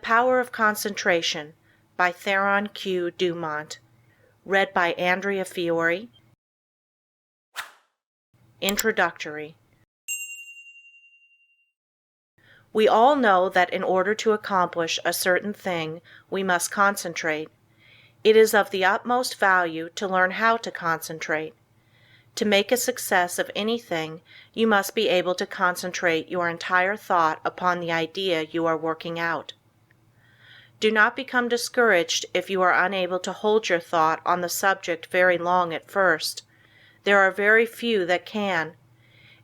Power of Concentration by Theron Q. Dumont. Read by Andrea Fiore. Introductory. We all know that in order to accomplish a certain thing, we must concentrate. It is of the utmost value to learn how to concentrate. To make a success of anything, you must be able to concentrate your entire thought upon the idea you are working out. Do not become discouraged if you are unable to hold your thought on the subject very long at first. There are very few that can.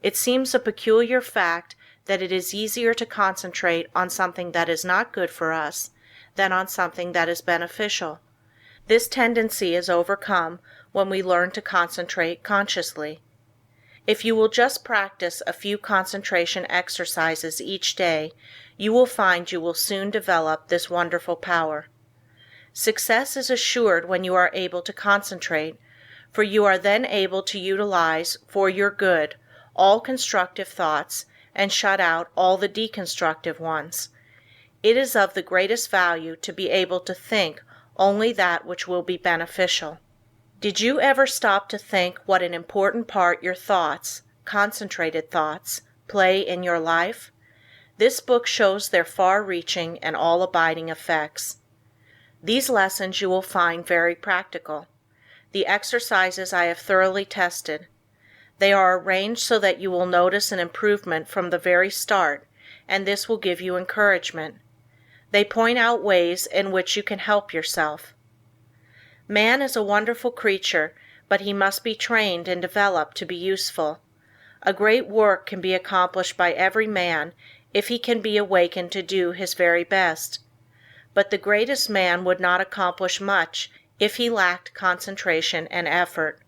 It seems a peculiar fact that it is easier to concentrate on something that is not good for us than on something that is beneficial. This tendency is overcome when we learn to concentrate consciously. If you will just practice a few concentration exercises each day, you will find you will soon develop this wonderful power. Success is assured when you are able to concentrate, for you are then able to utilize for your good all constructive thoughts and shut out all the deconstructive ones. It is of the greatest value to be able to think only that which will be beneficial. Did you ever stop to think what an important part your thoughts, concentrated thoughts, play in your life? This book shows their far-reaching and all-abiding effects. These lessons you will find very practical. The exercises I have thoroughly tested. They are arranged so that you will notice an improvement from the very start, and this will give you encouragement. They point out ways in which you can help yourself. Man is a wonderful creature, but he must be trained and developed to be useful. A great work can be accomplished by every man if he can be awakened to do his very best. But the greatest man would not accomplish much if he lacked concentration and effort.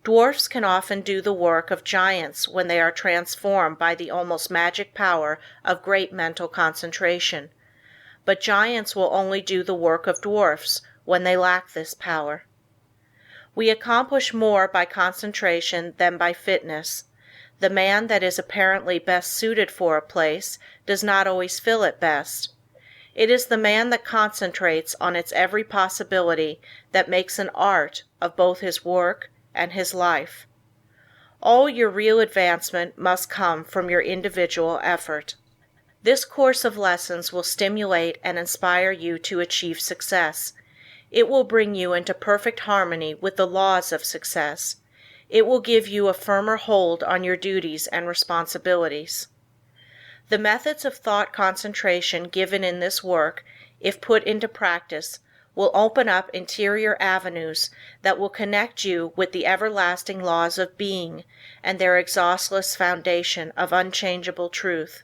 Dwarfs can often do the work of giants when they are transformed by the almost magic power of great mental concentration. But giants will only do the work of dwarfs when they lack this power. We accomplish more by concentration than by fitness. The man that is apparently best suited for a place does not always fill it best. It is the man that concentrates on its every possibility that makes an art of both his work and his life. All your real advancement must come from your individual effort. This course of lessons will stimulate and inspire you to achieve success. It will bring you into perfect harmony with the laws of success. It will give you a firmer hold on your duties and responsibilities. The methods of thought concentration given in this work, if put into practice, will open up interior avenues that will connect you with the everlasting laws of being and their exhaustless foundation of unchangeable truth.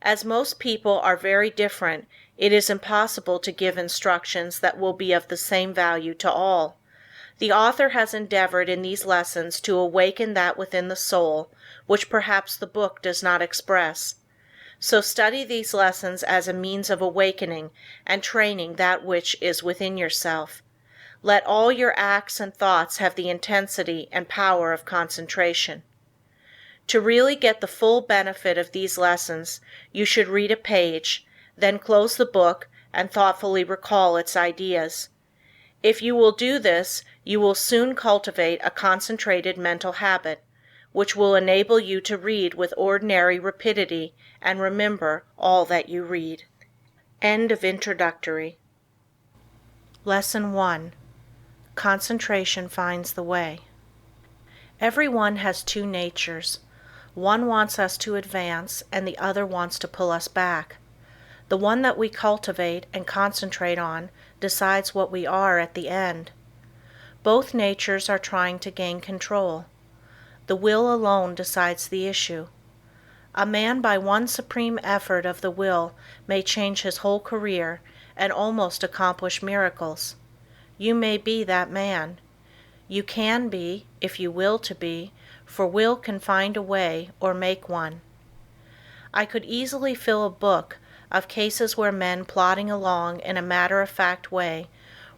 As most people are very different, it is impossible to give instructions that will be of the same value to all. The author has endeavored in these lessons to awaken that within the soul which perhaps the book does not express. So study these lessons as a means of awakening and training that which is within yourself. Let all your acts and thoughts have the intensity and power of concentration. To really get the full benefit of these lessons, you should read a page, then close the book and thoughtfully recall its ideas. If you will do this, you will soon cultivate a concentrated mental habit, which will enable you to read with ordinary rapidity and remember all that you read. End of introductory. Lesson 1. Concentration finds the way. Everyone has two natures. One wants us to advance, and the other wants to pull us back. The one that we cultivate and concentrate on decides what we are at the end. Both natures are trying to gain control. The will alone decides the issue. A man by one supreme effort of the will may change his whole career and almost accomplish miracles. You may be that man. You can be, if you will to be, for will can find a way or make one. I could easily fill a book of cases where men plodding along in a matter-of-fact way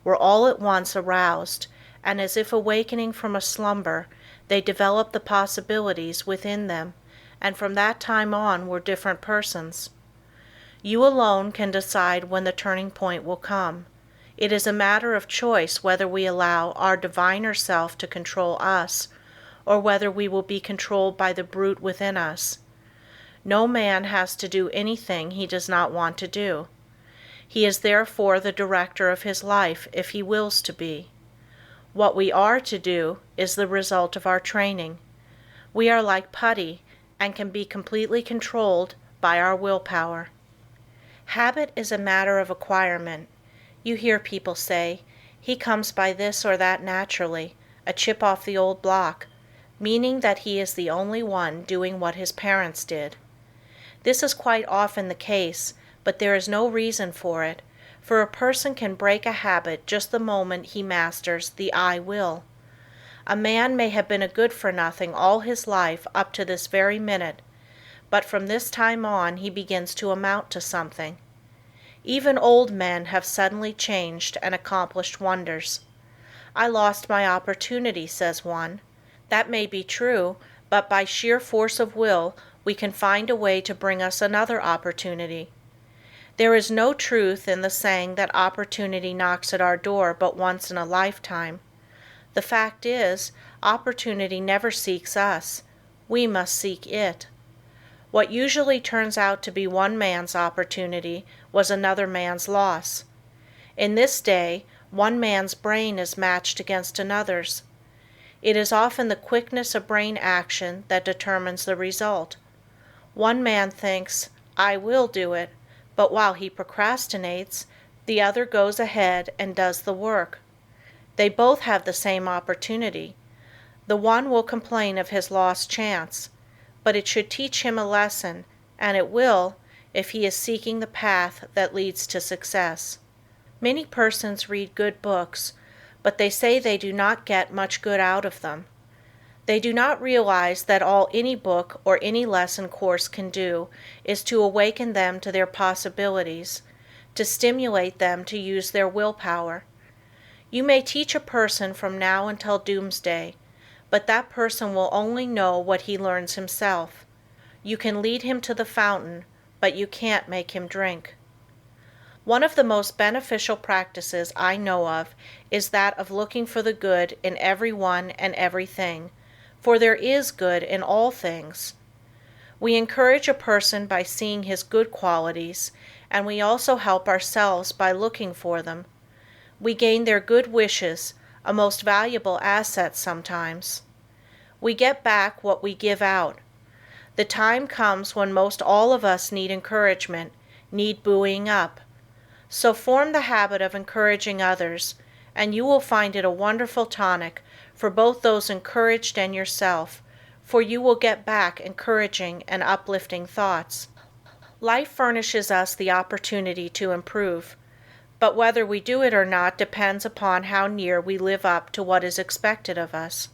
were all at once aroused, and as if awakening from a slumber, they developed the possibilities within them, and from that time on were different persons. You alone can decide when the turning point will come. It is a matter of choice whether we allow our diviner self to control us, or whether we will be controlled by the brute within us. No man has to do anything he does not want to do. He is therefore the director of his life if he wills to be. What we are to do is the result of our training. We are like putty and can be completely controlled by our willpower. Habit is a matter of acquirement. You hear people say, "He comes by this or that naturally, a chip off the old block," meaning that he is the only one doing what his parents did. This is quite often the case, but there is no reason for it, for a person can break a habit just the moment he masters the "I will." A man may have been a good-for-nothing all his life up to this very minute, but from this time on he begins to amount to something. Even old men have suddenly changed and accomplished wonders. "I lost my opportunity," says one. That may be true, but by sheer force of will we can find a way to bring us another opportunity. There is no truth in the saying that opportunity knocks at our door but once in a lifetime. The fact is, opportunity never seeks us. We must seek it. What usually turns out to be one man's opportunity was another man's loss. In this day, one man's brain is matched against another's. It is often the quickness of brain action that determines the result. One man thinks, "I will do it," but while he procrastinates, the other goes ahead and does the work. They both have the same opportunity. The one will complain of his lost chance, but it should teach him a lesson, and it will, if he is seeking the path that leads to success. Many persons read good books, but they say they do not get much good out of them. They do not realize that all any book or any lesson course can do is to awaken them to their possibilities, to stimulate them to use their willpower. You may teach a person from now until doomsday, but that person will only know what he learns himself. You can lead him to the fountain, but you can't make him drink. One of the most beneficial practices I know of is that of looking for the good in everyone and everything, for there is good in all things. We encourage a person by seeing his good qualities, and we also help ourselves by looking for them. We gain their good wishes, a most valuable asset sometimes. We get back what we give out. The time comes when most all of us need encouragement, need buoying up. So form the habit of encouraging others, and you will find it a wonderful tonic for both those encouraged and yourself, for you will get back encouraging and uplifting thoughts. Life furnishes us the opportunity to improve, but whether we do it or not depends upon how near we live up to what is expected of us.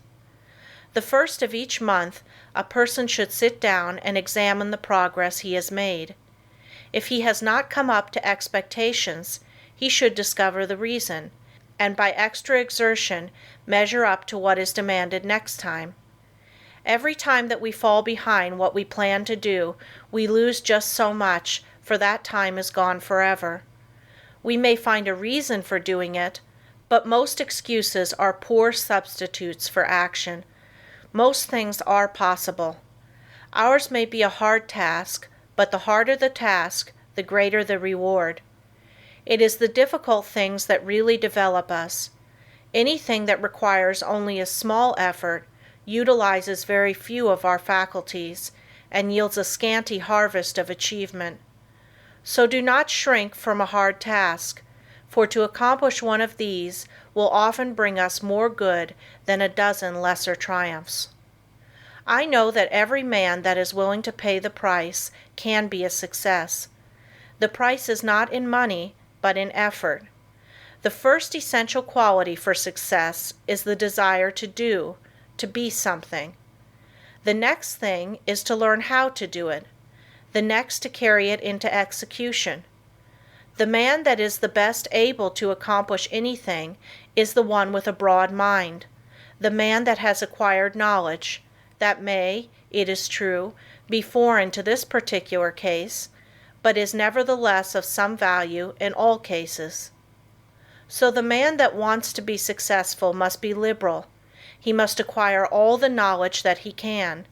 The first of each month, a person should sit down and examine the progress he has made. If he has not come up to expectations, he should discover the reason, and by extra exertion measure up to what is demanded next time. Every time that we fall behind what we plan to do, we lose just so much, for that time is gone forever. We may find a reason for doing it, but most excuses are poor substitutes for action. Most things are possible. Ours may be a hard task, but the harder the task, the greater the reward. It is the difficult things that really develop us. Anything that requires only a small effort utilizes very few of our faculties and yields a scanty harvest of achievement. So do not shrink from a hard task, for to accomplish one of these will often bring us more good than a dozen lesser triumphs. I know that every man that is willing to pay the price can be a success. The price is not in money, but in effort. The first essential quality for success is the desire to do, to be something. The next thing is to learn how to do it. The next to carry it into execution. The man that is the best able to accomplish anything is the one with a broad mind, the man that has acquired knowledge, that may, it is true, be foreign to this particular case, but is nevertheless of some value in all cases. So the man that wants to be successful must be liberal. He must acquire all the knowledge that he can.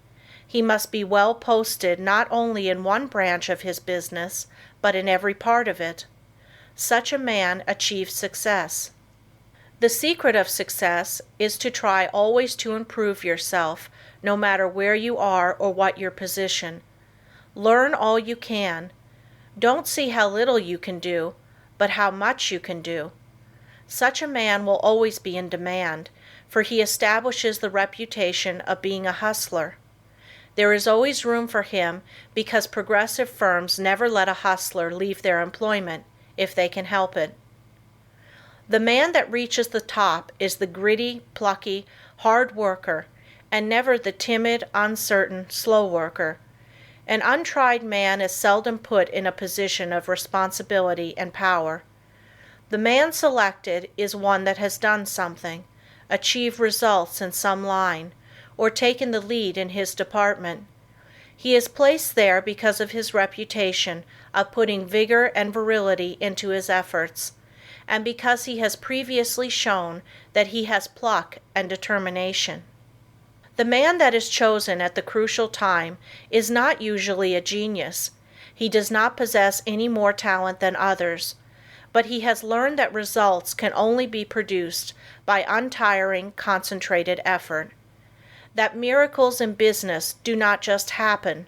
He must be well posted not only in one branch of his business, but in every part of it. Such a man achieves success. The secret of success is to try always to improve yourself, no matter where you are or what your position. Learn all you can. Don't see how little you can do, but how much you can do. Such a man will always be in demand, for he establishes the reputation of being a hustler. There is always room for him because progressive firms never let a hustler leave their employment, if they can help it. The man that reaches the top is the gritty, plucky, hard worker, and never the timid, uncertain, slow worker. An untried man is seldom put in a position of responsibility and power. The man selected is one that has done something, achieved results in some line, or taken the lead in his department. He is placed there because of his reputation of putting vigor and virility into his efforts, and because he has previously shown that he has pluck and determination. The man that is chosen at the crucial time is not usually a genius. He does not possess any more talent than others, but he has learned that results can only be produced by untiring, concentrated effort. That miracles in business do not just happen.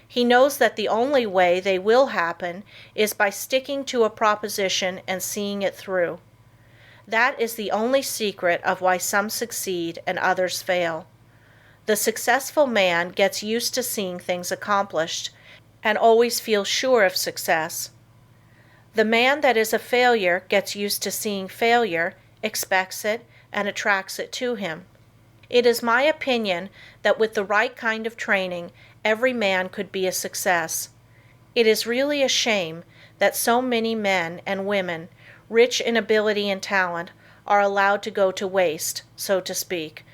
He knows that the only way they will happen is by sticking to a proposition and seeing it through. That is the only secret of why some succeed and others fail. The successful man gets used to seeing things accomplished and always feels sure of success. The man that is a failure gets used to seeing failure, expects it, and attracts it to him. It is my opinion that with the right kind of training, every man could be a success. It is really a shame that so many men and women, rich in ability and talent, are allowed to go to waste, so to speak.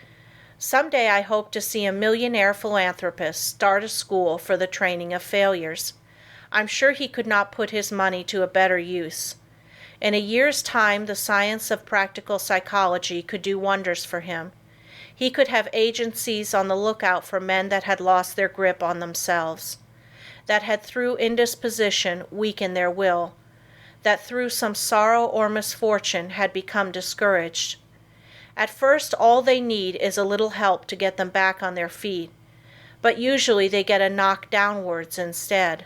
Someday I hope to see a millionaire philanthropist start a school for the training of failures. I'm sure he could not put his money to a better use. In a year's time, the science of practical psychology could do wonders for him. He could have agencies on the lookout for men that had lost their grip on themselves, that had through indisposition weakened their will, that through some sorrow or misfortune had become discouraged. At first all they need is a little help to get them back on their feet, but usually they get a knock downwards instead.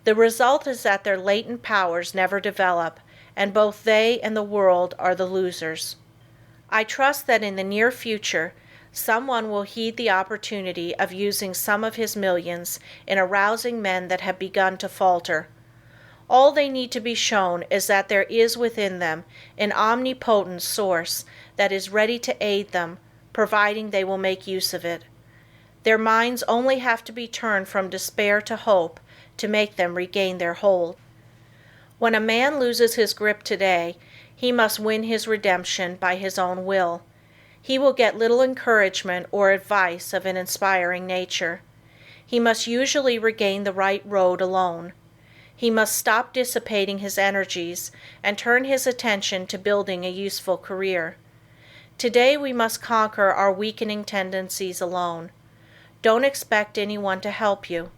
The result is that their latent powers never develop, and both they and the world are the losers. I trust that in the near future, someone will heed the opportunity of using some of his millions in arousing men that have begun to falter. All they need to be shown is that there is within them an omnipotent source that is ready to aid them, providing they will make use of it. Their minds only have to be turned from despair to hope to make them regain their hold. When a man loses his grip today, he must win his redemption by his own will. He will get little encouragement or advice of an inspiring nature. He must usually regain the right road alone. He must stop dissipating his energies and turn his attention to building a useful career. Today we must conquer our weakening tendencies alone. Don't expect anyone to help you.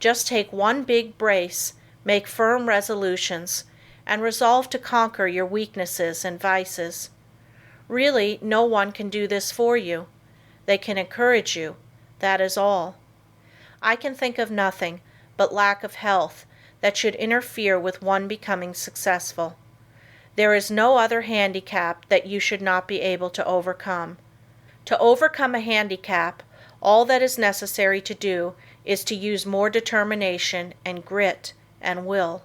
Just take one big brace, make firm resolutions, and resolve to conquer your weaknesses and vices. Really, no one can do this for you. They can encourage you, that is all. I can think of nothing but lack of health that should interfere with one becoming successful. There is no other handicap that you should not be able to overcome. To overcome a handicap, all that is necessary to do is to use more determination and grit and will.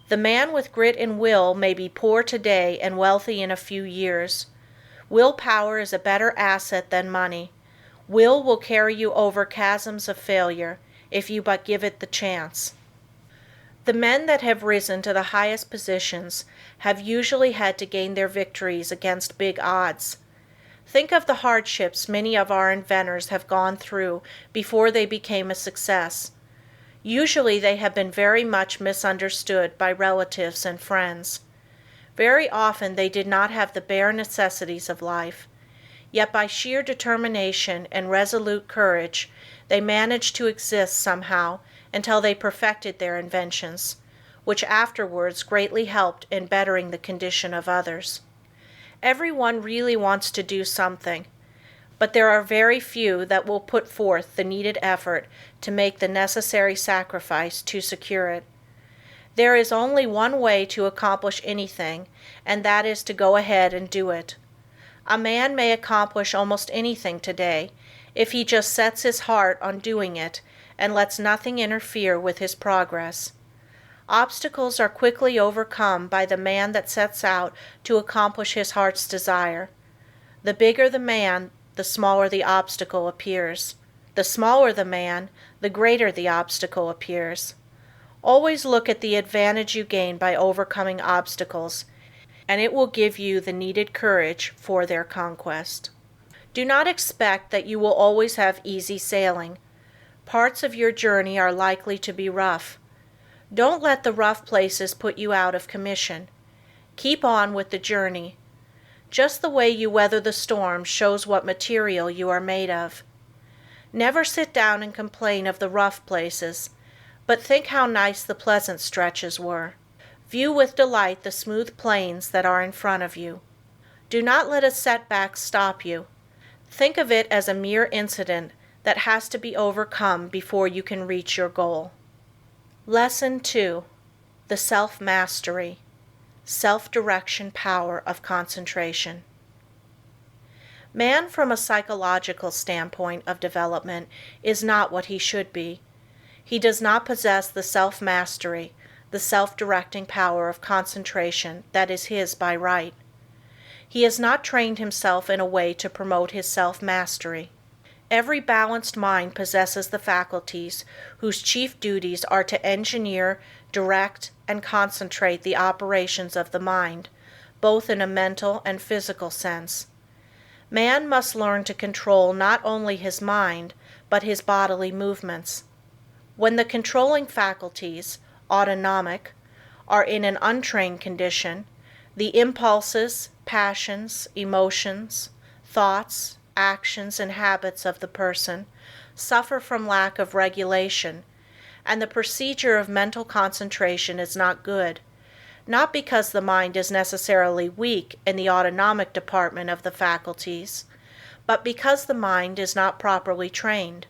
The man with grit and will may be poor today and wealthy in a few years. Willpower is a better asset than money. Will carry you over chasms of failure if you but give it the chance. The men that have risen to the highest positions have usually had to gain their victories against big odds. Think of the hardships many of our inventors have gone through before they became a success. Usually they have been very much misunderstood by relatives and friends. Very often they did not have the bare necessities of life, yet by sheer determination and resolute courage they managed to exist somehow until they perfected their inventions, which afterwards greatly helped in bettering the condition of others. Everyone really wants to do something, but there are very few that will put forth the needed effort to make the necessary sacrifice to secure it. There is only one way to accomplish anything, and that is to go ahead and do it. A man may accomplish almost anything today if he just sets his heart on doing it and lets nothing interfere with his progress. Obstacles are quickly overcome by the man that sets out to accomplish his heart's desire. The bigger the man, the smaller the obstacle appears. The smaller the man, the greater the obstacle appears. Always look at the advantage you gain by overcoming obstacles, and it will give you the needed courage for their conquest. Do not expect that you will always have easy sailing. Parts of your journey are likely to be rough. Don't let the rough places put you out of commission. Keep on with the journey. Just the way you weather the storm shows what material you are made of. Never sit down and complain of the rough places, but think how nice the pleasant stretches were. View with delight the smooth plains that are in front of you. Do not let a setback stop you. Think of it as a mere incident that has to be overcome before you can reach your goal. Lesson 2. The Self-Mastery. Self-Direction Power of Concentration. Man, from a psychological standpoint of development, is not what he should be. He does not possess the self-mastery, the self-directing power of concentration that is his by right. He has not trained himself in a way to promote his self-mastery. Every balanced mind possesses the faculties whose chief duties are to engineer, direct, and concentrate the operations of the mind, both in a mental and physical sense. Man must learn to control not only his mind, but his bodily movements. When the controlling faculties, autonomic, are in an untrained condition, the impulses, passions, emotions, thoughts, actions, and habits of the person suffer from lack of regulation, and the procedure of mental concentration is not good, not because the mind is necessarily weak in the autonomic department of the faculties, but because the mind is not properly trained.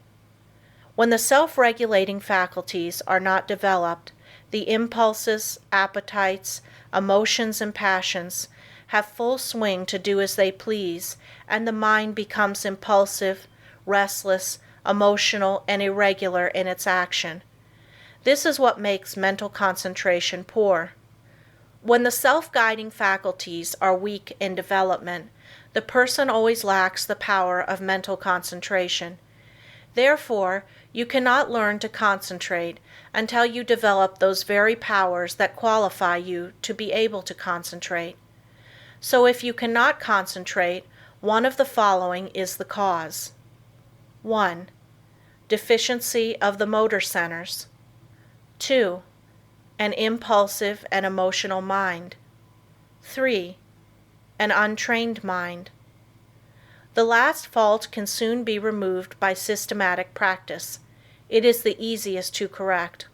When the self-regulating faculties are not developed, the impulses, appetites, emotions, and passions have full swing to do as they please, and the mind becomes impulsive, restless, emotional, and irregular in its action. This is what makes mental concentration poor. When the self-guiding faculties are weak in development, the person always lacks the power of mental concentration. Therefore, you cannot learn to concentrate until you develop those very powers that qualify you to be able to concentrate. So if you cannot concentrate, one of the following is the cause. 1. Deficiency of the motor centers. 2. An impulsive and emotional mind. 3. An untrained mind. The last fault can soon be removed by systematic practice. It is the easiest to correct.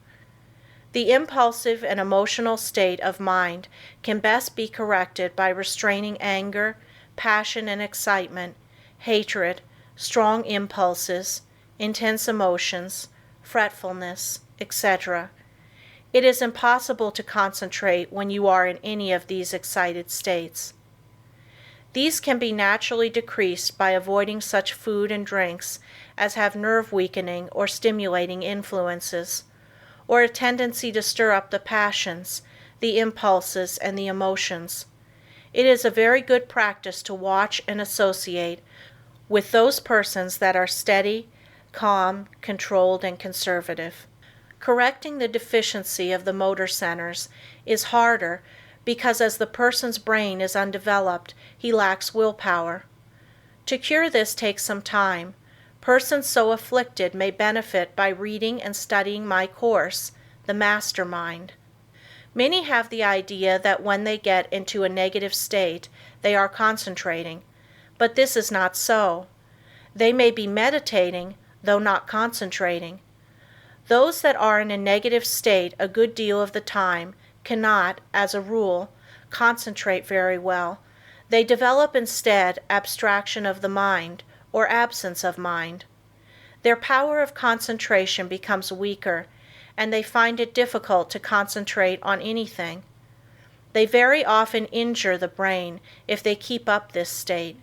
The impulsive and emotional state of mind can best be corrected by restraining anger, passion and excitement, hatred, strong impulses, intense emotions, fretfulness, etc. It is impossible to concentrate when you are in any of these excited states. These can be naturally decreased by avoiding such food and drinks as have nerve-weakening or stimulating influences, or a tendency to stir up the passions, the impulses, and the emotions. It is a very good practice to watch and associate with those persons that are steady, calm, controlled, and conservative. Correcting the deficiency of the motor centers is harder because as the person's brain is undeveloped, he lacks willpower. To cure this takes some time, Persons so afflicted may benefit by reading and studying my course, The Master Mind. Many have the idea that when they get into a negative state, they are concentrating, but this is not so. They may be meditating, though not concentrating. Those that are in a negative state a good deal of the time cannot, as a rule, concentrate very well. They develop instead abstraction of the mind, or absence of mind. Their power of concentration becomes weaker, and they find it difficult to concentrate on anything. They very often injure the brain if they keep up this state.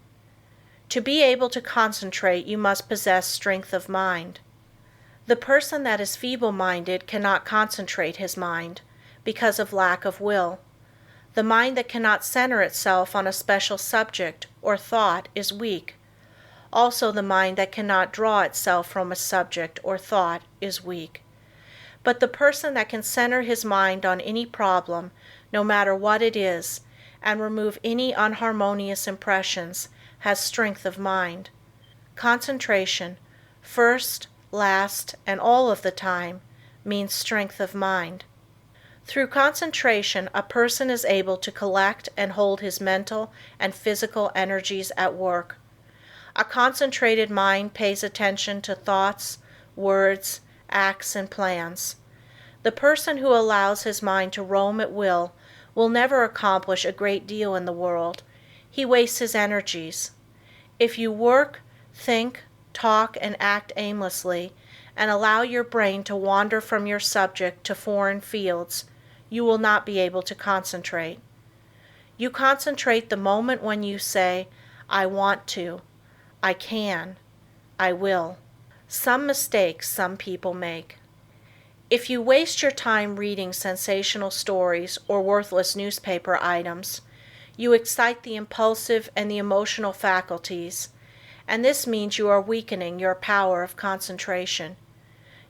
To be able to concentrate, you must possess strength of mind. The person that is feeble-minded cannot concentrate his mind, because of lack of will. The mind that cannot center itself on a special subject or thought is weak. Also, the mind that cannot draw itself from a subject or thought is weak. But the person that can center his mind on any problem, no matter what it is, and remove any unharmonious impressions, has strength of mind. Concentration, first, last, and all of the time, means strength of mind. Through concentration, a person is able to collect and hold his mental and physical energies at work. A concentrated mind pays attention to thoughts, words, acts, and plans. The person who allows his mind to roam at will never accomplish a great deal in the world. He wastes his energies. If you work, think, talk, and act aimlessly, and allow your brain to wander from your subject to foreign fields, you will not be able to concentrate. You concentrate the moment when you say, I want to, I can, I will. Some mistakes some people make. If you waste your time reading sensational stories or worthless newspaper items, you excite the impulsive and the emotional faculties, and this means you are weakening your power of concentration.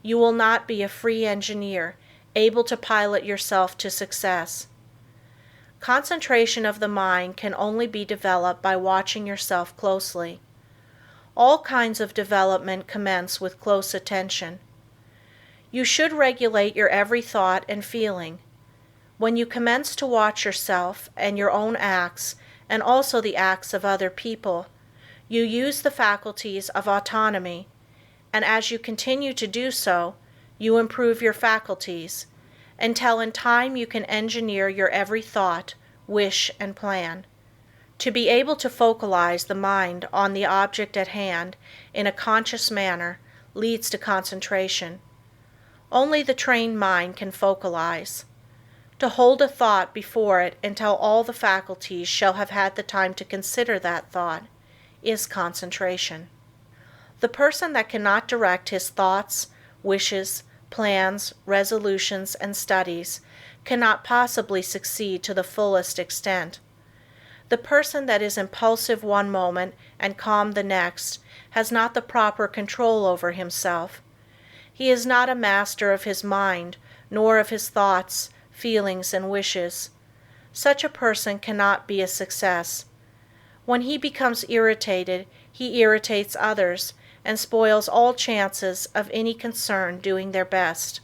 You will not be a free engineer, able to pilot yourself to success. Concentration of the mind can only be developed by watching yourself closely. All kinds of development commence with close attention. You should regulate your every thought and feeling. When you commence to watch yourself and your own acts, and also the acts of other people, you use the faculties of autonomy, and as you continue to do so, you improve your faculties, until in time you can engineer your every thought, wish, and plan. To be able to focalize the mind on the object at hand in a conscious manner leads to concentration. Only the trained mind can focalize. To hold a thought before it until all the faculties shall have had the time to consider that thought is concentration. The person that cannot direct his thoughts, wishes, plans, resolutions, and studies cannot possibly succeed to the fullest extent. The person that is impulsive one moment and calm the next has not the proper control over himself. He is not a master of his mind, nor of his thoughts, feelings, and wishes. Such a person cannot be a success. When he becomes irritated, he irritates others and spoils all chances of any concern doing their best.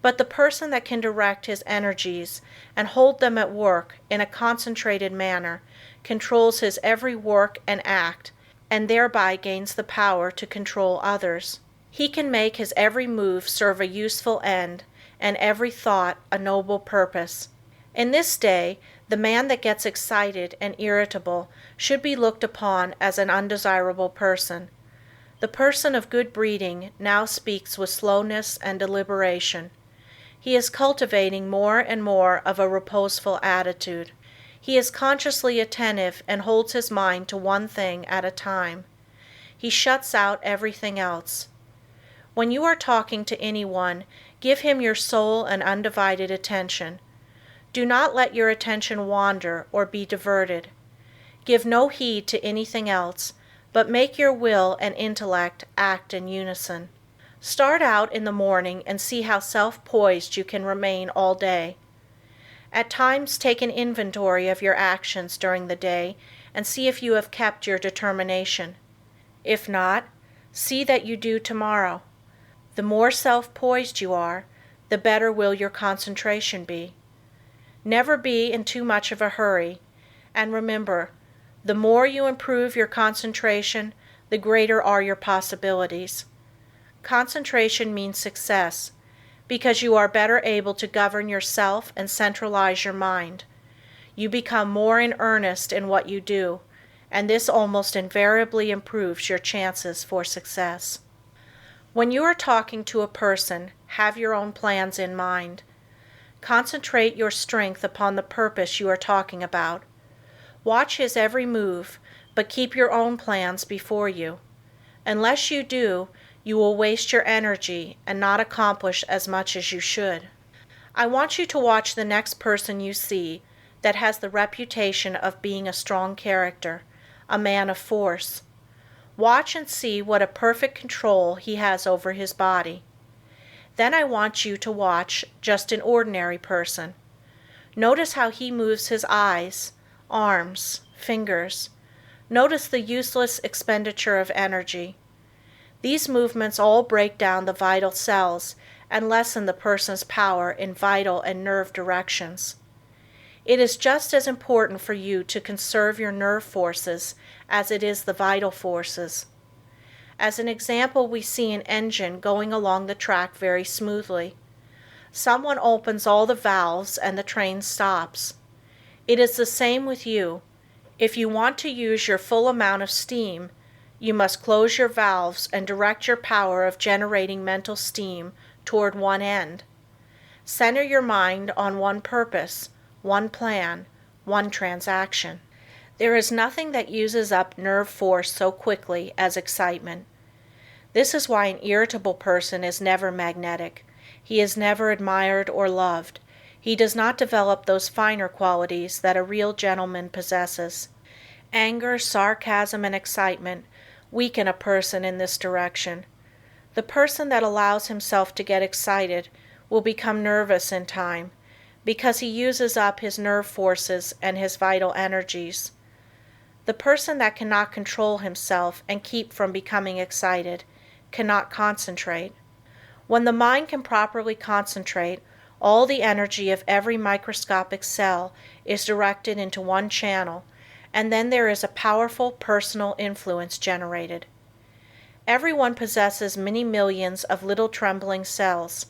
But the person that can direct his energies and hold them at work in a concentrated manner controls his every work and act, and thereby gains the power to control others. He can make his every move serve a useful end, and every thought a noble purpose. In this day, the man that gets excited and irritable should be looked upon as an undesirable person. The person of good breeding now speaks with slowness and deliberation. He is cultivating more and more of a reposeful attitude. He is consciously attentive and holds his mind to one thing at a time. He shuts out everything else. When you are talking to anyone, give him your sole and undivided attention. Do not let your attention wander or be diverted. Give no heed to anything else, but make your will and intellect act in unison. Start out in the morning and see how self-poised you can remain all day. At times take an inventory of your actions during the day and see if you have kept your determination. If not, See that you do tomorrow. The more self-poised you are, the better will your concentration be. Never be in too much of a hurry, and remember, the more you improve your concentration, the greater are your possibilities. Concentration means success, because you are better able to govern yourself and centralize your mind. You become more in earnest in what you do, and this almost invariably improves your chances for success. When you are talking to a person, have your own plans in mind. Concentrate your strength upon the purpose you are talking about. Watch his every move, but keep your own plans before you. Unless you do, you will waste your energy and not accomplish as much as you should. I want you to watch the next person you see that has the reputation of being a strong character, a man of force. Watch and see what a perfect control he has over his body. Then I want you to watch just an ordinary person. Notice how he moves his eyes, arms, fingers. Notice the useless expenditure of energy. These movements all break down the vital cells and lessen the person's power in vital and nerve directions. It is just as important for you to conserve your nerve forces as it is the vital forces. As an example, we see an engine going along the track very smoothly. Someone opens all the valves and the train stops. It is the same with you. If you want to use your full amount of steam, you must close your valves and direct your power of generating mental steam toward one end. Center your mind on one purpose, one plan, one transaction. There is nothing that uses up nerve force so quickly as excitement. This is why an irritable person is never magnetic. He is never admired or loved. He does not develop those finer qualities that a real gentleman possesses. Anger, sarcasm, and excitement weaken a person in this direction. The person that allows himself to get excited will become nervous in time, because he uses up his nerve forces and his vital energies. The person that cannot control himself and keep from becoming excited cannot concentrate. When the mind can properly concentrate, all the energy of every microscopic cell is directed into one channel, and then there is a powerful personal influence generated. Everyone possesses many millions of little trembling cells,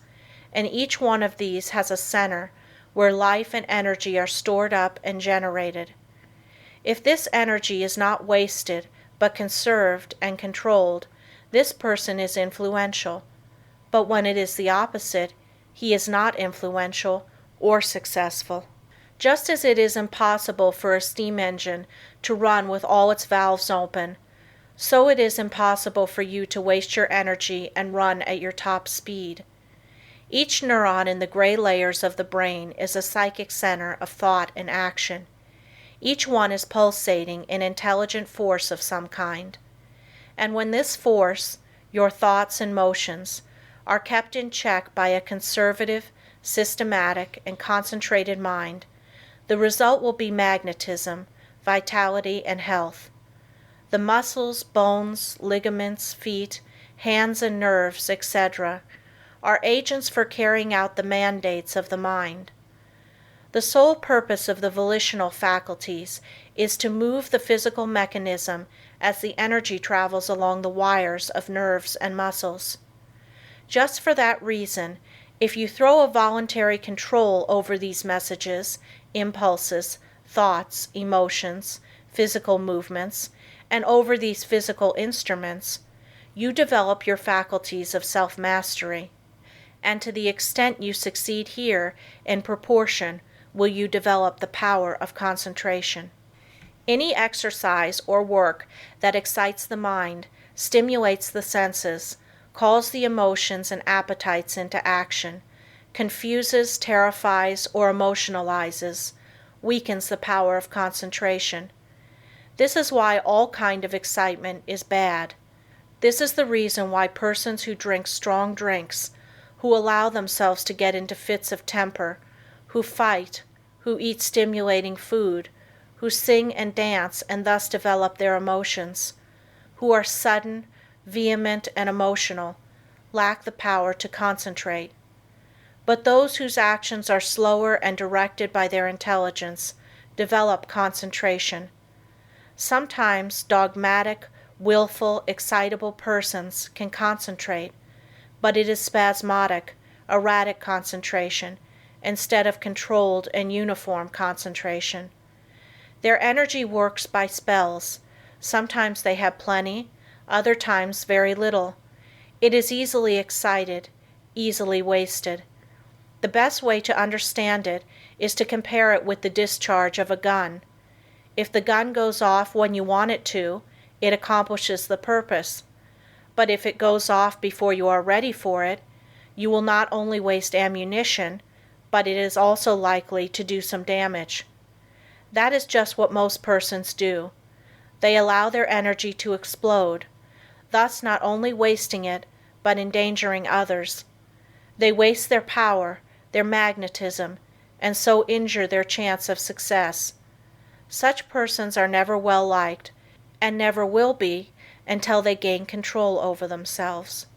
and each one of these has a center where life and energy are stored up and generated. If this energy is not wasted, but conserved and controlled, this person is influential. But when it is the opposite, he is not influential or successful. Just as it is impossible for a steam engine to run with all its valves open, so it is impossible for you to waste your energy and run at your top speed. Each neuron in the gray layers of the brain is a psychic center of thought and action. Each one is pulsating in intelligent force of some kind. And when this force, your thoughts and motions, are kept in check by a conservative, systematic, and concentrated mind, the result will be magnetism, vitality, and health. The muscles, bones, ligaments, feet, hands, and nerves, etc., are agents for carrying out the mandates of the mind. The sole purpose of the volitional faculties is to move the physical mechanism as the energy travels along the wires of nerves and muscles. Just for that reason, if you throw a voluntary control over these messages, impulses, thoughts, emotions, physical movements, and over these physical instruments, you develop your faculties of self-mastery. And to the extent you succeed here, in proportion will you develop the power of concentration. Any exercise or work that excites the mind, stimulates the senses, calls the emotions and appetites into action, confuses, terrifies, or emotionalizes, weakens the power of concentration. This is why all kind of excitement is bad. This is the reason why persons who drink strong drinks, who allow themselves to get into fits of temper, who fight, who eat stimulating food, who sing and dance and thus develop their emotions, who are sudden, vehement, and emotional, lack the power to concentrate. But those whose actions are slower and directed by their intelligence develop concentration. Sometimes dogmatic, willful, excitable persons can concentrate, but it is spasmodic, erratic concentration, instead of controlled and uniform concentration. Their energy works by spells. Sometimes they have plenty, other times very little. It is easily excited, easily wasted. The best way to understand it is to compare it with the discharge of a gun. If the gun goes off when you want it to, it accomplishes the purpose. But if it goes off before you are ready for it, you will not only waste ammunition, but it is also likely to do some damage. That is just what most persons do. They allow their energy to explode, thus not only wasting it, but endangering others. They waste their power, their magnetism, and so injure their chance of success. Such persons are never well liked, and never will be until they gain control over themselves.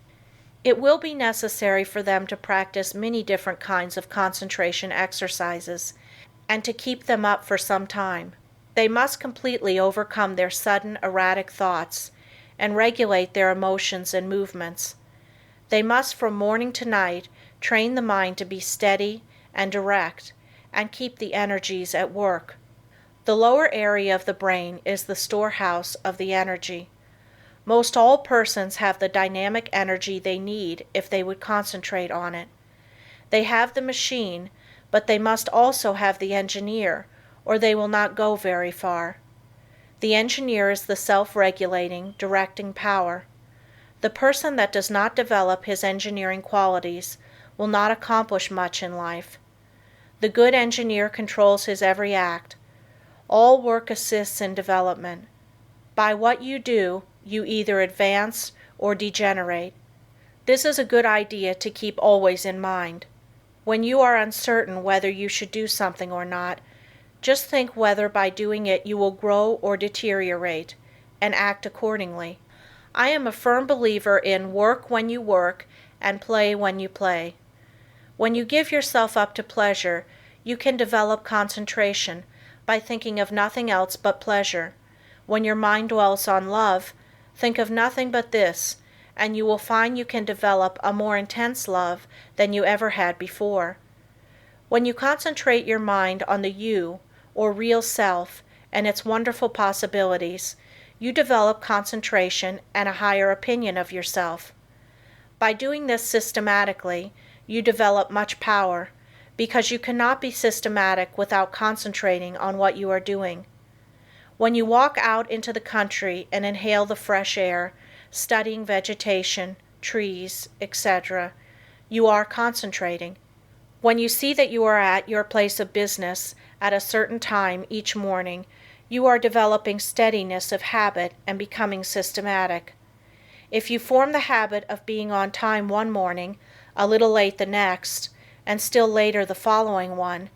It will be necessary for them to practice many different kinds of concentration exercises, and to keep them up for some time. They must completely overcome their sudden erratic thoughts, and regulate their emotions and movements. They must from morning to night train the mind to be steady and direct, and keep the energies at work. The lower area of the brain is the storehouse of the energy. Most all persons have the dynamic energy they need if they would concentrate on it. They have the machine, but they must also have the engineer, or they will not go very far. The engineer is the self-regulating, directing power. The person that does not develop his engineering qualities will not accomplish much in life. The good engineer controls his every act. All work assists in development. By what you do, you either advance or degenerate. This is a good idea to keep always in mind. When you are uncertain whether you should do something or not, just think whether by doing it you will grow or deteriorate, and act accordingly. I am a firm believer in work when you work and play when you play. When you give yourself up to pleasure, you can develop concentration by thinking of nothing else but pleasure. When your mind dwells on love, think of nothing but this, and you will find you can develop a more intense love than you ever had before. When you concentrate your mind on the you, or real self, and its wonderful possibilities, you develop concentration and a higher opinion of yourself. By doing this systematically, you develop much power, because you cannot be systematic without concentrating on what you are doing. When you walk out into the country and inhale the fresh air, studying vegetation, trees, etc., you are concentrating. When you see that you are at your place of business at a certain time each morning, you are developing steadiness of habit and becoming systematic. If you form the habit of being on time one morning, a little late the next, and still later the following one,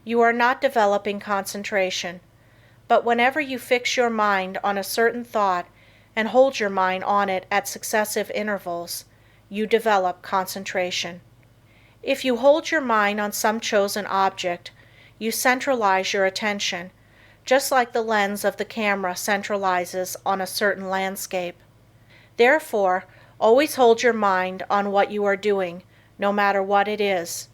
you are not developing concentration. But whenever you fix your mind on a certain thought and hold your mind on it at successive intervals, you develop concentration. If you hold your mind on some chosen object, you centralize your attention, just like the lens of the camera centralizes on a certain landscape. Therefore, always hold your mind on what you are doing, no matter what it is.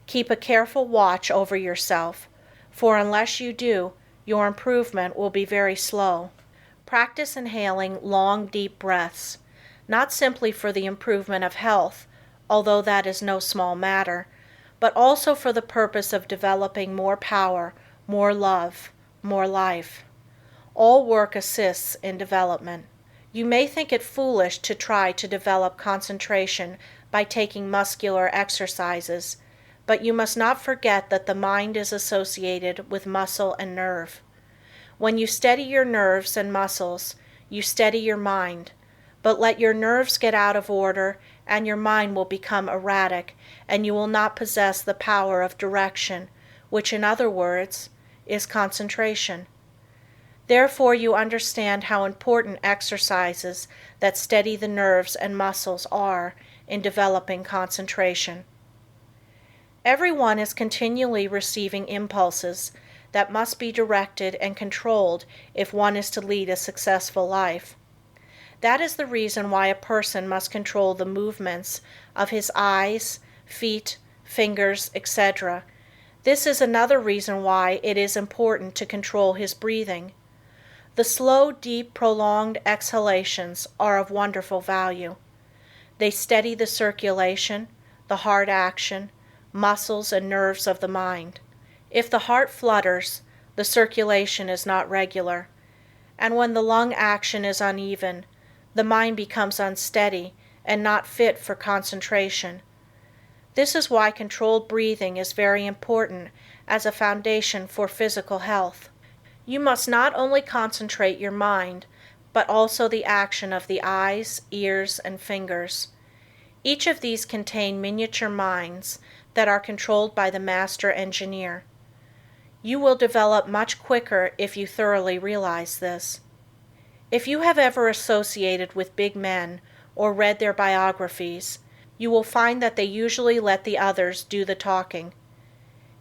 Keep a careful watch over yourself, for unless you do, your improvement will be very slow. Practice inhaling long, deep breaths, not simply for the improvement of health, although that is no small matter, but also for the purpose of developing more power, more love, more life. All work assists in development. You may think it foolish to try to develop concentration by taking muscular exercises, but you must not forget that the mind is associated with muscle and nerve. When you steady your nerves and muscles, you steady your mind, but let your nerves get out of order and your mind will become erratic, and you will not possess the power of direction, which in other words is concentration. Therefore, you understand how important exercises that steady the nerves and muscles are in developing concentration. Everyone is continually receiving impulses that must be directed and controlled if one is to lead a successful life. That is the reason why a person must control the movements of his eyes, feet, fingers, etc. This is another reason why it is important to control his breathing. The slow, deep, prolonged exhalations are of wonderful value. They steady the circulation, the heart action, muscles and nerves of the mind. If the heart flutters, the circulation is not regular, and when the lung action is uneven, the mind becomes unsteady and not fit for concentration. This is why controlled breathing is very important as a foundation for physical health. You must not only concentrate your mind, but also the action of the eyes, ears, and fingers. Each of these contain miniature minds that are controlled by the master engineer. You will develop much quicker if you thoroughly realize this. If you have ever associated with big men or read their biographies, you will find that they usually let the others do the talking.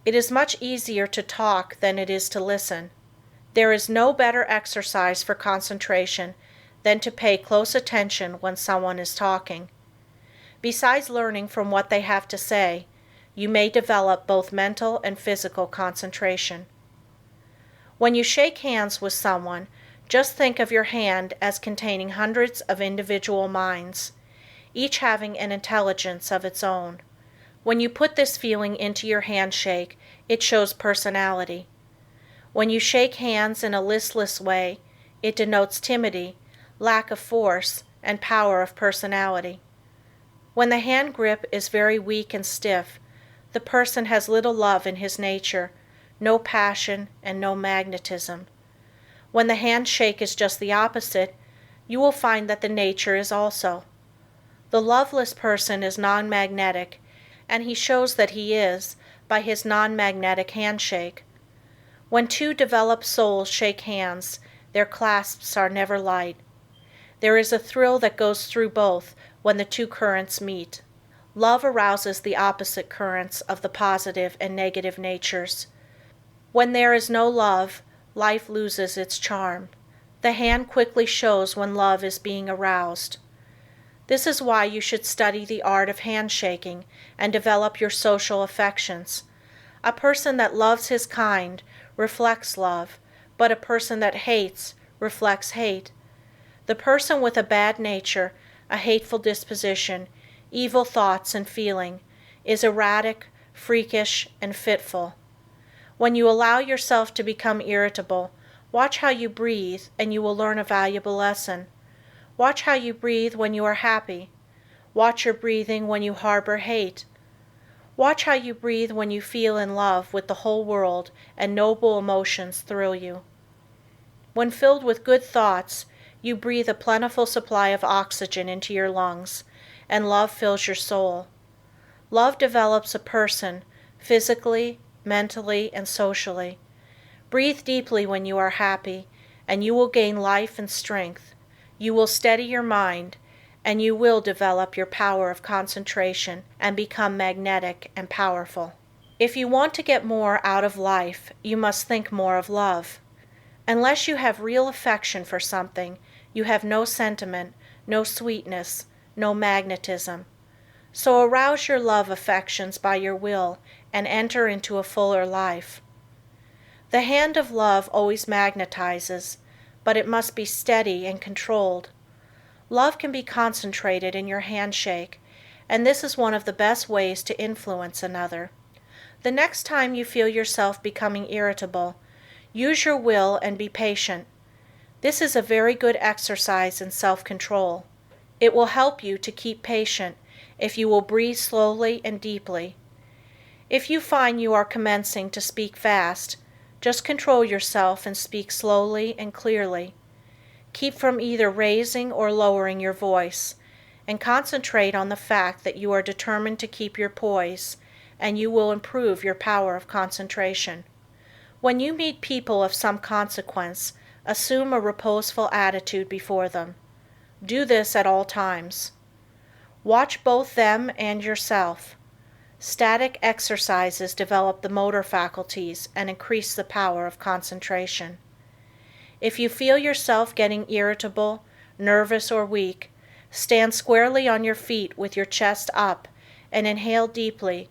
It is much easier to talk than it is to listen. There is no better exercise for concentration than to pay close attention when someone is talking. Besides learning from what they have to say, you may develop both mental and physical concentration. When you shake hands with someone, just think of your hand as containing hundreds of individual minds, each having an intelligence of its own. When you put this feeling into your handshake, it shows personality. When you shake hands in a listless way, it denotes timidity, lack of force, and power of personality. When the hand grip is very weak and stiff, the person has little love in his nature, no passion, and no magnetism. When the handshake is just the opposite, you will find that the nature is also. The loveless person is non-magnetic, and he shows that he is by his non-magnetic handshake. When two developed souls shake hands, their clasps are never light. There is a thrill that goes through both when the two currents meet. Love arouses the opposite currents of the positive and negative natures. When there is no love, life loses its charm. The hand quickly shows when love is being aroused. This is why you should study the art of handshaking and develop your social affections. A person that loves his kind reflects love, but a person that hates reflects hate. The person with a bad nature, a hateful disposition, evil thoughts and feeling, is erratic, freakish, and fitful. When you allow yourself to become irritable, watch how you breathe and you will learn a valuable lesson. Watch how you breathe when you are happy. Watch your breathing when you harbor hate. Watch how you breathe when you feel in love with the whole world and noble emotions thrill you. When filled with good thoughts, you breathe a plentiful supply of oxygen into your lungs, and love fills your soul. Love develops a person, physically, mentally, and socially. Breathe deeply when you are happy, and you will gain life and strength. You will steady your mind, and you will develop your power of concentration and become magnetic and powerful. If you want to get more out of life, you must think more of love. Unless you have real affection for something, you have no sentiment, no sweetness, no magnetism. So arouse your love affections by your will and enter into a fuller life. The hand of love always magnetizes, but it must be steady and controlled. Love can be concentrated in your handshake, and this is one of the best ways to influence another. The next time you feel yourself becoming irritable, use your will and be patient. This is a very good exercise in self-control. It will help you to keep patient if you will breathe slowly and deeply. If you find you are commencing to speak fast, just control yourself and speak slowly and clearly. Keep from either raising or lowering your voice, and concentrate on the fact that you are determined to keep your poise, and you will improve your power of concentration. When you meet people of some consequence, Assume a reposeful attitude before them. Do this at all times. Watch both them and yourself. Static exercises develop the motor faculties and increase the power of concentration. If you feel yourself getting irritable, nervous, or weak, stand squarely on your feet with your chest up and inhale deeply,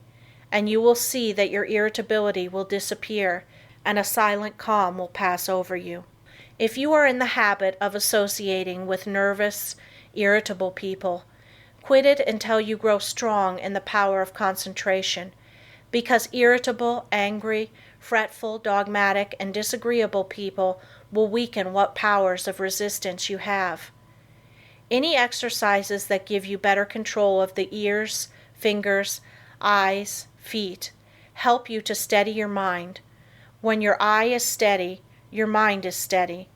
and you will see that your irritability will disappear and a silent calm will pass over you. If you are in the habit of associating with nervous, irritable people, quit it until you grow strong in the power of concentration, because irritable, angry, fretful, dogmatic, and disagreeable people will weaken what powers of resistance you have. Any exercises that give you better control of the ears, fingers, eyes, feet, help you to steady your mind. When your eye is steady, your mind is steady.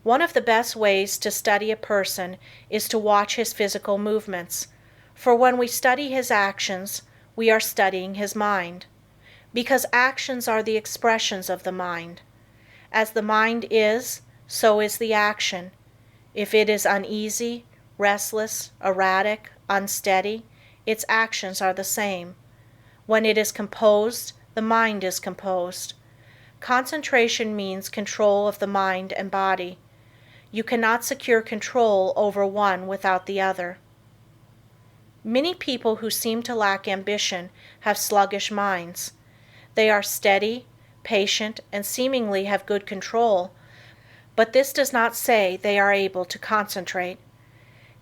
One of the best ways to study a person is to watch his physical movements, for when we study his actions, we are studying his mind, because actions are the expressions of the mind. As the mind is, so is the action. If it is uneasy, restless, erratic, unsteady, its actions are the same. When it is composed, the mind is composed. Concentration means control of the mind and body. You cannot secure control over one without the other. Many people who seem to lack ambition have sluggish minds. They are steady, patient, and seemingly have good control, but this does not say they are able to concentrate.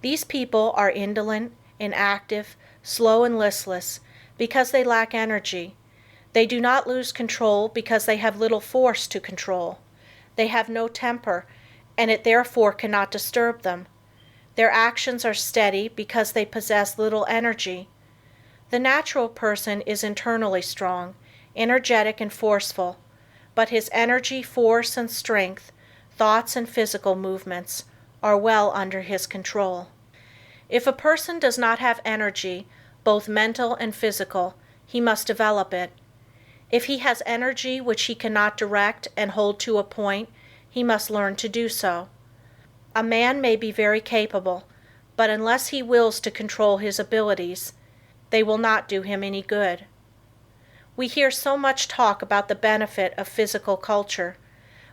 These people are indolent, inactive, slow, and listless because they lack energy. They do not lose control because they have little force to control. They have no temper, and it therefore cannot disturb them. Their actions are steady because they possess little energy. The natural person is internally strong, energetic, and forceful, but his energy, force, and strength, thoughts, and physical movements are well under his control. If a person does not have energy, both mental and physical, he must develop it. If he has energy which he cannot direct and hold to a point, he must learn to do so. A man may be very capable, but unless he wills to control his abilities, they will not do him any good. We hear so much talk about the benefit of physical culture,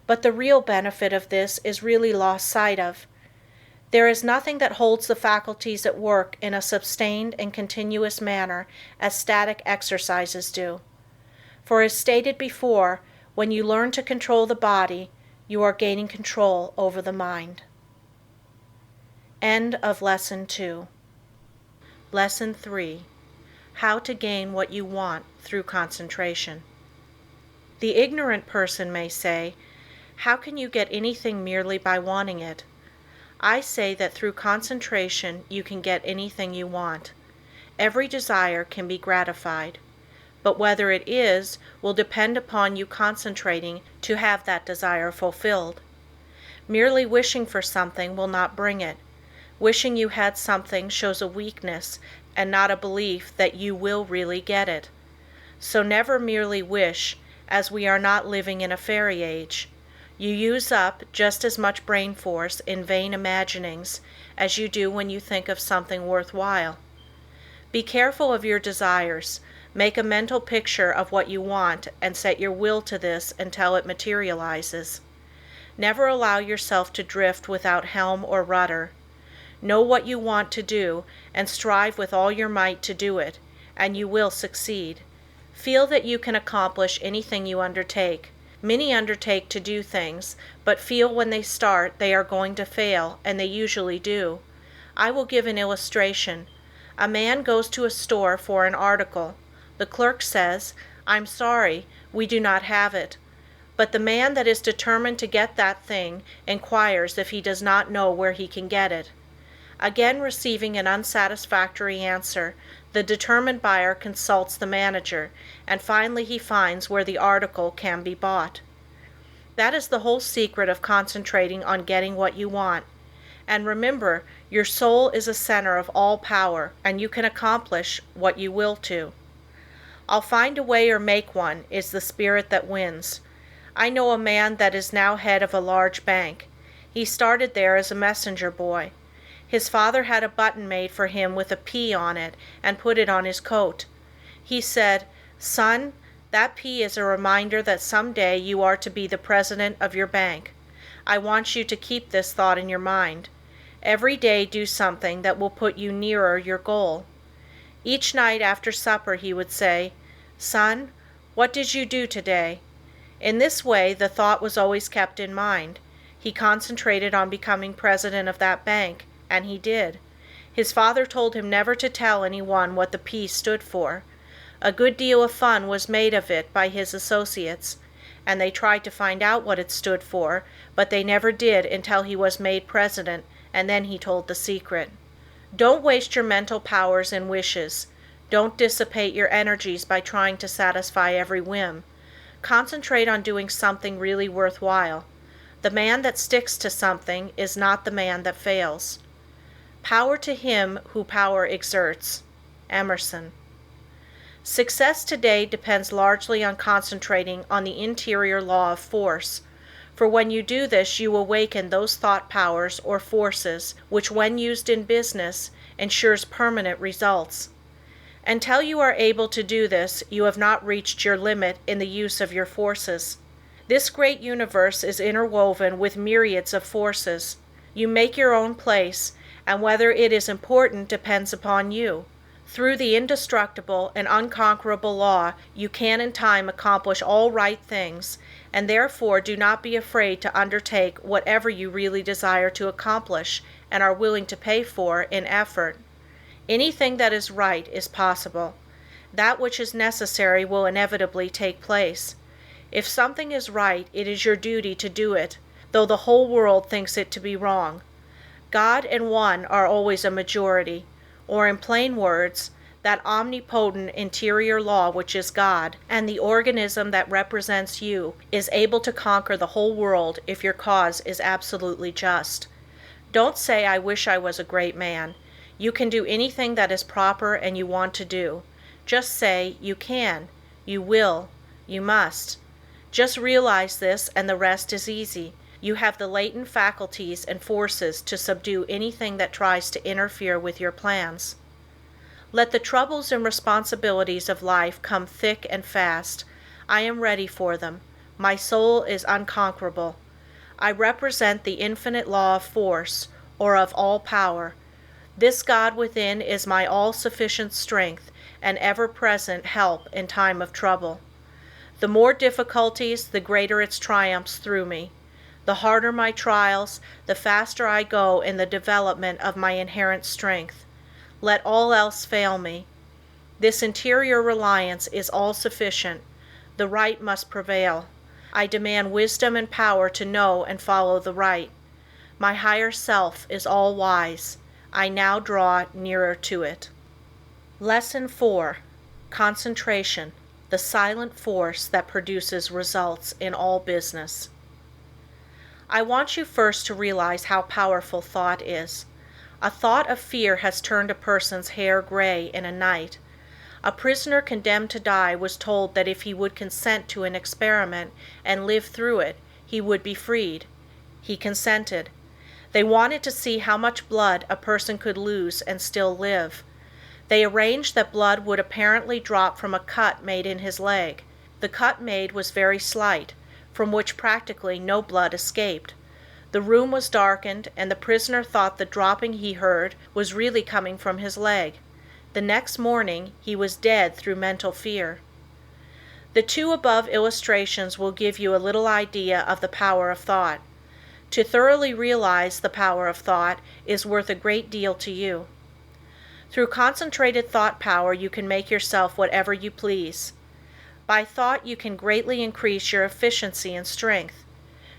but the real benefit of this is really lost sight of. There is nothing that holds the faculties at work in a sustained and continuous manner as static exercises do. For as stated before, when you learn to control the body, you are gaining control over the mind. End of Lesson 2. Lesson 3. How to gain what you want through concentration. The ignorant person may say, "How can you get anything merely by wanting it?" I say that through concentration you can get anything you want. Every desire can be gratified, but whether it is will depend upon you concentrating to have that desire fulfilled. Merely wishing for something will not bring it. Wishing you had something shows a weakness and not a belief that you will really get it. So never merely wish, as we are not living in a fairy age. You use up just as much brain force in vain imaginings as you do when you think of something worthwhile. Be careful of your desires. Make a mental picture of what you want and set your will to this until it materializes. Never allow yourself to drift without helm or rudder. Know what you want to do and strive with all your might to do it, and you will succeed. Feel that you can accomplish anything you undertake. Many undertake to do things, but feel when they start they are going to fail, and they usually do. I will give an illustration. A man goes to a store for an article. The clerk says, "I'm sorry, we do not have it." But the man that is determined to get that thing inquires if he does not know where he can get it. Again receiving an unsatisfactory answer, the determined buyer consults the manager, and finally he finds where the article can be bought. That is the whole secret of concentrating on getting what you want. And remember, your soul is a center of all power, and you can accomplish what you will to. "I'll find a way or make one" is the spirit that wins. I know a man that is now head of a large bank. He started there as a messenger boy. His father had a button made for him with a P on it and put it on his coat. He said, "Son, that P is a reminder that someday you are to be the president of your bank. I want you to keep this thought in your mind. Every day do something that will put you nearer your goal." Each night after supper he would say, "Son, what did you do today?" In this way the thought was always kept in mind. He concentrated on becoming president of that bank, and he did. His father told him never to tell anyone what the P stood for. A good deal of fun was made of it by his associates, and they tried to find out what it stood for, but they never did until he was made president, and then he told the secret. Don't waste your mental powers in wishes. Don't dissipate your energies by trying to satisfy every whim. Concentrate on doing something really worthwhile. The man that sticks to something is not the man that fails. Power to him who power exerts. Emerson. Success today depends largely on concentrating on the interior law of force, for when you do this you awaken those thought powers or forces which, when used in business, ensures permanent results. Until you are able to do this, you have not reached your limit in the use of your forces. This great universe is interwoven with myriads of forces. You make your own place, and whether it is important depends upon you. Through the indestructible and unconquerable law, you can in time accomplish all right things, and therefore do not be afraid to undertake whatever you really desire to accomplish and are willing to pay for in effort. Anything that is right is possible. That which is necessary will inevitably take place. If something is right, it is your duty to do it, though the whole world thinks it to be wrong. God and one are always a majority, or in plain words, that omnipotent interior law which is God, and the organism that represents you, is able to conquer the whole world if your cause is absolutely just. Don't say, "I wish I was a great man." You can do anything that is proper and you want to do. Just say, "You can," "You will," "You must." Just realize this and the rest is easy. You have the latent faculties and forces to subdue anything that tries to interfere with your plans. Let the troubles and responsibilities of life come thick and fast. I am ready for them. My soul is unconquerable. I represent the infinite law of force, or of all power. This God within is my all-sufficient strength and ever-present help in time of trouble. The more difficulties, the greater its triumphs through me. The harder my trials, the faster I go in the development of my inherent strength. Let all else fail me. This interior reliance is all-sufficient. The right must prevail. I demand wisdom and power to know and follow the right. My higher self is all-wise. I now draw nearer to it. Lesson 4. Concentration, the silent force that produces results in all business. I want you first to realize how powerful thought is. A thought of fear has turned a person's hair gray in a night. A prisoner condemned to die was told that if he would consent to an experiment and live through it, he would be freed. He consented. They wanted to see how much blood a person could lose and still live. They arranged that blood would apparently drop from a cut made in his leg. The cut made was very slight, from which practically no blood escaped. The room was darkened, and the prisoner thought the dropping he heard was really coming from his leg. The next morning he was dead through mental fear. The two above illustrations will give you a little idea of the power of thought. To thoroughly realize the power of thought is worth a great deal to you. Through concentrated thought power you can make yourself whatever you please. By thought you can greatly increase your efficiency and strength.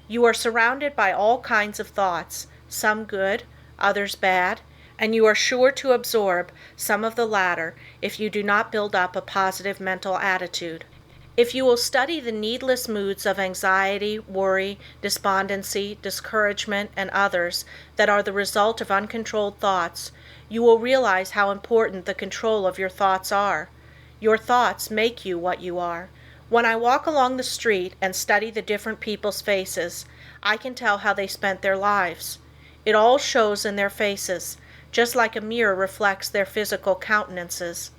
You are surrounded by all kinds of thoughts, some good, others bad, and you are sure to absorb some of the latter if you do not build up a positive mental attitude. If you will study the needless moods of anxiety, worry, despondency, discouragement, and others that are the result of uncontrolled thoughts, you will realize how important the control of your thoughts are. Your thoughts make you what you are. When I walk along the street and study the different people's faces, I can tell how they spent their lives. It all shows in their faces, just like a mirror reflects their physical countenances.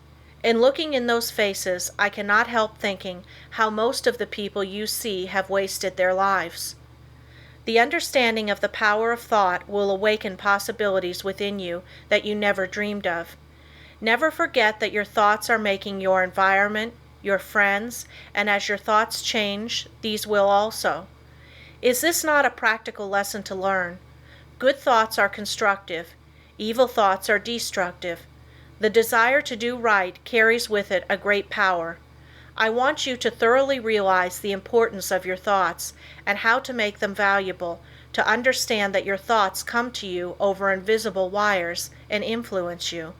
In looking in those faces, I cannot help thinking how most of the people you see have wasted their lives. The understanding of the power of thought will awaken possibilities within you that you never dreamed of. Never forget that your thoughts are making your environment, your friends, and as your thoughts change, these will also. Is this not a practical lesson to learn? Good thoughts are constructive. Evil thoughts are destructive. The desire to do right carries with it a great power. I want you to thoroughly realize the importance of your thoughts and how to make them valuable, to understand that your thoughts come to you over invisible wires and influence you.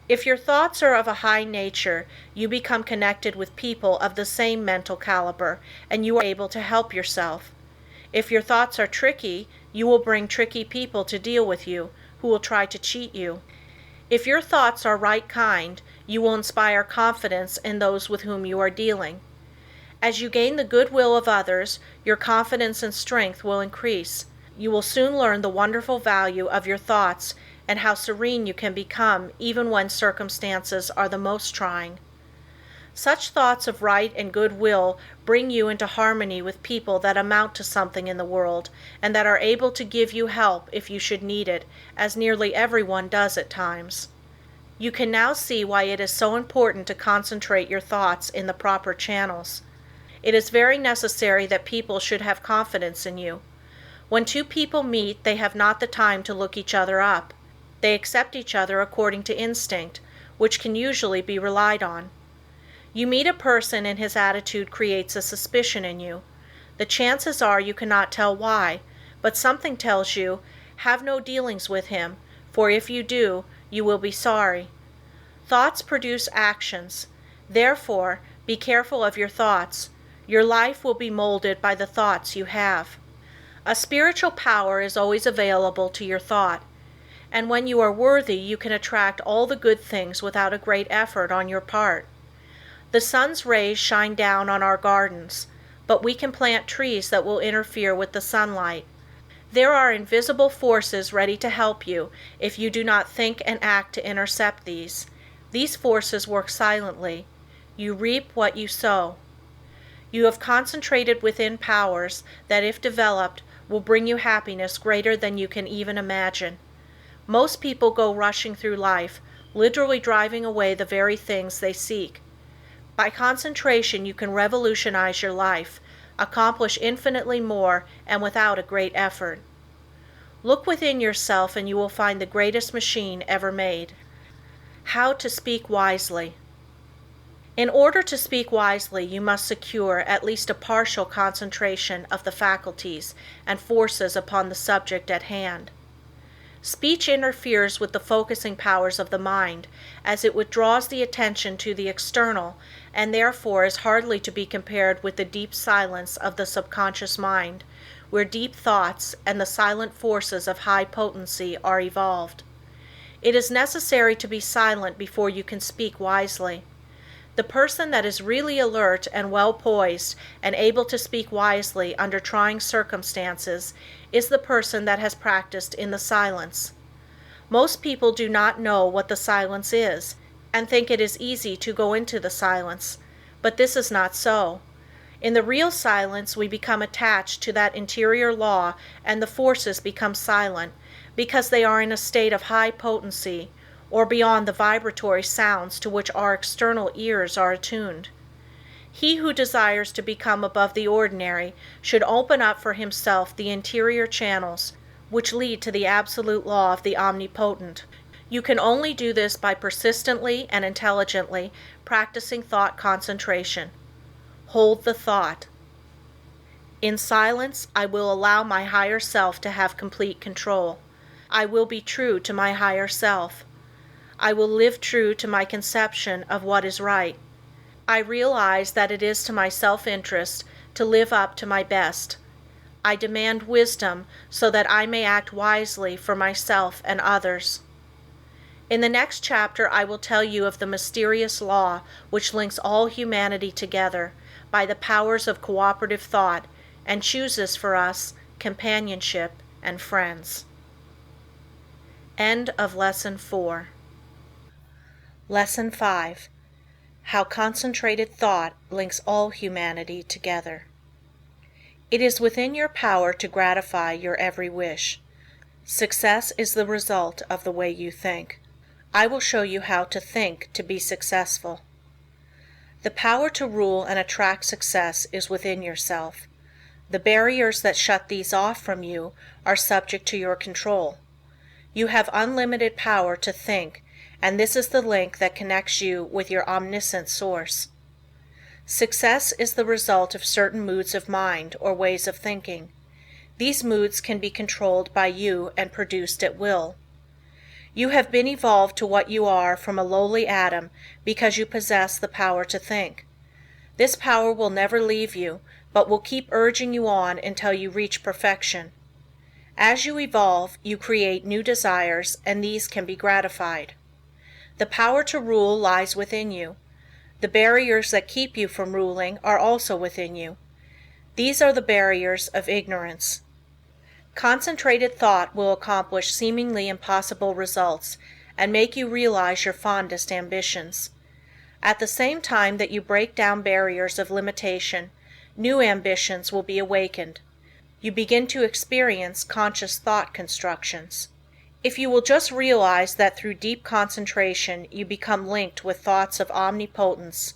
If your thoughts are of a high nature, you become connected with people of the same mental caliber, and you are able to help yourself. If your thoughts are tricky, you will bring tricky people to deal with you, who will try to cheat you. If your thoughts are right kind, you will inspire confidence in those with whom you are dealing. As you gain the goodwill of others, your confidence and strength will increase. You will soon learn the wonderful value of your thoughts and how serene you can become even when circumstances are the most trying. Such thoughts of right and goodwill bring you into harmony with people that amount to something in the world and that are able to give you help if you should need it, as nearly everyone does at times. You can now see why it is so important to concentrate your thoughts in the proper channels. It is very necessary that people should have confidence in you. When two people meet, they have not the time to look each other up. They accept each other according to instinct, which can usually be relied on. You meet a person and his attitude creates a suspicion in you. The chances are you cannot tell why, but something tells you, have no dealings with him, for if you do, you will be sorry. Thoughts produce actions. Therefore, be careful of your thoughts. Your life will be molded by the thoughts you have. A spiritual power is always available to your thought, and when you are worthy, you can attract all the good things without a great effort on your part. The sun's rays shine down on our gardens, but we can plant trees that will interfere with the sunlight. There are invisible forces ready to help you if you do not think and act to intercept these. These forces work silently. You reap what you sow. You have concentrated within powers that, if developed, will bring you happiness greater than you can even imagine. Most people go rushing through life, literally driving away the very things they seek. By concentration, you can revolutionize your life, accomplish infinitely more, and without a great effort. Look within yourself and you will find the greatest machine ever made. How to speak wisely. In order to speak wisely, you must secure at least a partial concentration of the faculties and forces upon the subject at hand. Speech interferes with the focusing powers of the mind, as it withdraws the attention to the external, and therefore is hardly to be compared with the deep silence of the subconscious mind, where deep thoughts and the silent forces of high potency are evolved. It is necessary to be silent before you can speak wisely. The person that is really alert and well poised and able to speak wisely under trying circumstances is the person that has practiced in the silence. Most people do not know what the silence is and think it is easy to go into the silence, but this is not so. In the real silence, we become attached to that interior law and the forces become silent because they are in a state of high potency, or beyond the vibratory sounds to which our external ears are attuned. He who desires to become above the ordinary should open up for himself the interior channels which lead to the absolute law of the omnipotent. You can only do this by persistently and intelligently practicing thought concentration. Hold the thought. In silence, I will allow my higher self to have complete control. I will be true to my higher self. I will live true to my conception of what is right. I realize that it is to my self-interest to live up to my best. I demand wisdom so that I may act wisely for myself and others. In the next chapter, I will tell you of the mysterious law which links all humanity together by the powers of cooperative thought and chooses for us companionship and friends. End of Lesson 4. Lesson 5. How concentrated thought links all humanity together. It is within your power to gratify your every wish. Success is the result of the way you think. I will show you how to think to be successful. The power to rule and attract success is within yourself. The barriers that shut these off from you are subject to your control. You have unlimited power to think, and this is the link that connects you with your omniscient source. Success is the result of certain moods of mind or ways of thinking. These moods can be controlled by you and produced at will. You have been evolved to what you are from a lowly atom because you possess the power to think. This power will never leave you, but will keep urging you on until you reach perfection. As you evolve, you create new desires, and these can be gratified. The power to rule lies within you. The barriers that keep you from ruling are also within you. These are the barriers of ignorance. Concentrated thought will accomplish seemingly impossible results and make you realize your fondest ambitions. At the same time that you break down barriers of limitation, new ambitions will be awakened. You begin to experience conscious thought constructions. If you will just realize that through deep concentration you become linked with thoughts of omnipotence,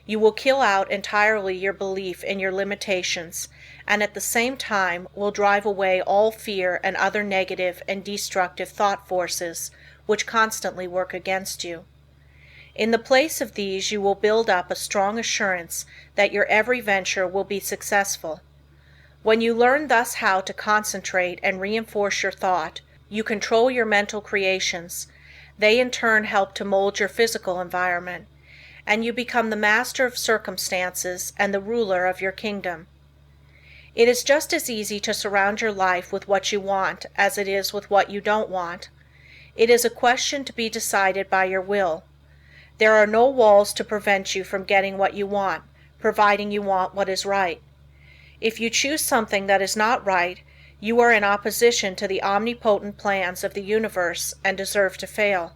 you will kill out entirely your belief in your limitations, and at the same time will drive away all fear and other negative and destructive thought forces which constantly work against you. In the place of these you will build up a strong assurance that your every venture will be successful. When you learn thus how to concentrate and reinforce your thought, you control your mental creations. They in turn help to mold your physical environment, and you become the master of circumstances and the ruler of your kingdom. It is just as easy to surround your life with what you want as it is with what you don't want. It is a question to be decided by your will. There are no walls to prevent you from getting what you want, providing you want what is right. If you choose something that is not right, you are in opposition to the omnipotent plans of the universe and deserve to fail.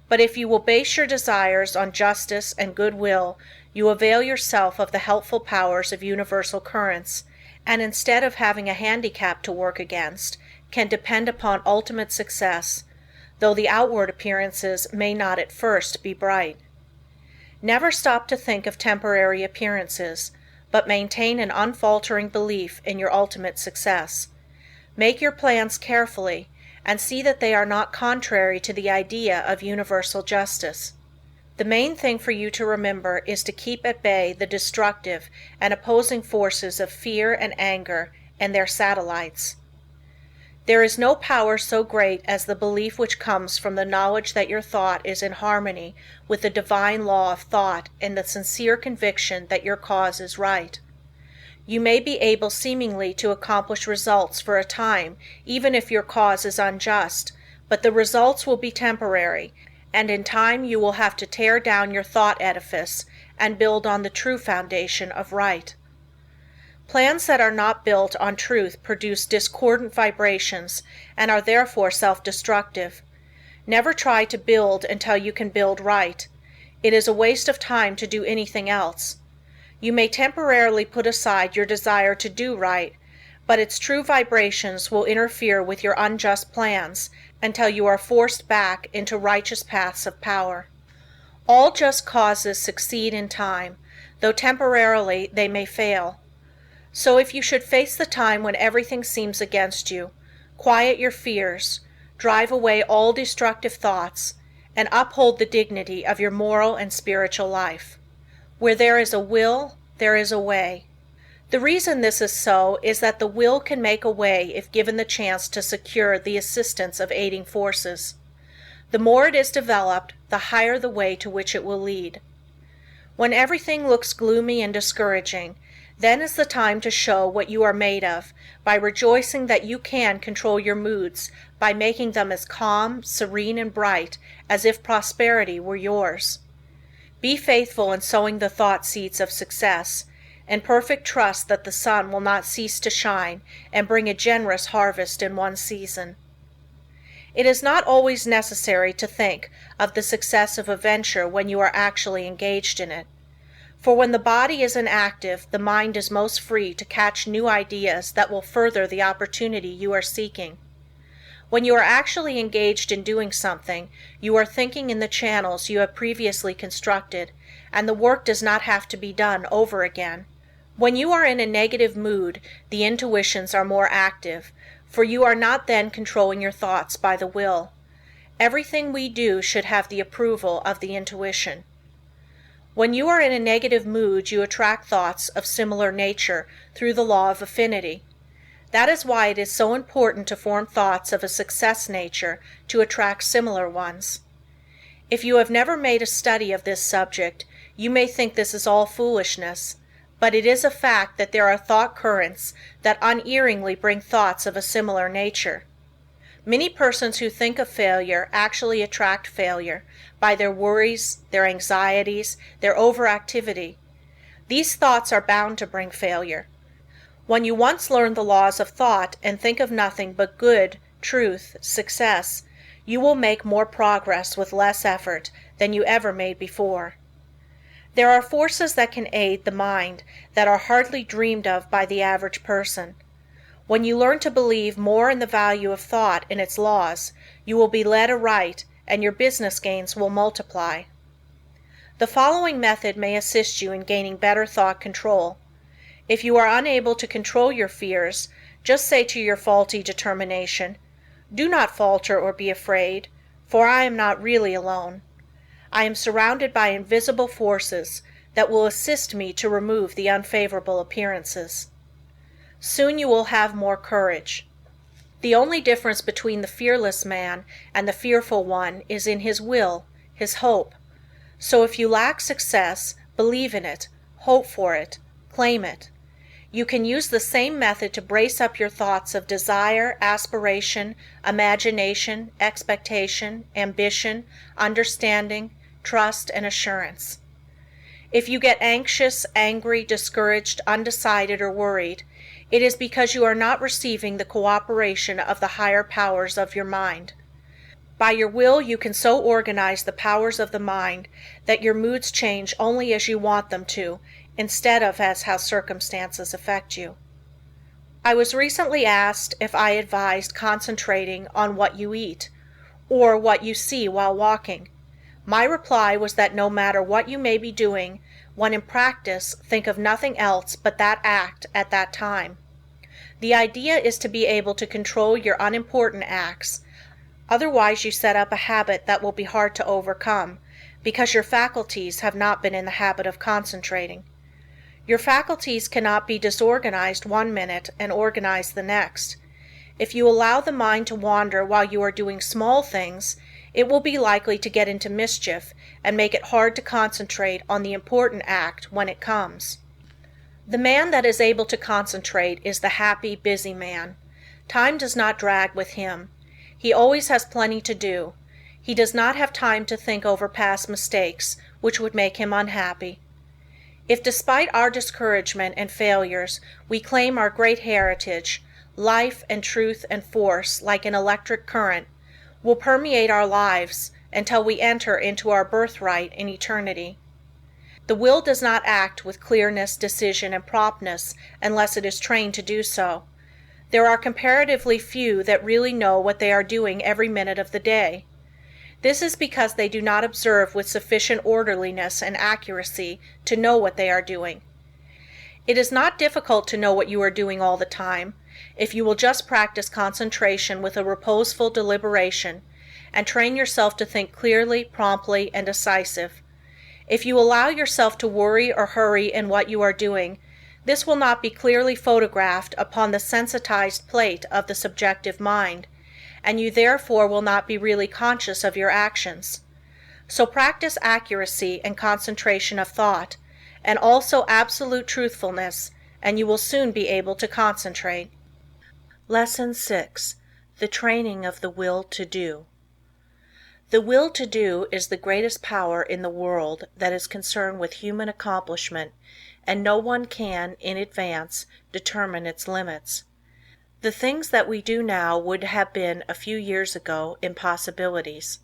But if you will base your desires on justice and goodwill, you avail yourself of the helpful powers of universal currents, and instead of having a handicap to work against, can depend upon ultimate success, though the outward appearances may not at first be bright. Never stop to think of temporary appearances, but maintain an unfaltering belief in your ultimate success. Make your plans carefully, and see that they are not contrary to the idea of universal justice. The main thing for you to remember is to keep at bay the destructive and opposing forces of fear and anger and their satellites. There is no power so great as the belief which comes from the knowledge that your thought is in harmony with the divine law of thought and the sincere conviction that your cause is right. You may be able seemingly to accomplish results for a time, even if your cause is unjust, but the results will be temporary, and in time you will have to tear down your thought edifice and build on the true foundation of right. Plans that are not built on truth produce discordant vibrations and are therefore self-destructive. Never try to build until you can build right. It is a waste of time to do anything else. You may temporarily put aside your desire to do right, but its true vibrations will interfere with your unjust plans until you are forced back into righteous paths of power. All just causes succeed in time, though temporarily they may fail. So if you should face the time when everything seems against you, quiet your fears, drive away all destructive thoughts, and uphold the dignity of your moral and spiritual life. Where there is a will, there is a way. The reason this is so is that the will can make a way if given the chance to secure the assistance of aiding forces. The more it is developed, the higher the way to which it will lead. When everything looks gloomy and discouraging, Then is the time to show what you are made of, by rejoicing that you can control your moods by making them as calm, serene, and bright as if prosperity were yours. Be faithful in sowing the thought seeds of success, and perfect trust that the sun will not cease to shine and bring a generous harvest in one season. It is not always necessary to think of the success of a venture when you are actually engaged in it. For when the body is inactive, the mind is most free to catch new ideas that will further the opportunity you are seeking. When you are actually engaged in doing something, you are thinking in the channels you have previously constructed, and the work does not have to be done over again. When you are in a negative mood, the intuitions are more active, for you are not then controlling your thoughts by the will. Everything we do should have the approval of the intuition. When you are in a negative mood, you attract thoughts of similar nature through the law of affinity. That is why it is so important to form thoughts of a success nature to attract similar ones. If you have never made a study of this subject, you may think this is all foolishness, but it is a fact that there are thought currents that unerringly bring thoughts of a similar nature. Many persons who think of failure actually attract failure by their worries, their anxieties, their overactivity. These thoughts are bound to bring failure. When you once learn the laws of thought and think of nothing but good, truth, success, you will make more progress with less effort than you ever made before. There are forces that can aid the mind that are hardly dreamed of by the average person. When you learn to believe more in the value of thought and its laws, you will be led aright and your business gains will multiply. The following method may assist you in gaining better thought control. If you are unable to control your fears, just say to your faulty determination, "Do not falter or be afraid, for I am not really alone. I am surrounded by invisible forces that will assist me to remove the unfavorable appearances." Soon you will have more courage. The only difference between the fearless man and the fearful one is in his will, his hope. So if you lack success, believe in it, hope for it, claim it. You can use the same method to brace up your thoughts of desire, aspiration, imagination, expectation, ambition, understanding, trust, and assurance. If you get anxious, angry, discouraged, undecided, or worried, it is because you are not receiving the cooperation of the higher powers of your mind. By your will you can so organize the powers of the mind that your moods change only as you want them to, instead of as how circumstances affect you. I was recently asked if I advised concentrating on what you eat, or what you see while walking. My reply was that no matter what you may be doing, when in practice, think of nothing else but that act at that time. The idea is to be able to control your unimportant acts, otherwise you set up a habit that will be hard to overcome, because your faculties have not been in the habit of concentrating. Your faculties cannot be disorganized one minute and organized the next. If you allow the mind to wander while you are doing small things, it will be likely to get into mischief and make it hard to concentrate on the important act when it comes. The man that is able to concentrate is the happy, busy man. Time does not drag with him. He always has plenty to do. He does not have time to think over past mistakes, which would make him unhappy. If despite our discouragement and failures we claim our great heritage, life and truth and force, like an electric current, will permeate our lives until we enter into our birthright in eternity. The will does not act with clearness, decision, and promptness unless it is trained to do so. There are comparatively few that really know what they are doing every minute of the day. This is because they do not observe with sufficient orderliness and accuracy to know what they are doing. It is not difficult to know what you are doing all the time, if you will just practice concentration with a reposeful deliberation, and train yourself to think clearly, promptly, and decisive. If you allow yourself to worry or hurry in what you are doing, this will not be clearly photographed upon the sensitized plate of the subjective mind, and you therefore will not be really conscious of your actions. So practice accuracy and concentration of thought, and also absolute truthfulness, and you will soon be able to concentrate. Lesson 6. The Training of the Will to Do. The will to do is the greatest power in the world that is concerned with human accomplishment, and no one can, in advance, determine its limits. The things that we do now would have been a few years ago impossibilities.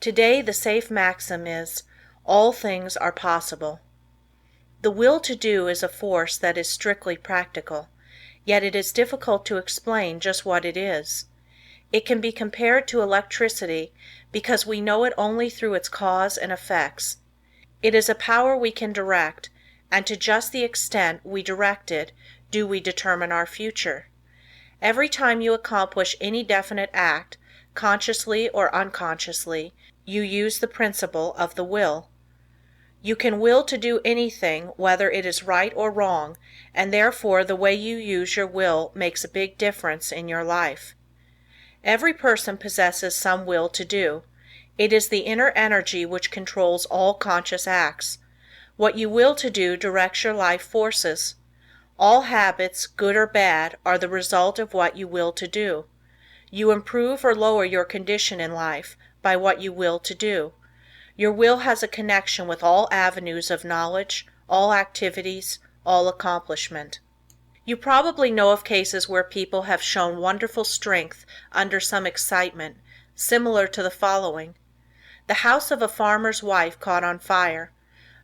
Today the safe maxim is, all things are possible. The will to do is a force that is strictly practical, yet it is difficult to explain just what it is. It can be compared to electricity because we know it only through its cause and effects. It is a power we can direct, and to just the extent we direct it do we determine our future. Every time you accomplish any definite act, consciously or unconsciously, you use the principle of the will. You can will to do anything whether it is right or wrong, and therefore the way you use your will makes a big difference in your life. Every person possesses some will to do. It is the inner energy which controls all conscious acts. What you will to do directs your life forces. All habits, good or bad, are the result of what you will to do. You improve or lower your condition in life by what you will to do. Your will has a connection with all avenues of knowledge, all activities, all accomplishment. You probably know of cases where people have shown wonderful strength under some excitement, similar to the following. The house of a farmer's wife caught on fire.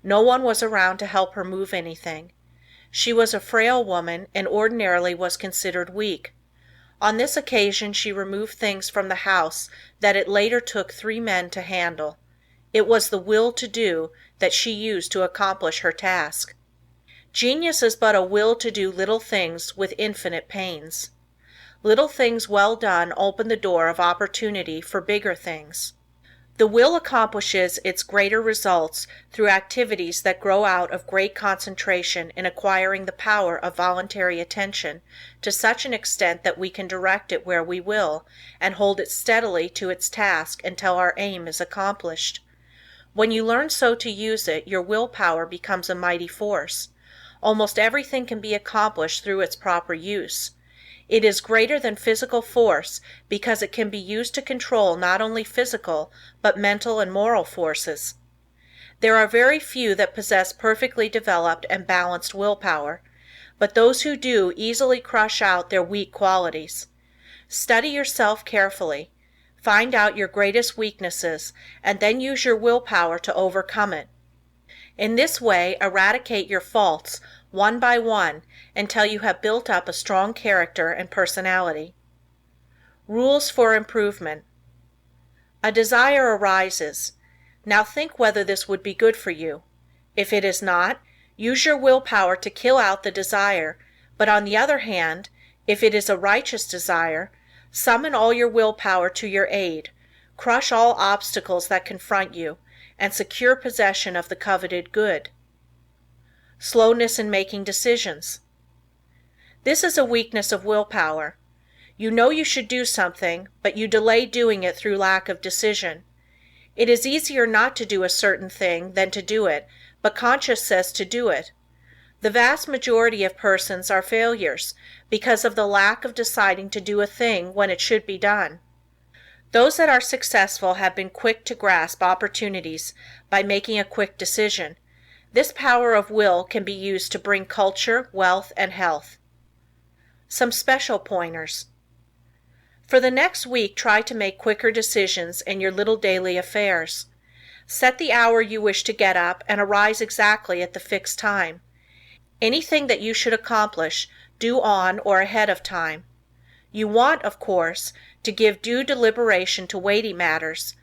No one was around to help her move anything. She was a frail woman and ordinarily was considered weak. On this occasion she removed things from the house that it later took 3 men to handle. It was the will to do that she used to accomplish her task. Genius is but a will to do little things with infinite pains. Little things well done open the door of opportunity for bigger things. The will accomplishes its greater results through activities that grow out of great concentration in acquiring the power of voluntary attention to such an extent that we can direct it where we will, and hold it steadily to its task until our aim is accomplished. When you learn so to use it, your willpower becomes a mighty force. Almost everything can be accomplished through its proper use. It is greater than physical force because it can be used to control not only physical but mental and moral forces. There are very few that possess perfectly developed and balanced willpower, but those who do easily crush out their weak qualities. Study yourself carefully. Find out your greatest weaknesses and then use your willpower to overcome it. In this way, eradicate your faults one by one until you have built up a strong character and personality. Rules for improvement. A desire arises. Now think whether this would be good for you. If it is not, use your willpower to kill out the desire, but on the other hand, if it is a righteous desire, summon all your willpower to your aid, crush all obstacles that confront you, and secure possession of the coveted good. Slowness in making decisions. This is a weakness of willpower. You know you should do something, but you delay doing it through lack of decision. It is easier not to do a certain thing than to do it, but conscience says to do it. The vast majority of persons are failures because of the lack of deciding to do a thing when it should be done. Those that are successful have been quick to grasp opportunities by making a quick decision. This power of will can be used to bring culture, wealth, and health. Some special pointers. For the next week, try to make quicker decisions in your little daily affairs. Set the hour you wish to get up and arise exactly at the fixed time. Anything that you should accomplish, do on or ahead of time. You want, of course, to give due deliberation to weighty matters,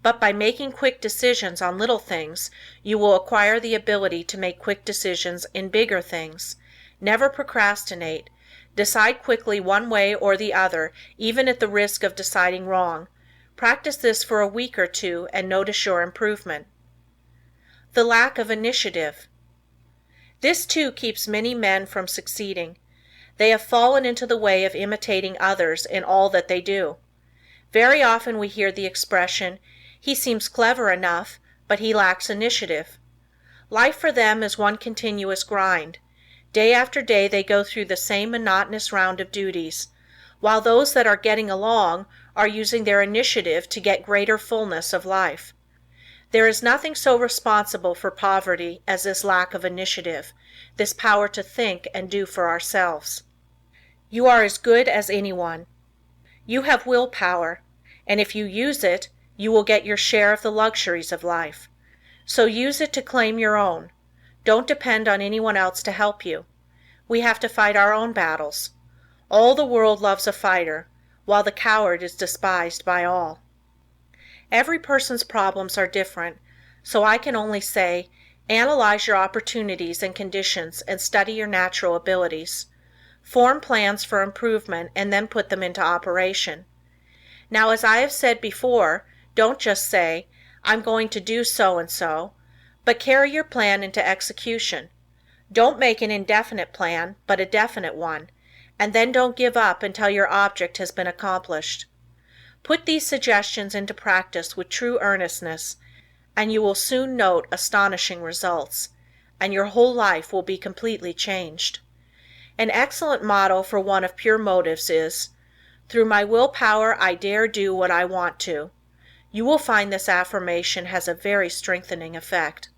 but by making quick decisions on little things, you will acquire the ability to make quick decisions in bigger things. Never procrastinate. Decide quickly one way or the other, even at the risk of deciding wrong. Practice this for a week or 2 and notice your improvement. The lack of initiative. This too keeps many men from succeeding. They have fallen into the way of imitating others in all that they do. Very often we hear the expression, "He seems clever enough, but he lacks initiative." Life for them is one continuous grind. Day after day they go through the same monotonous round of duties, while those that are getting along are using their initiative to get greater fullness of life. There is nothing so responsible for poverty as this lack of initiative, this power to think and do for ourselves. You are as good as anyone. You have willpower, and if you use it, you will get your share of the luxuries of life. So use it to claim your own. Don't depend on anyone else to help you. We have to fight our own battles. All the world loves a fighter, while the coward is despised by all. Every person's problems are different, so I can only say, analyze your opportunities and conditions and study your natural abilities. Form plans for improvement and then put them into operation. Now, as I have said before, don't just say, I'm going to do so and so, but carry your plan into execution. Don't make an indefinite plan, but a definite one, and then don't give up until your object has been accomplished. Put these suggestions into practice with true earnestness, and you will soon note astonishing results, and your whole life will be completely changed. An excellent motto for one of pure motives is, "Through my willpower I dare do what I want to." You will find this affirmation has a very strengthening effect.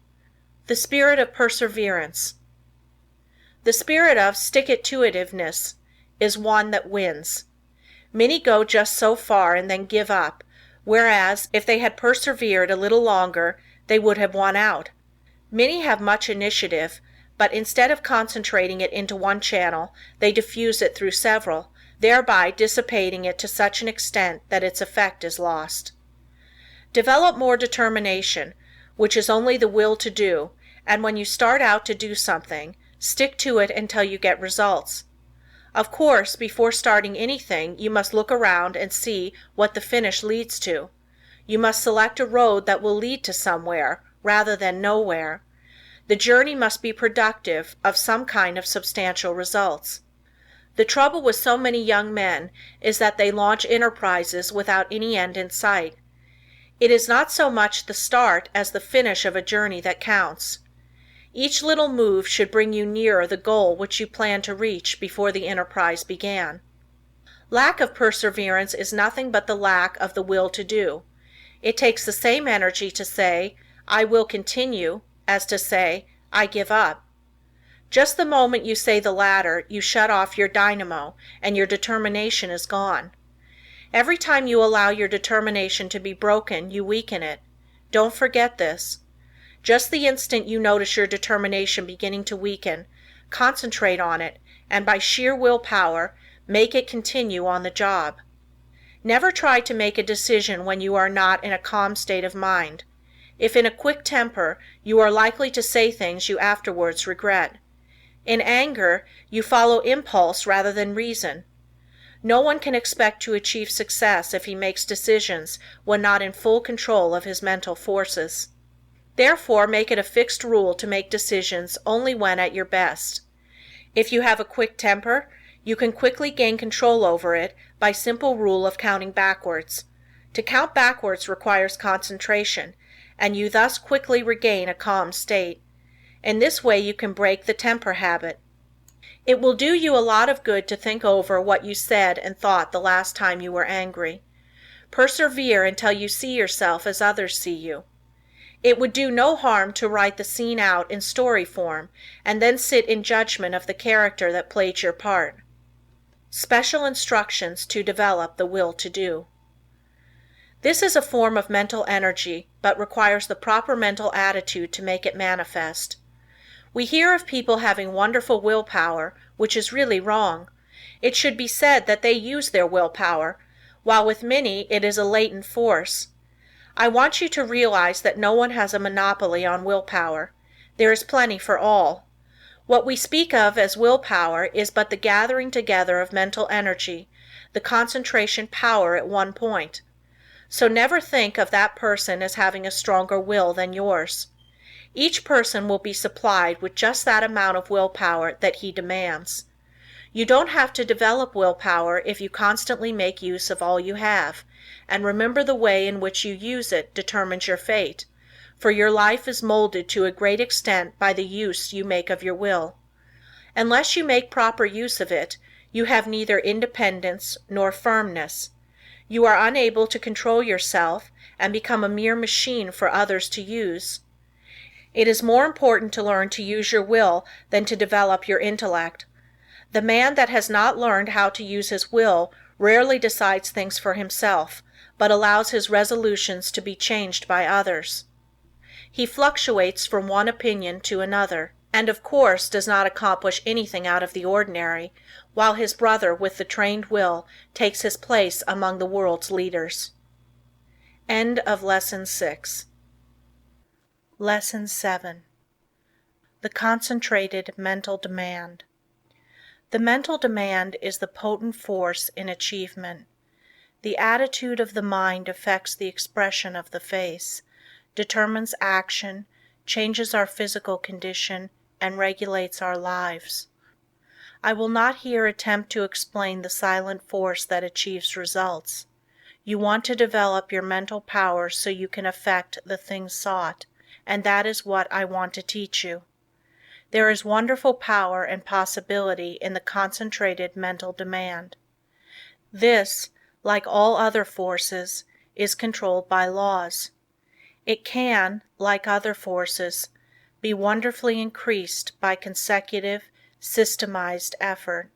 The spirit of perseverance. The spirit of stick-it-to-itiveness is one that wins. Many go just so far and then give up, whereas if they had persevered a little longer, they would have won out. Many have much initiative, but instead of concentrating it into one channel, they diffuse it through several, thereby dissipating it to such an extent that its effect is lost. Develop more determination, which is only the will to do, and when you start out to do something, stick to it until you get results. Of course, before starting anything, you must look around and see what the finish leads to. You must select a road that will lead to somewhere, rather than nowhere. The journey must be productive of some kind of substantial results. The trouble with so many young men is that they launch enterprises without any end in sight. It is not so much the start as the finish of a journey that counts. Each little move should bring you nearer the goal which you planned to reach before the enterprise began. Lack of perseverance is nothing but the lack of the will to do. It takes the same energy to say, "I will continue," as to say, "I give up." Just the moment you say the latter, you shut off your dynamo, and your determination is gone. Every time you allow your determination to be broken, you weaken it. Don't forget this. Just the instant you notice your determination beginning to weaken, concentrate on it, and by sheer willpower, make it continue on the job. Never try to make a decision when you are not in a calm state of mind. If in a quick temper, you are likely to say things you afterwards regret. In anger, you follow impulse rather than reason. No one can expect to achieve success if he makes decisions when not in full control of his mental forces. Therefore, make it a fixed rule to make decisions only when at your best. If you have a quick temper, you can quickly gain control over it by simple rule of counting backwards. To count backwards requires concentration, and you thus quickly regain a calm state. In this way you can break the temper habit. It will do you a lot of good to think over what you said and thought the last time you were angry. Persevere until you see yourself as others see you. It would do no harm to write the scene out in story form, and then sit in judgment of the character that played your part. Special instructions to develop the will to do. This is a form of mental energy, but requires the proper mental attitude to make it manifest. We hear of people having wonderful willpower, which is really wrong. It should be said that they use their willpower, while with many it is a latent force. I want you to realize that no one has a monopoly on willpower. There is plenty for all. What we speak of as willpower is but the gathering together of mental energy, the concentration power at one point. So never think of that person as having a stronger will than yours. Each person will be supplied with just that amount of willpower that he demands. You don't have to develop willpower if you constantly make use of all you have, and remember the way in which you use it determines your fate, for your life is molded to a great extent by the use you make of your will. Unless you make proper use of it, you have neither independence nor firmness. You are unable to control yourself and become a mere machine for others to use. It is more important to learn to use your will than to develop your intellect. The man that has not learned how to use his will rarely decides things for himself, but allows his resolutions to be changed by others. He fluctuates from one opinion to another, and of course does not accomplish anything out of the ordinary, while his brother with the trained will takes his place among the world's leaders. End of Lesson 6. Lesson 7. The Concentrated Mental Demand. The mental demand is the potent force in achievement. The attitude of the mind affects the expression of the face, determines action, changes our physical condition, and regulates our lives. I will not here attempt to explain the silent force that achieves results. You want to develop your mental power so you can effect the thing sought, and that is what I want to teach you. There is wonderful power and possibility in the concentrated mental demand. This, like all other forces, is controlled by laws. It can, like other forces, be wonderfully increased by consecutive, systemized effort.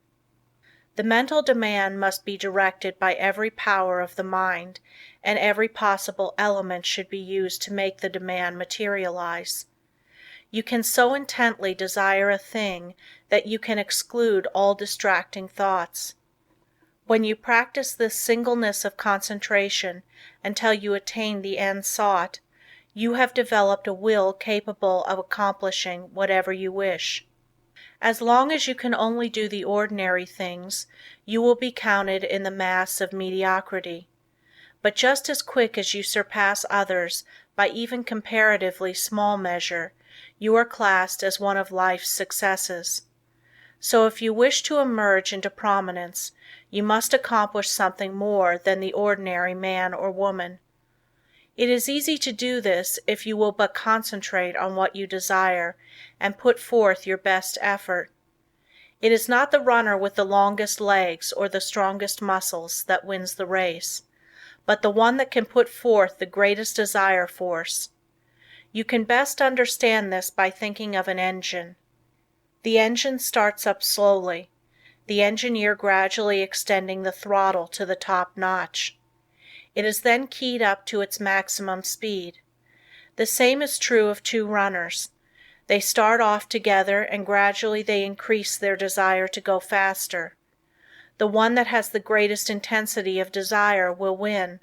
The mental demand must be directed by every power of the mind, and every possible element should be used to make the demand materialize. You can so intently desire a thing that you can exclude all distracting thoughts. When you practice this singleness of concentration until you attain the end sought, you have developed a will capable of accomplishing whatever you wish. As long as you can only do the ordinary things, you will be counted in the mass of mediocrity. But just as quick as you surpass others by even comparatively small measure, you are classed as one of life's successes. So if you wish to emerge into prominence, you must accomplish something more than the ordinary man or woman. It is easy to do this if you will but concentrate on what you desire and put forth your best effort. It is not the runner with the longest legs or the strongest muscles that wins the race, but the one that can put forth the greatest desire force. You can best understand this by thinking of an engine. The engine starts up slowly, the engineer gradually extending the throttle to the top notch. It is then keyed up to its maximum speed. The same is true of two runners. They start off together and gradually they increase their desire to go faster. The one that has the greatest intensity of desire will win.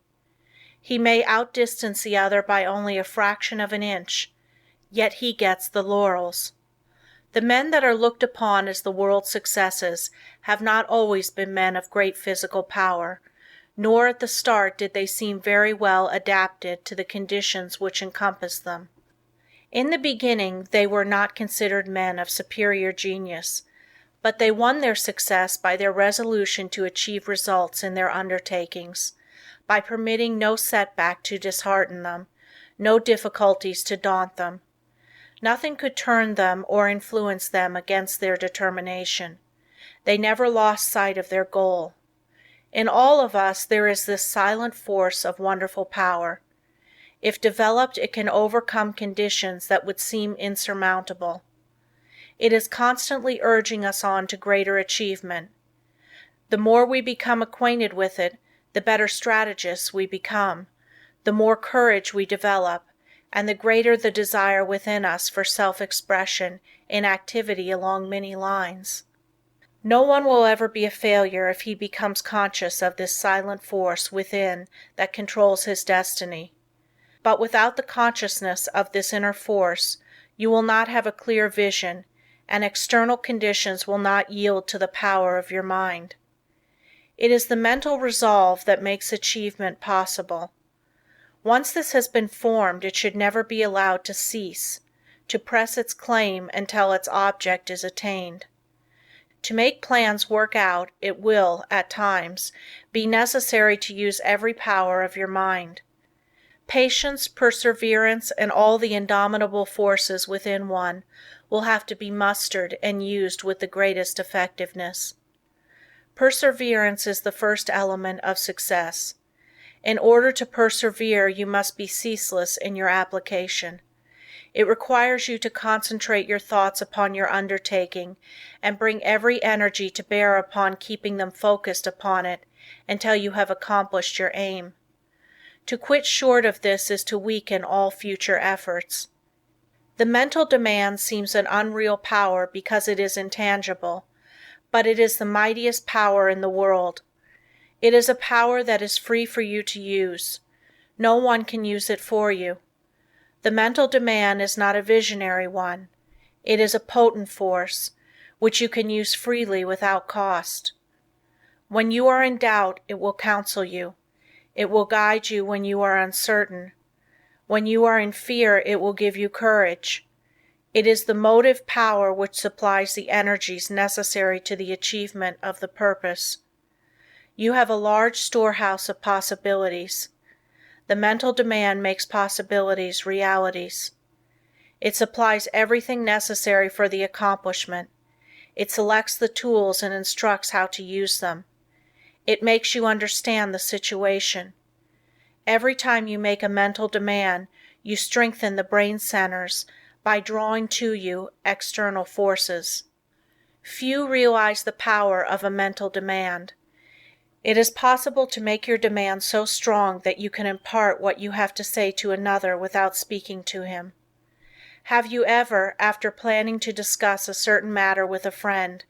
He may outdistance the other by only a fraction of an inch, yet he gets the laurels. The men that are looked upon as the world's successes have not always been men of great physical power, nor at the start did they seem very well adapted to the conditions which encompass them. In the beginning they were not considered men of superior genius, but they won their success by their resolution to achieve results in their undertakings, by permitting no setback to dishearten them, no difficulties to daunt them. Nothing could turn them or influence them against their determination. They never lost sight of their goal. In all of us there is this silent force of wonderful power. If developed, it can overcome conditions that would seem insurmountable. It is constantly urging us on to greater achievement. The more we become acquainted with it, the better strategists we become, the more courage we develop, and the greater the desire within us for self-expression in activity along many lines. No one will ever be a failure if he becomes conscious of this silent force within that controls his destiny. But without the consciousness of this inner force, you will not have a clear vision, and external conditions will not yield to the power of your mind. It is the mental resolve that makes achievement possible. Once this has been formed, it should never be allowed to cease, to press its claim until its object is attained. To make plans work out, it will, at times, be necessary to use every power of your mind. Patience, perseverance, and all the indomitable forces within one will have to be mustered and used with the greatest effectiveness. Perseverance is the first element of success. In order to persevere, you must be ceaseless in your application. It requires you to concentrate your thoughts upon your undertaking and bring every energy to bear upon keeping them focused upon it until you have accomplished your aim. To quit short of this is to weaken all future efforts. The mental demand seems an unreal power because it is intangible, but it is the mightiest power in the world. It is a power that is free for you to use. No one can use it for you. The mental demand is not a visionary one. It is a potent force, which you can use freely without cost. When you are in doubt, it will counsel you. It will guide you when you are uncertain. When you are in fear, it will give you courage. It is the motive power which supplies the energies necessary to the achievement of the purpose. You have a large storehouse of possibilities. The mental demand makes possibilities realities. It supplies everything necessary for the accomplishment. It selects the tools and instructs how to use them. It makes you understand the situation. Every time you make a mental demand, you strengthen the brain centers by drawing to you external forces. Few realize the power of a mental demand. It is possible to make your demand so strong that you can impart what you have to say to another without speaking to him. Have you ever, after planning to discuss a certain matter with a friend,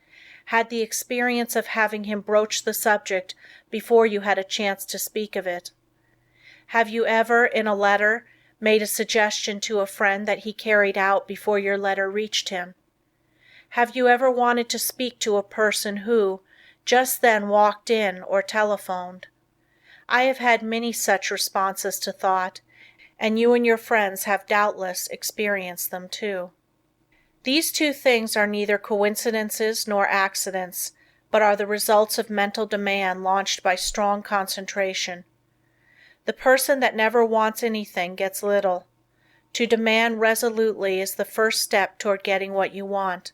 had the experience of having him broach the subject before you had a chance to speak of it? Have you ever, in a letter, made a suggestion to a friend that he carried out before your letter reached him? Have you ever wanted to speak to a person who, just then walked in or telephoned? I have had many such responses to thought, and you and your friends have doubtless experienced them too. These two things are neither coincidences nor accidents, but are the results of mental demand launched by strong concentration. The person that never wants anything gets little. To demand resolutely is the first step toward getting what you want.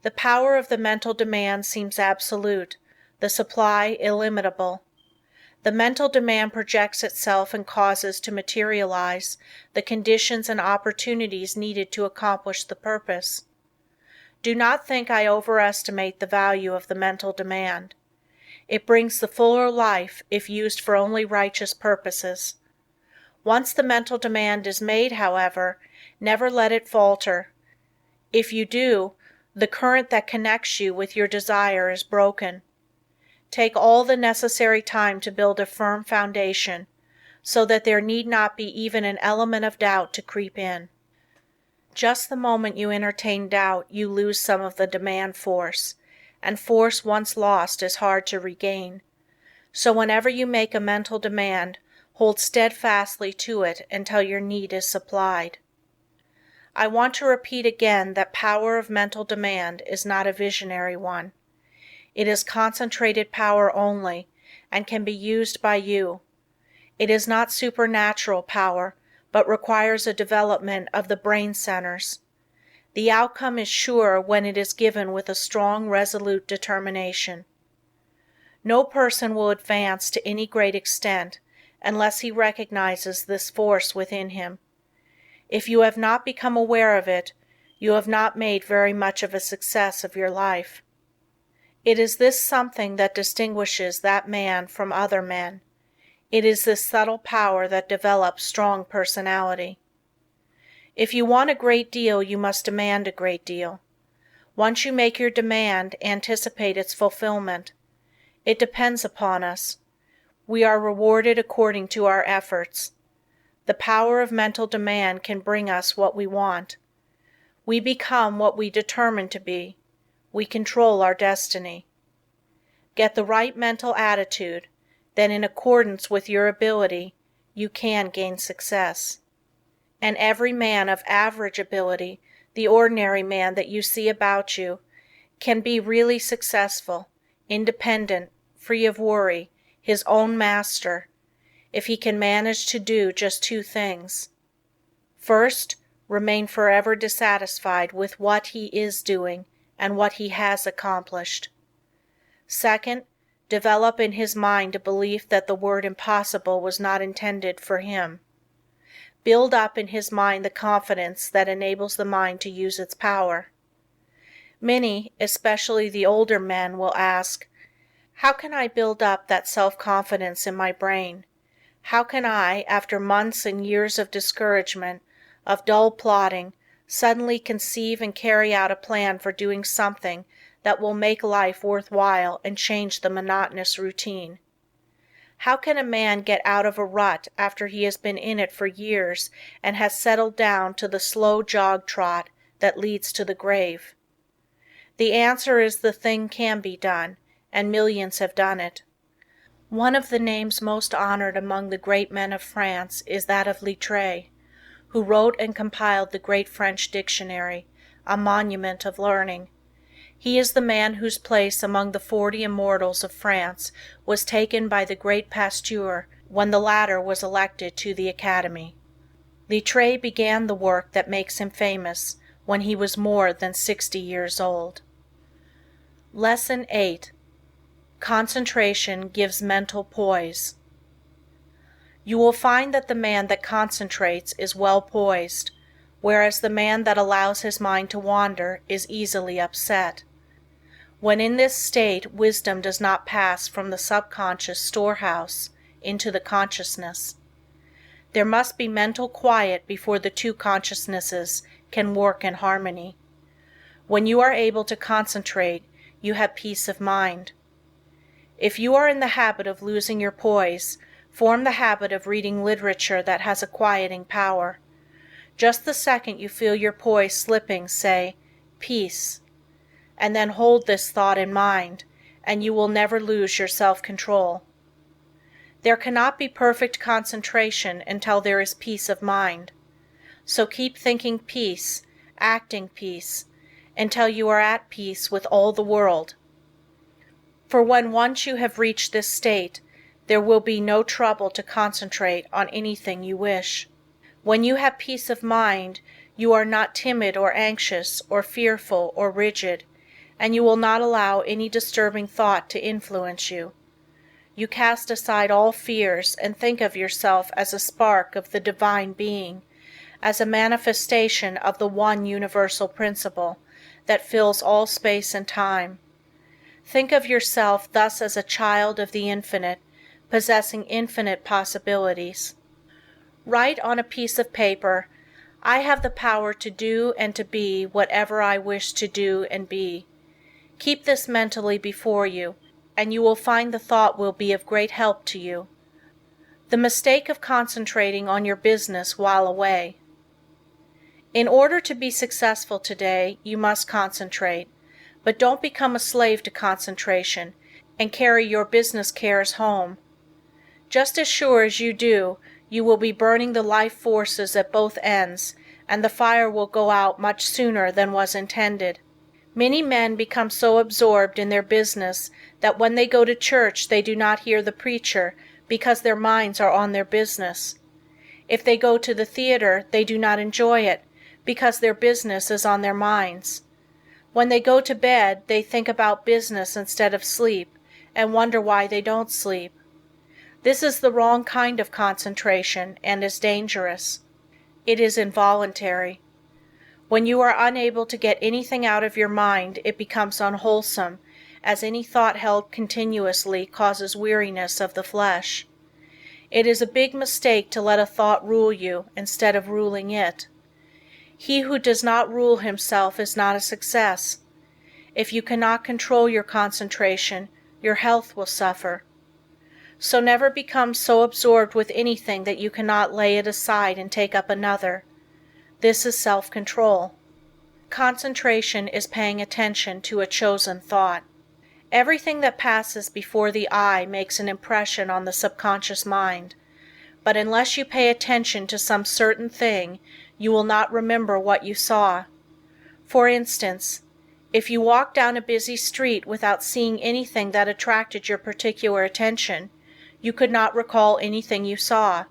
The power of the mental demand seems absolute, the supply illimitable. The mental demand projects itself and causes to materialize the conditions and opportunities needed to accomplish the purpose. Do not think I overestimate the value of the mental demand. It brings the fuller life if used for only righteous purposes. Once the mental demand is made, however, never let it falter. If you do, the current that connects you with your desire is broken. Take all the necessary time to build a firm foundation, so that there need not be even an element of doubt to creep in. Just the moment you entertain doubt, you lose some of the demand force, and force once lost is hard to regain. So whenever you make a mental demand, hold steadfastly to it until your need is supplied. I want to repeat again that power of mental demand is not a visionary one. It is concentrated power only, and can be used by you. It is not supernatural power, but requires a development of the brain centers. The outcome is sure when it is given with a strong, resolute determination. No person will advance to any great extent unless he recognizes this force within him. If you have not become aware of it, you have not made very much of a success of your life. It is this something that distinguishes that man from other men. It is this subtle power that develops strong personality. If you want a great deal, you must demand a great deal. Once you make your demand, anticipate its fulfillment. It depends upon us. We are rewarded according to our efforts. The power of mental demand can bring us what we want. We become what we determine to be. We control our destiny. Get the right mental attitude, then in accordance with your ability, you can gain success. And every man of average ability, the ordinary man that you see about you, can be really successful, independent, free of worry, his own master. if he can manage to do just two things. First, remain forever dissatisfied with what he is doing and what he has accomplished. Second, develop in his mind a belief that the word impossible was not intended for him. Build up in his mind the confidence that enables the mind to use its power. Many, especially the older men, will ask, "How can I build up that self-confidence in my brain? How can I, after months and years of discouragement, of dull plodding, suddenly conceive and carry out a plan for doing something that will make life worthwhile and change the monotonous routine? How can a man get out of a rut after he has been in it for years and has settled down to the slow jog trot that leads to the grave?" The answer is the thing can be done, and millions have done it. One of the names most honored among the great men of France is that of Littré, who wrote and compiled the great French dictionary, a monument of learning. He is the man whose place among the 40 immortals of France was taken by the great Pasteur when the latter was elected to the Academy. Littré began the work that makes him famous when he was more than 60 years old. Lesson 8. Concentration gives mental poise. You will find that the man that concentrates is well poised, whereas the man that allows his mind to wander is easily upset. When in this state, wisdom does not pass from the subconscious storehouse into the consciousness. There must be mental quiet before the two consciousnesses can work in harmony. When you are able to concentrate, you have peace of mind. If you are in the habit of losing your poise, form the habit of reading literature that has a quieting power. Just the second you feel your poise slipping, say, "Peace," and then hold this thought in mind, and you will never lose your self-control. There cannot be perfect concentration until there is peace of mind. So keep thinking peace, acting peace, until you are at peace with all the world. For when once you have reached this state, there will be no trouble to concentrate on anything you wish. When you have peace of mind, you are not timid or anxious or fearful or rigid, and you will not allow any disturbing thought to influence you. You cast aside all fears and think of yourself as a spark of the Divine Being, as a manifestation of the one universal principle that fills all space and time. Think of yourself thus as a child of the infinite, possessing infinite possibilities. Write on a piece of paper, "I have the power to do and to be whatever I wish to do and be." Keep this mentally before you, and you will find the thought will be of great help to you. The mistake of concentrating on your business while away. In order to be successful today, you must concentrate, but don't become a slave to concentration and carry your business cares home. Just as sure as you do, you will be burning the life forces at both ends, and the fire will go out much sooner than was intended. Many men become so absorbed in their business that when they go to church they do not hear the preacher because their minds are on their business. If they go to the theater, they do not enjoy it because their business is on their minds. When they go to bed, they think about business instead of sleep, and wonder why they don't sleep. This is the wrong kind of concentration and is dangerous. It is involuntary. When you are unable to get anything out of your mind, it becomes unwholesome, as any thought held continuously causes weariness of the flesh. It is a big mistake to let a thought rule you instead of ruling it. He who does not rule himself is not a success. If you cannot control your concentration, your health will suffer. So never become so absorbed with anything that you cannot lay it aside and take up another. This is self-control. Concentration is paying attention to a chosen thought. Everything that passes before the eye makes an impression on the subconscious mind, but unless you pay attention to some certain thing, you will not remember what you saw. For instance, if you walk down a busy street without seeing anything that attracted your particular attention, You could not recall anything you saw.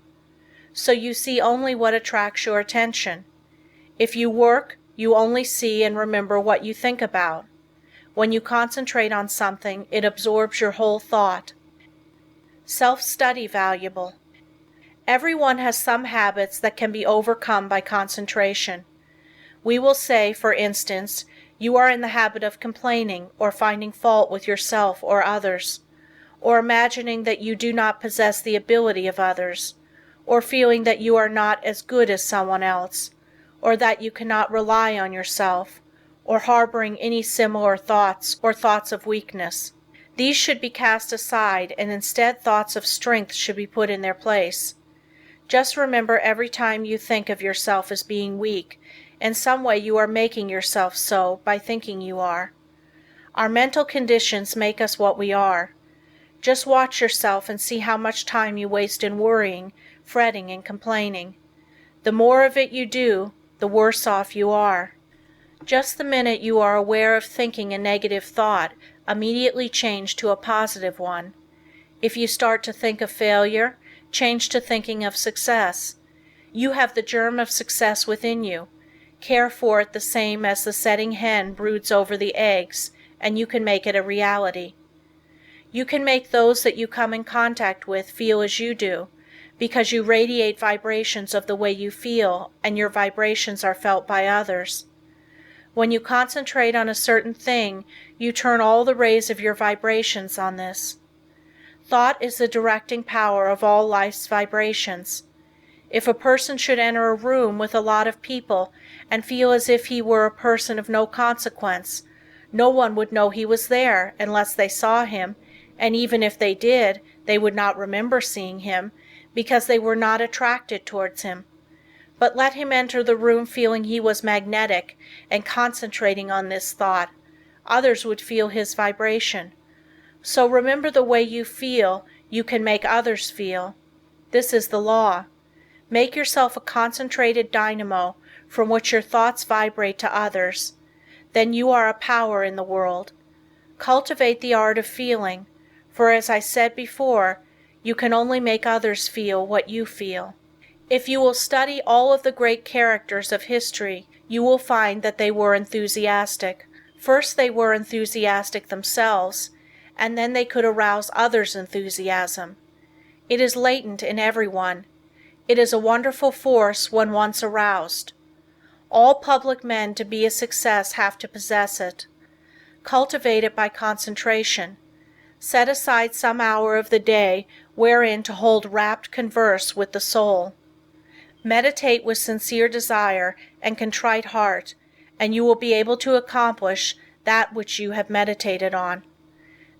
So you see only what attracts your attention. If you work, you only see and remember what you think about. When you concentrate on something, it absorbs your whole thought. Self-study valuable. Everyone has some habits that can be overcome by concentration. We will say, for instance, you are in the habit of complaining or finding fault with yourself or others, or imagining that you do not possess the ability of others, or feeling that you are not as good as someone else, or that you cannot rely on yourself, or harboring any similar thoughts or thoughts of weakness. These should be cast aside, and instead thoughts of strength should be put in their place. Just remember, every time you think of yourself as being weak, in some way you are making yourself so by thinking you are. Our mental conditions make us what we are. Just watch yourself and see how much time you waste in worrying, fretting, and complaining. The more of it you do, the worse off you are. Just the minute you are aware of thinking a negative thought, immediately change to a positive one. If you start to think of failure, change to thinking of success. You have the germ of success within you. Care for it the same as the setting hen broods over the eggs, and you can make it a reality. You can make those that you come in contact with feel as you do, because you radiate vibrations of the way you feel, and your vibrations are felt by others. When you concentrate on a certain thing, you turn all the rays of your vibrations on this. Thought is the directing power of all life's vibrations. If a person should enter a room with a lot of people and feel as if he were a person of no consequence, no one would know he was there unless they saw him, and even if they did, they would not remember seeing him, because they were not attracted towards him. But let him enter the room feeling he was magnetic and concentrating on this thought, others would feel his vibration. So remember, the way you feel, you can make others feel. This is the law. Make yourself a concentrated dynamo from which your thoughts vibrate to others. Then you are a power in the world. Cultivate the art of feeling, for as I said before, you can only make others feel what you feel. If you will study all of the great characters of history, you will find that they were enthusiastic. First they were enthusiastic themselves, and then they could arouse others' enthusiasm. It is latent in everyone. It is a wonderful force when once aroused. All public men to be a success have to possess it. Cultivate it by concentration. Set aside some hour of the day wherein to hold rapt converse with the soul. Meditate with sincere desire and contrite heart, and you will be able to accomplish that which you have meditated on.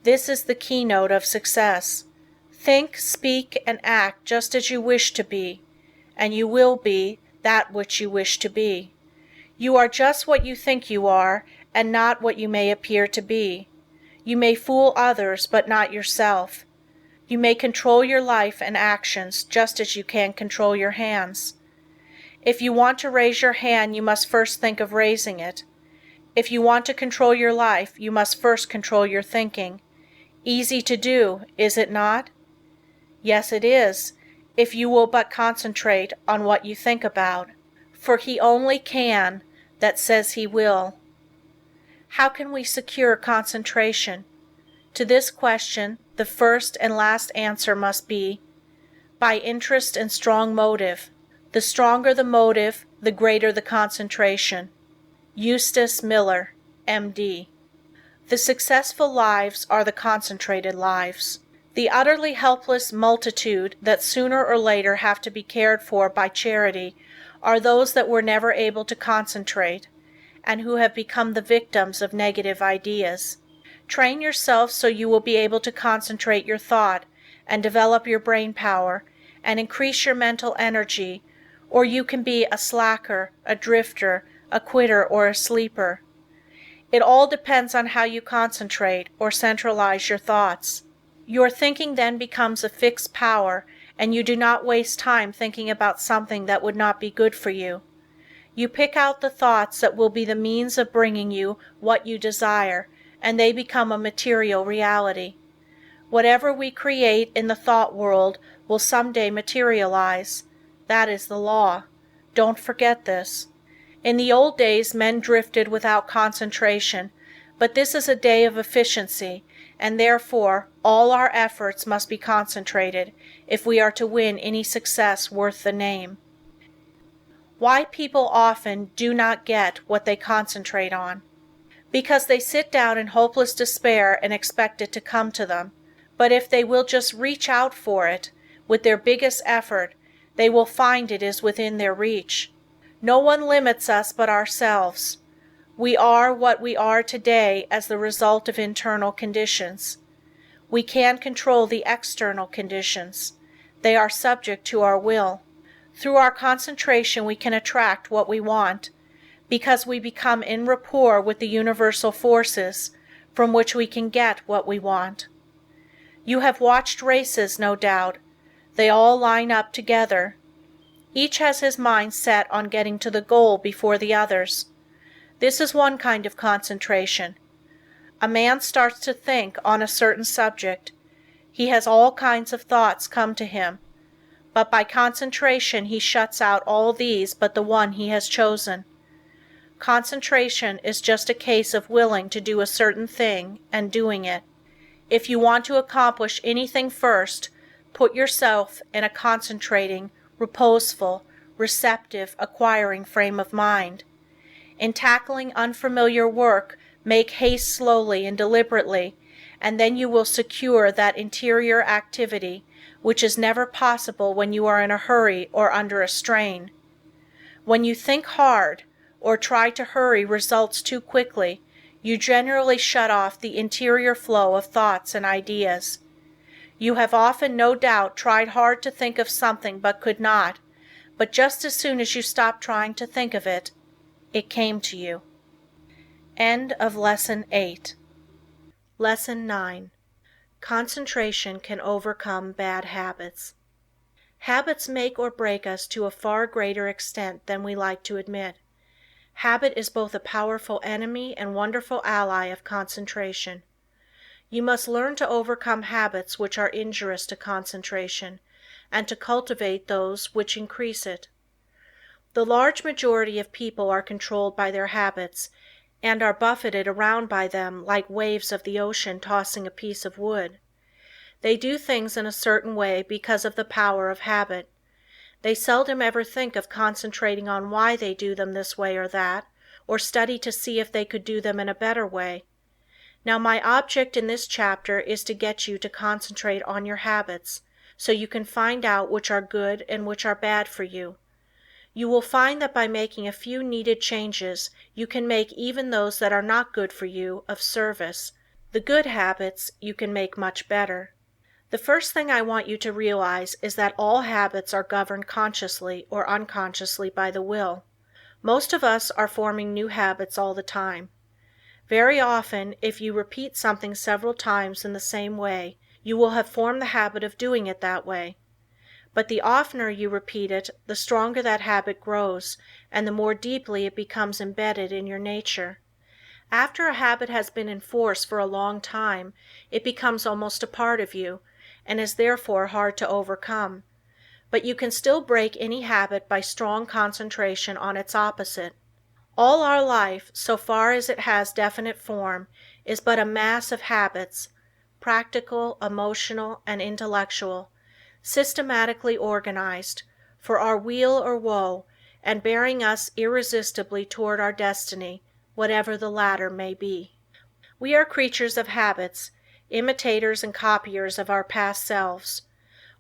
This is the keynote of success. Think, speak, and act just as you wish to be, and you will be that which you wish to be. You are just what you think you are, and not what you may appear to be. You may fool others, but not yourself. You may control your life and actions just as you can control your hands. If you want to raise your hand, you must first think of raising it. If you want to control your life, you must first control your thinking. Easy to do, is it not? Yes, it is, if you will but concentrate on what you think about. For he only can that says he will. How can we secure concentration? To this question, the first and last answer must be, by interest and strong motive. The stronger the motive, the greater the concentration. Eustace Miller, M.D. The successful lives are the concentrated lives. The utterly helpless multitude that sooner or later have to be cared for by charity are those that were never able to concentrate, and who have become the victims of negative ideas. Train yourself so you will be able to concentrate your thought and develop your brain power and increase your mental energy, or you can be a slacker, a drifter, a quitter, or a sleeper. It all depends on how you concentrate or centralize your thoughts. Your thinking then becomes a fixed power, and you do not waste time thinking about something that would not be good for you. You pick out the thoughts that will be the means of bringing you what you desire, and they become a material reality. Whatever we create in the thought world will someday materialize. That is the law. Don't forget this. In the old days men drifted without concentration, but this is a day of efficiency, and therefore all our efforts must be concentrated if we are to win any success worth the name. Why people often do not get what they concentrate on. Because they sit down in hopeless despair and expect it to come to them. But if they will just reach out for it, with their biggest effort, they will find it is within their reach. No one limits us but ourselves. We are what we are today as the result of internal conditions. We can control the external conditions. They are subject to our will. Through our concentration we can attract what we want, because we become in rapport with the universal forces, from which we can get what we want. You have watched races, no doubt. They all line up together. Each has his mind set on getting to the goal before the others. This is one kind of concentration. A man starts to think on a certain subject. He has all kinds of thoughts come to him, but by concentration he shuts out all these but the one he has chosen. Concentration is just a case of willing to do a certain thing and doing it. If you want to accomplish anything first, put yourself in a concentrating, reposeful, receptive, acquiring frame of mind. In tackling unfamiliar work, make haste slowly and deliberately, and then you will secure that interior activity which is never possible when you are in a hurry or under a strain. When you think hard, or try to hurry results too quickly, you generally shut off the interior flow of thoughts and ideas. You have often, no doubt, tried hard to think of something but could not, but just as soon as you stopped trying to think of it, it came to you. End of Lesson 8. Lesson 9. Concentration can overcome bad habits. Habits make or break us to a far greater extent than we like to admit. Habit is both a powerful enemy and wonderful ally of concentration. You must learn to overcome habits which are injurious to concentration, and to cultivate those which increase it. The large majority of people are controlled by their habits, and are buffeted around by them like waves of the ocean tossing a piece of wood. They do things in a certain way because of the power of habit. They seldom ever think of concentrating on why they do them this way or that, or study to see if they could do them in a better way. Now my object in this chapter is to get you to concentrate on your habits, so you can find out which are good and which are bad for you. You will find that by making a few needed changes, you can make even those that are not good for you of service. The good habits you can make much better. The first thing I want you to realize is that all habits are governed consciously or unconsciously by the will. Most of us are forming new habits all the time. Very often, if you repeat something several times in the same way, you will have formed the habit of doing it that way. But the oftener you repeat it, the stronger that habit grows, and the more deeply it becomes embedded in your nature. After a habit has been in force for a long time, it becomes almost a part of you, and is therefore hard to overcome. But you can still break any habit by strong concentration on its opposite. All our life, so far as it has definite form, is but a mass of habits, practical, emotional, and intellectual, systematically organized, for our weal or woe, and bearing us irresistibly toward our destiny, whatever the latter may be. We are creatures of habits, imitators and copiers of our past selves.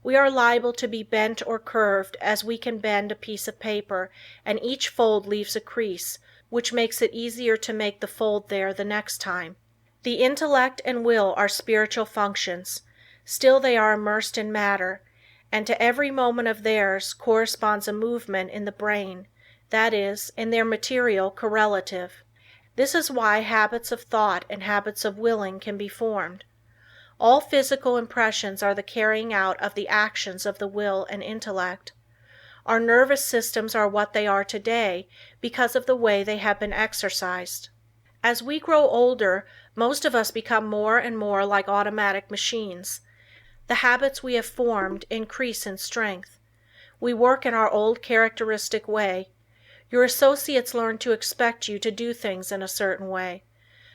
We are liable to be bent or curved as we can bend a piece of paper, and each fold leaves a crease, which makes it easier to make the fold there the next time. The intellect and will are spiritual functions, still they are immersed in matter, and to every moment of theirs corresponds a movement in the brain, that is, in their material correlative. This is why habits of thought and habits of willing can be formed. All physical impressions are the carrying out of the actions of the will and intellect. Our nervous systems are what they are today because of the way they have been exercised. As we grow older, most of us become more and more like automatic machines. The habits we have formed increase in strength. We work in our old characteristic way. Your associates learn to expect you to do things in a certain way.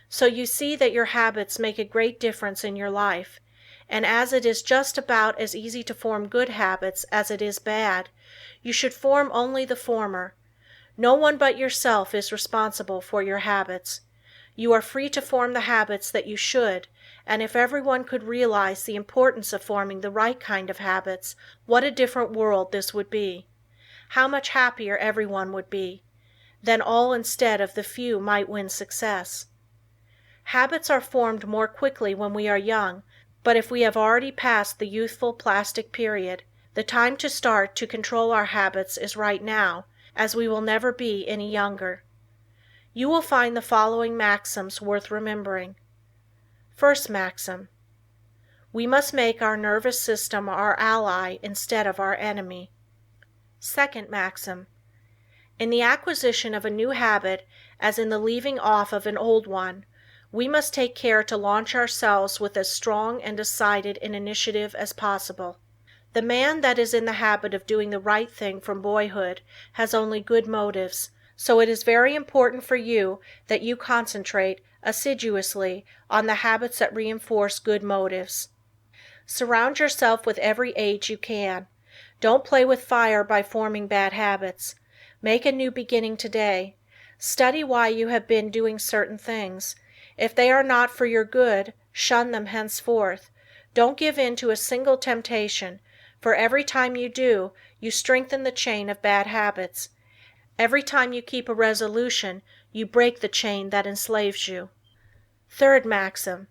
So you see that your habits make a great difference in your life, and as it is just about as easy to form good habits as it is bad, you should form only the former. No one but yourself is responsible for your habits. You are free to form the habits that you should, and if everyone could realize the importance of forming the right kind of habits, what a different world this would be. How much happier everyone would be. Then all instead of the few might win success. Habits are formed more quickly when we are young, but if we have already passed the youthful plastic period, the time to start to control our habits is right now, as we will never be any younger. You will find the following maxims worth remembering. First maxim: we must make our nervous system our ally instead of our enemy. Second maxim: in the acquisition of a new habit, as in the leaving off of an old one, we must take care to launch ourselves with as strong and decided an initiative as possible. The man that is in the habit of doing the right thing from boyhood has only good motives, so it is very important for you that you concentrate assiduously on the habits that reinforce good motives. Surround yourself with every aid you can. Don't play with fire by forming bad habits. Make a new beginning today. Study why you have been doing certain things. If they are not for your good, shun them henceforth. Don't give in to a single temptation, for every time you do, you strengthen the chain of bad habits. Every time you keep a resolution, you break the chain that enslaves you. Third maxim: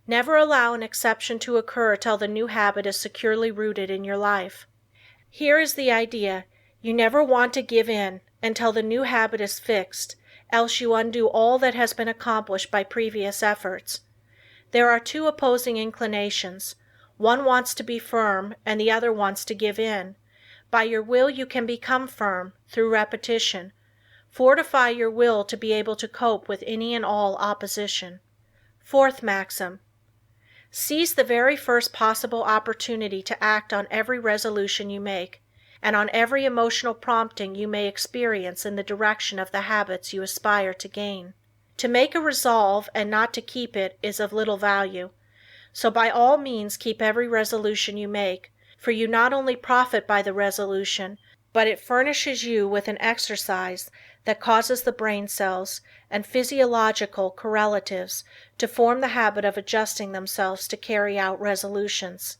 never allow an exception to occur till the new habit is securely rooted in your life. Here is the idea: you never want to give in until the new habit is fixed, else you undo all that has been accomplished by previous efforts. There are two opposing inclinations. One wants to be firm, and the other wants to give in. By your will you can become firm, through repetition. Fortify your will to be able to cope with any and all opposition. Fourth maxim: seize the very first possible opportunity to act on every resolution you make, and on every emotional prompting you may experience in the direction of the habits you aspire to gain. To make a resolve and not to keep it is of little value, so by all means keep every resolution you make, for you not only profit by the resolution, but it furnishes you with an exercise that causes the brain cells and physiological correlatives to form the habit of adjusting themselves to carry out resolutions.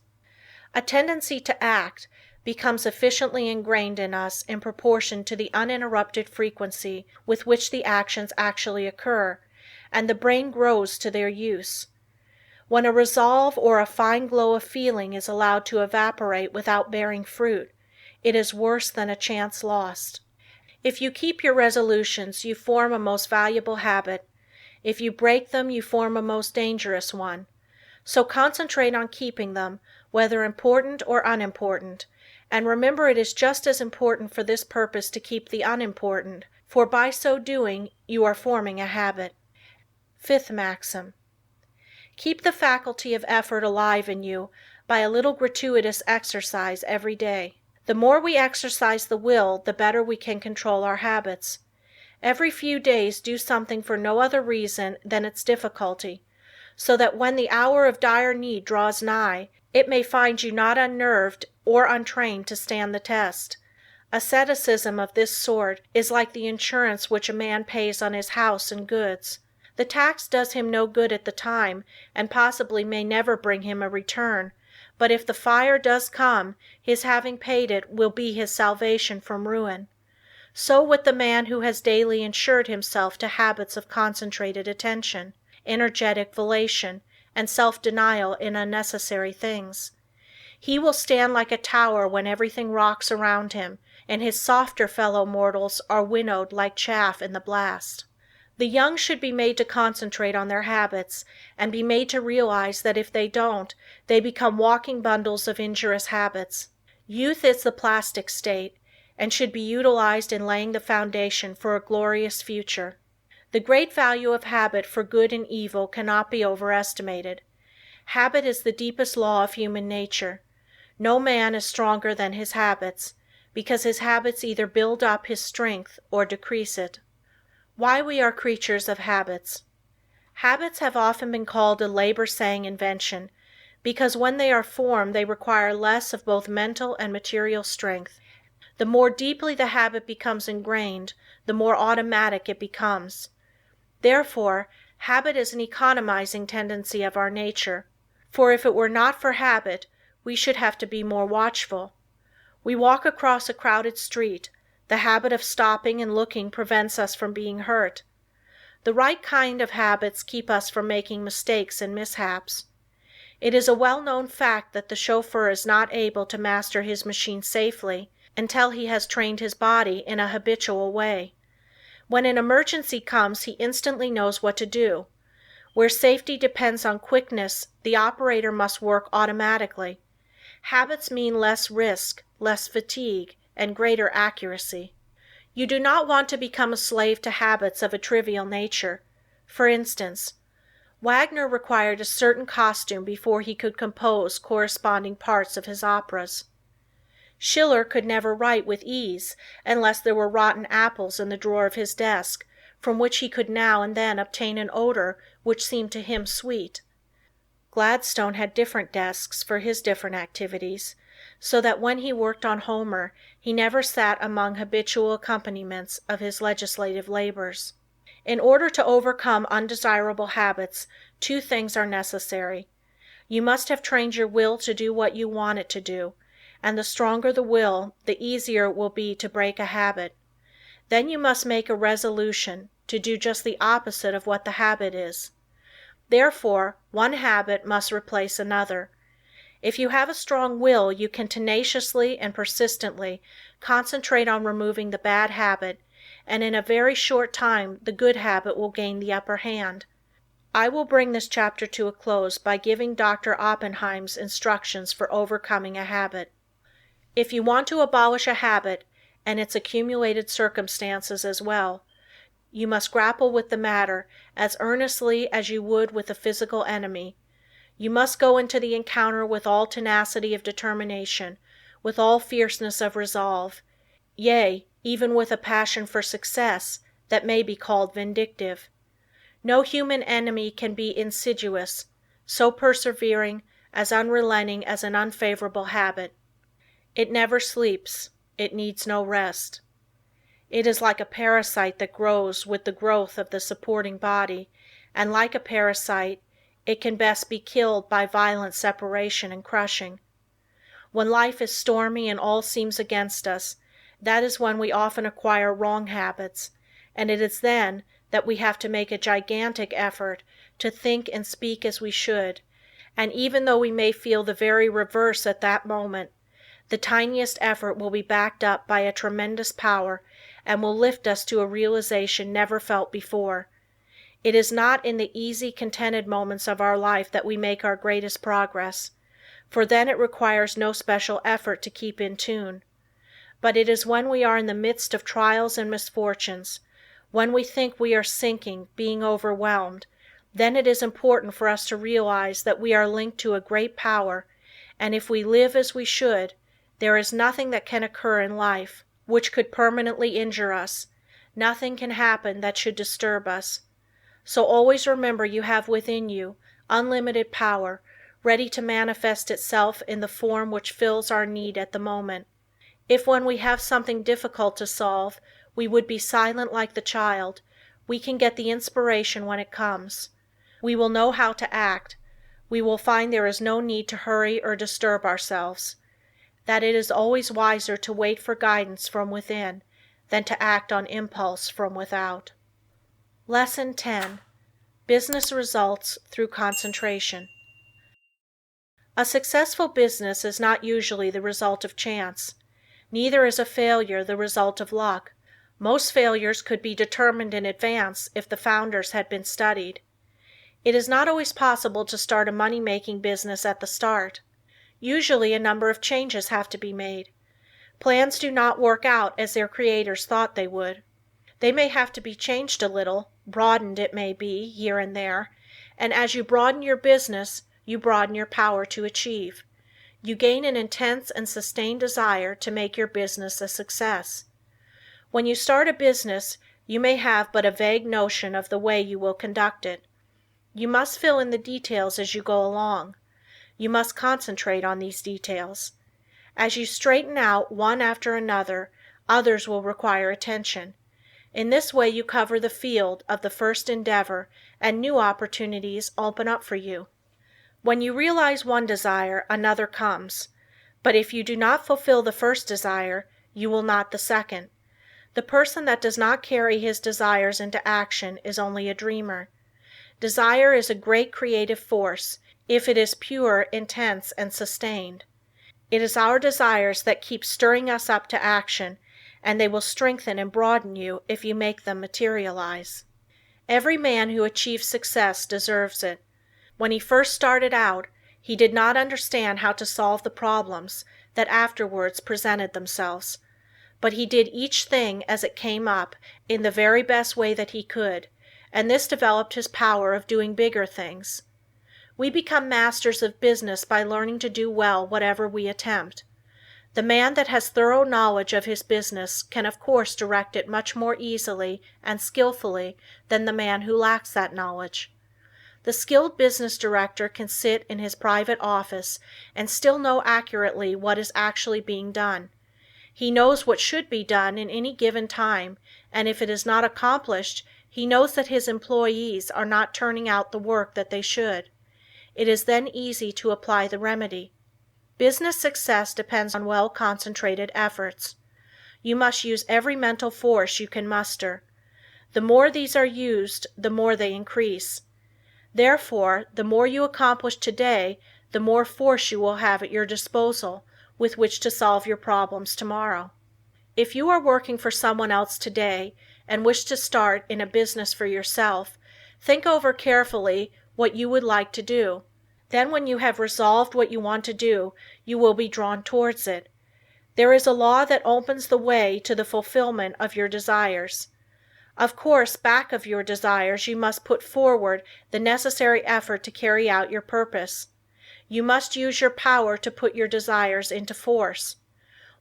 A tendency to act becomes efficiently ingrained in us in proportion to the uninterrupted frequency with which the actions actually occur, and the brain grows to their use. When a resolve or a fine glow of feeling is allowed to evaporate without bearing fruit, it is worse than a chance lost. If you keep your resolutions, you form a most valuable habit. If you break them, you form a most dangerous one. So concentrate on keeping them, whether important or unimportant, and remember it is just as important for this purpose to keep the unimportant, for by so doing you are forming a habit. Fifth maxim: keep the faculty of effort alive in you by a little gratuitous exercise every day. The more we exercise the will, the better we can control our habits. Every few days do something for no other reason than its difficulty, so that when the hour of dire need draws nigh, it may find you not unnerved or untrained to stand the test. Asceticism of this sort is like the insurance which a man pays on his house and goods. The tax does him no good at the time, and possibly may never bring him a return, but if the fire does come, his having paid it will be his salvation from ruin. So with the man who has daily insured himself to habits of concentrated attention, energetic volation, and self-denial in unnecessary things. He will stand like a tower when everything rocks around him, and his softer fellow mortals are winnowed like chaff in the blast. The young should be made to concentrate on their habits, and be made to realize that if they don't, they become walking bundles of injurious habits. Youth is the plastic state, and should be utilized in laying the foundation for a glorious future. The great value of habit for good and evil cannot be overestimated. Habit is the deepest law of human nature. No man is stronger than his habits, because his habits either build up his strength or decrease it. Why we are creatures of habits. Habits have often been called a labor-saving invention, because when they are formed they require less of both mental and material strength. The more deeply the habit becomes ingrained, the more automatic it becomes. Therefore, habit is an economizing tendency of our nature, for if it were not for habit, we should have to be more watchful. We walk across a crowded street. The habit of stopping and looking prevents us from being hurt. The right kind of habits keep us from making mistakes and mishaps. It is a well-known fact that the chauffeur is not able to master his machine safely until he has trained his body in a habitual way. When an emergency comes, he instantly knows what to do. Where safety depends on quickness, the operator must work automatically. Habits mean less risk, less fatigue, and greater accuracy. You do not want to become a slave to habits of a trivial nature. For instance, Wagner required a certain costume before he could compose corresponding parts of his operas. Schiller could never write with ease unless there were rotten apples in the drawer of his desk, from which he could now and then obtain an odor which seemed to him sweet. Gladstone had different desks for his different activities, so that when he worked on Homer, he never sat among habitual accompaniments of his legislative labors. In order to overcome undesirable habits, two things are necessary. You must have trained your will to do what you want it to do, and the stronger the will, the easier it will be to break a habit. Then you must make a resolution to do just the opposite of what the habit is. Therefore, one habit must replace another. If you have a strong will, you can tenaciously and persistently concentrate on removing the bad habit, and in a very short time the good habit will gain the upper hand. I will bring this chapter to a close by giving Dr. Oppenheim's instructions for overcoming a habit. If you want to abolish a habit, and its accumulated circumstances as well, you must grapple with the matter as earnestly as you would with a physical enemy. You must go into the encounter with all tenacity of determination, with all fierceness of resolve, yea, even with a passion for success that may be called vindictive. No human enemy can be insidious, so persevering, as unrelenting as an unfavorable habit. It never sleeps. It needs no rest. It is like a parasite that grows with the growth of the supporting body, and like a parasite, it can best be killed by violent separation and crushing. When life is stormy and all seems against us, that is when we often acquire wrong habits, and it is then that we have to make a gigantic effort to think and speak as we should, and even though we may feel the very reverse at that moment, the tiniest effort will be backed up by a tremendous power and will lift us to a realization never felt before. It is not in the easy, contented moments of our life that we make our greatest progress, for then it requires no special effort to keep in tune. But it is when we are in the midst of trials and misfortunes, when we think we are sinking, being overwhelmed, then it is important for us to realize that we are linked to a great power, and if we live as we should, there is nothing that can occur in life which could permanently injure us, nothing can happen that should disturb us. So always remember you have within you unlimited power, ready to manifest itself in the form which fills our need at the moment. If when we have something difficult to solve, we would be silent like the child, we can get the inspiration when it comes. We will know how to act. We will find there is no need to hurry or disturb ourselves. That it is always wiser to wait for guidance from within than to act on impulse from without. Lesson 10. Business results through concentration. A successful business is not usually the result of chance. Neither is a failure the result of luck. Most failures could be determined in advance if the founders had been studied. It is not always possible to start a money-making business at the start. Usually a number of changes have to be made. Plans do not work out as their creators thought they would. They may have to be changed a little, broadened it may be, here and there, and as you broaden your business, you broaden your power to achieve. You gain an intense and sustained desire to make your business a success. When you start a business, you may have but a vague notion of the way you will conduct it. You must fill in the details as you go along. You must concentrate on these details. As you straighten out one after another, others will require attention. In this way you cover the field of the first endeavor and new opportunities open up for you. When you realize one desire, another comes. But if you do not fulfill the first desire, you will not the second. The person that does not carry his desires into action is only a dreamer. Desire is a great creative force, if it is pure, intense, and sustained. It is our desires that keep stirring us up to action, and they will strengthen and broaden you if you make them materialize. Every man who achieves success deserves it. When he first started out, he did not understand how to solve the problems that afterwards presented themselves. But he did each thing as it came up in the very best way that he could, and this developed his power of doing bigger things. We become masters of business by learning to do well whatever we attempt. The man that has thorough knowledge of his business can of course direct it much more easily and skillfully than the man who lacks that knowledge. The skilled business director can sit in his private office and still know accurately what is actually being done. He knows what should be done in any given time, and if it is not accomplished, he knows that his employees are not turning out the work that they should. It is then easy to apply the remedy. Business success depends on well-concentrated efforts. You must use every mental force you can muster. The more these are used, the more they increase. Therefore, the more you accomplish today, the more force you will have at your disposal with which to solve your problems tomorrow. If you are working for someone else today and wish to start in a business for yourself, think over carefully what you would like to do. Then when you have resolved what you want to do, you will be drawn towards it. There is a law that opens the way to the fulfillment of your desires. Of course, back of your desires you must put forward the necessary effort to carry out your purpose. You must use your power to put your desires into force.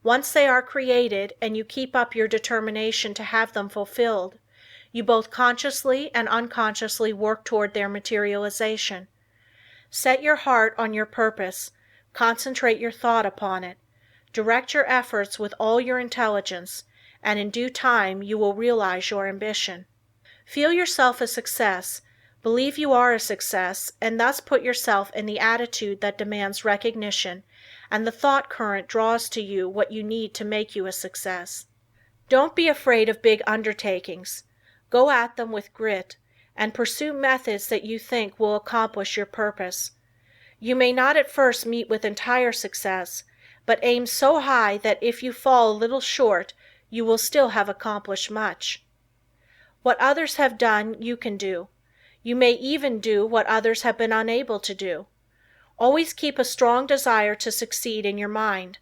Once they are created and you keep up your determination to have them fulfilled, you both consciously and unconsciously work toward their materialization. Set your heart on your purpose, concentrate your thought upon it, direct your efforts with all your intelligence, and in due time you will realize your ambition. Feel yourself a success, believe you are a success, and thus put yourself in the attitude that demands recognition, and the thought current draws to you what you need to make you a success. Don't be afraid of big undertakings. Go at them with grit, and pursue methods that you think will accomplish your purpose. You may not at first meet with entire success, but aim so high that if you fall a little short, you will still have accomplished much. What others have done, you can do. You may even do what others have been unable to do. Always keep a strong desire to succeed in your mind.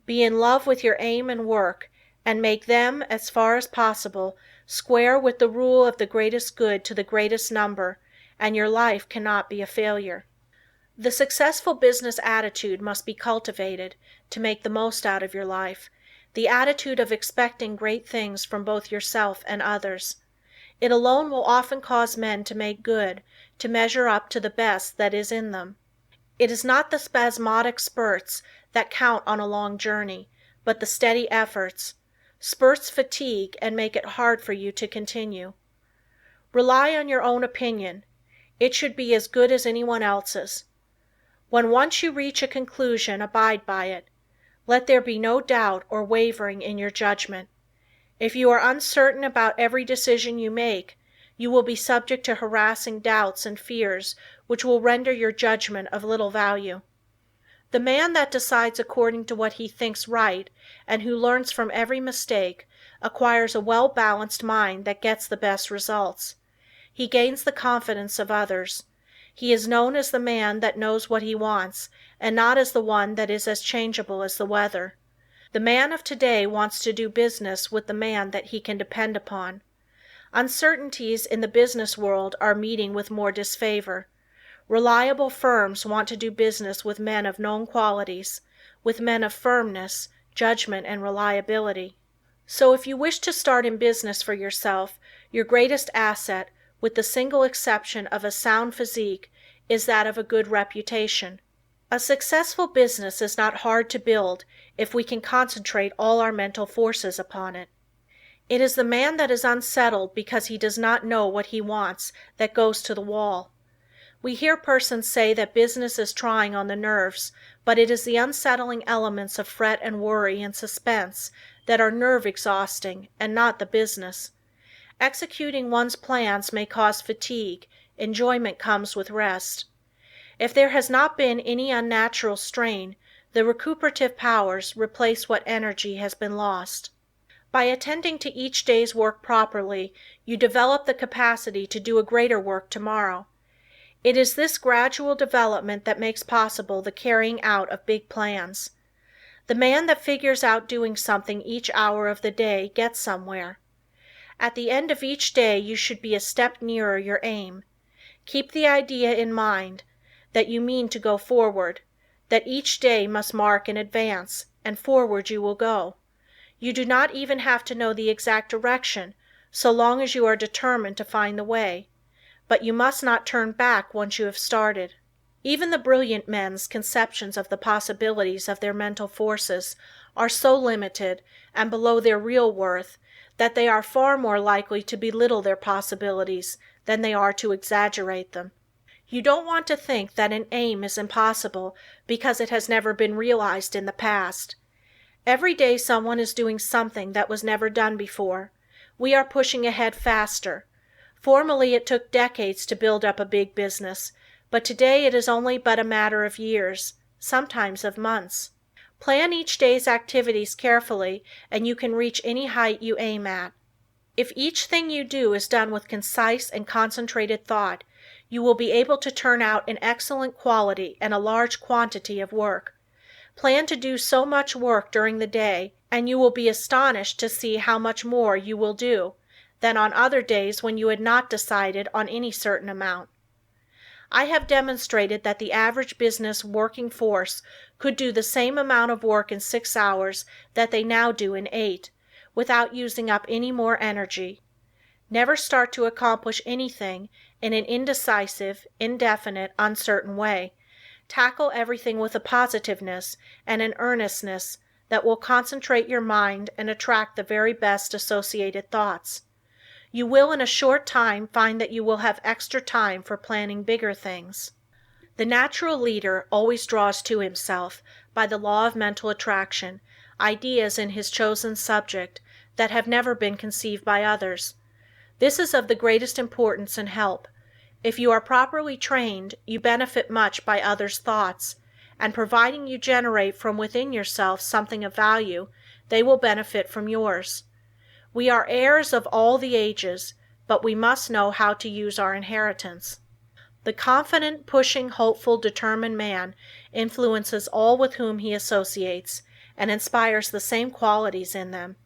Be in love with your aim and work, and make them, as far as possible, square with the rule of the greatest good to the greatest number, and your life cannot be a failure. The successful business attitude must be cultivated to make the most out of your life, the attitude of expecting great things from both yourself and others. It alone will often cause men to make good, to measure up to the best that is in them. It is not the spasmodic spurts that count on a long journey, but the steady efforts. Spurts fatigue and make it hard for you to continue. Rely on your own opinion. It should be as good as anyone else's. When once you reach a conclusion, abide by it. Let there be no doubt or wavering in your judgment. If you are uncertain about every decision you make, you will be subject to harassing doubts and fears which will render your judgment of little value. The man that decides according to what he thinks right and who learns from every mistake acquires a well-balanced mind that gets the best results. He gains the confidence of others. He is known as the man that knows what he wants, and not as the one that is as changeable as the weather. The man of today wants to do business with the man that he can depend upon. Uncertainties in the business world are meeting with more disfavor. Reliable firms want to do business with men of known qualities, with men of firmness, judgment and reliability. So if you wish to start in business for yourself, your greatest asset, with the single exception of a sound physique, is that of a good reputation. A successful business is not hard to build if we can concentrate all our mental forces upon it. It is the man that is unsettled because he does not know what he wants that goes to the wall. We hear persons say that business is trying on the nerves, but it is the unsettling elements of fret and worry and suspense that are nerve exhausting, and not the business. Executing one's plans may cause fatigue, enjoyment comes with rest. If there has not been any unnatural strain, the recuperative powers replace what energy has been lost. By attending to each day's work properly, you develop the capacity to do a greater work tomorrow. It is this gradual development that makes possible the carrying out of big plans. The man that figures out doing something each hour of the day gets somewhere. At the end of each day you should be a step nearer your aim. Keep the idea in mind that you mean to go forward, that each day must mark an advance, and forward you will go. You do not even have to know the exact direction, so long as you are determined to find the way, but you must not turn back once you have started. Even the brilliant men's conceptions of the possibilities of their mental forces are so limited and below their real worth that they are far more likely to belittle their possibilities than they are to exaggerate them. You don't want to think that an aim is impossible because it has never been realized in the past. Every day someone is doing something that was never done before. We are pushing ahead faster. Formerly it took decades to build up a big business, but today it is only but a matter of years, sometimes of months. Plan each day's activities carefully and you can reach any height you aim at. If each thing you do is done with concise and concentrated thought, you will be able to turn out an excellent quality and a large quantity of work. Plan to do so much work during the day, and you will be astonished to see how much more you will do than on other days when you had not decided on any certain amount. I have demonstrated that the average business working force could do the same amount of work in 6 hours that they now do in 8, without using up any more energy. Never start to accomplish anything in an indecisive, indefinite, uncertain way. Tackle everything with a positiveness and an earnestness that will concentrate your mind and attract the very best associated thoughts. You will in a short time find that you will have extra time for planning bigger things. The natural leader always draws to himself, by the law of mental attraction, ideas in his chosen subject that have never been conceived by others. This is of the greatest importance and help. If you are properly trained, you benefit much by others' thoughts, and providing you generate from within yourself something of value, they will benefit from yours. We are heirs of all the ages, but we must know how to use our inheritance. The confident, pushing, hopeful, determined man influences all with whom he associates, and inspires the same qualities in them.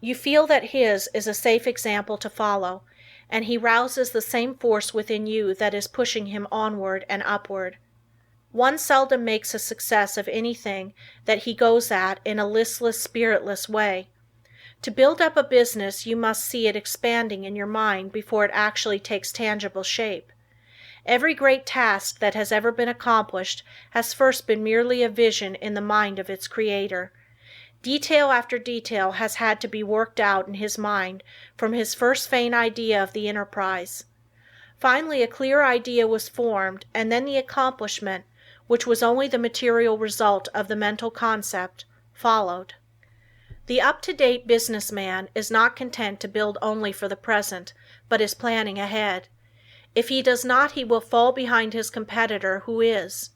You feel that his is a safe example to follow, and he rouses the same force within you that is pushing him onward and upward. One seldom makes a success of anything that he goes at in a listless, spiritless way. To build up a business you must see it expanding in your mind before it actually takes tangible shape. Every great task that has ever been accomplished has first been merely a vision in the mind of its creator. Detail after detail has had to be worked out in his mind from his first faint idea of the enterprise. Finally a clear idea was formed, and then the accomplishment, which was only the material result of the mental concept, followed. The up-to-date business man is not content to build only for the present, but is planning ahead. If he does not, he will fall behind his competitor who is.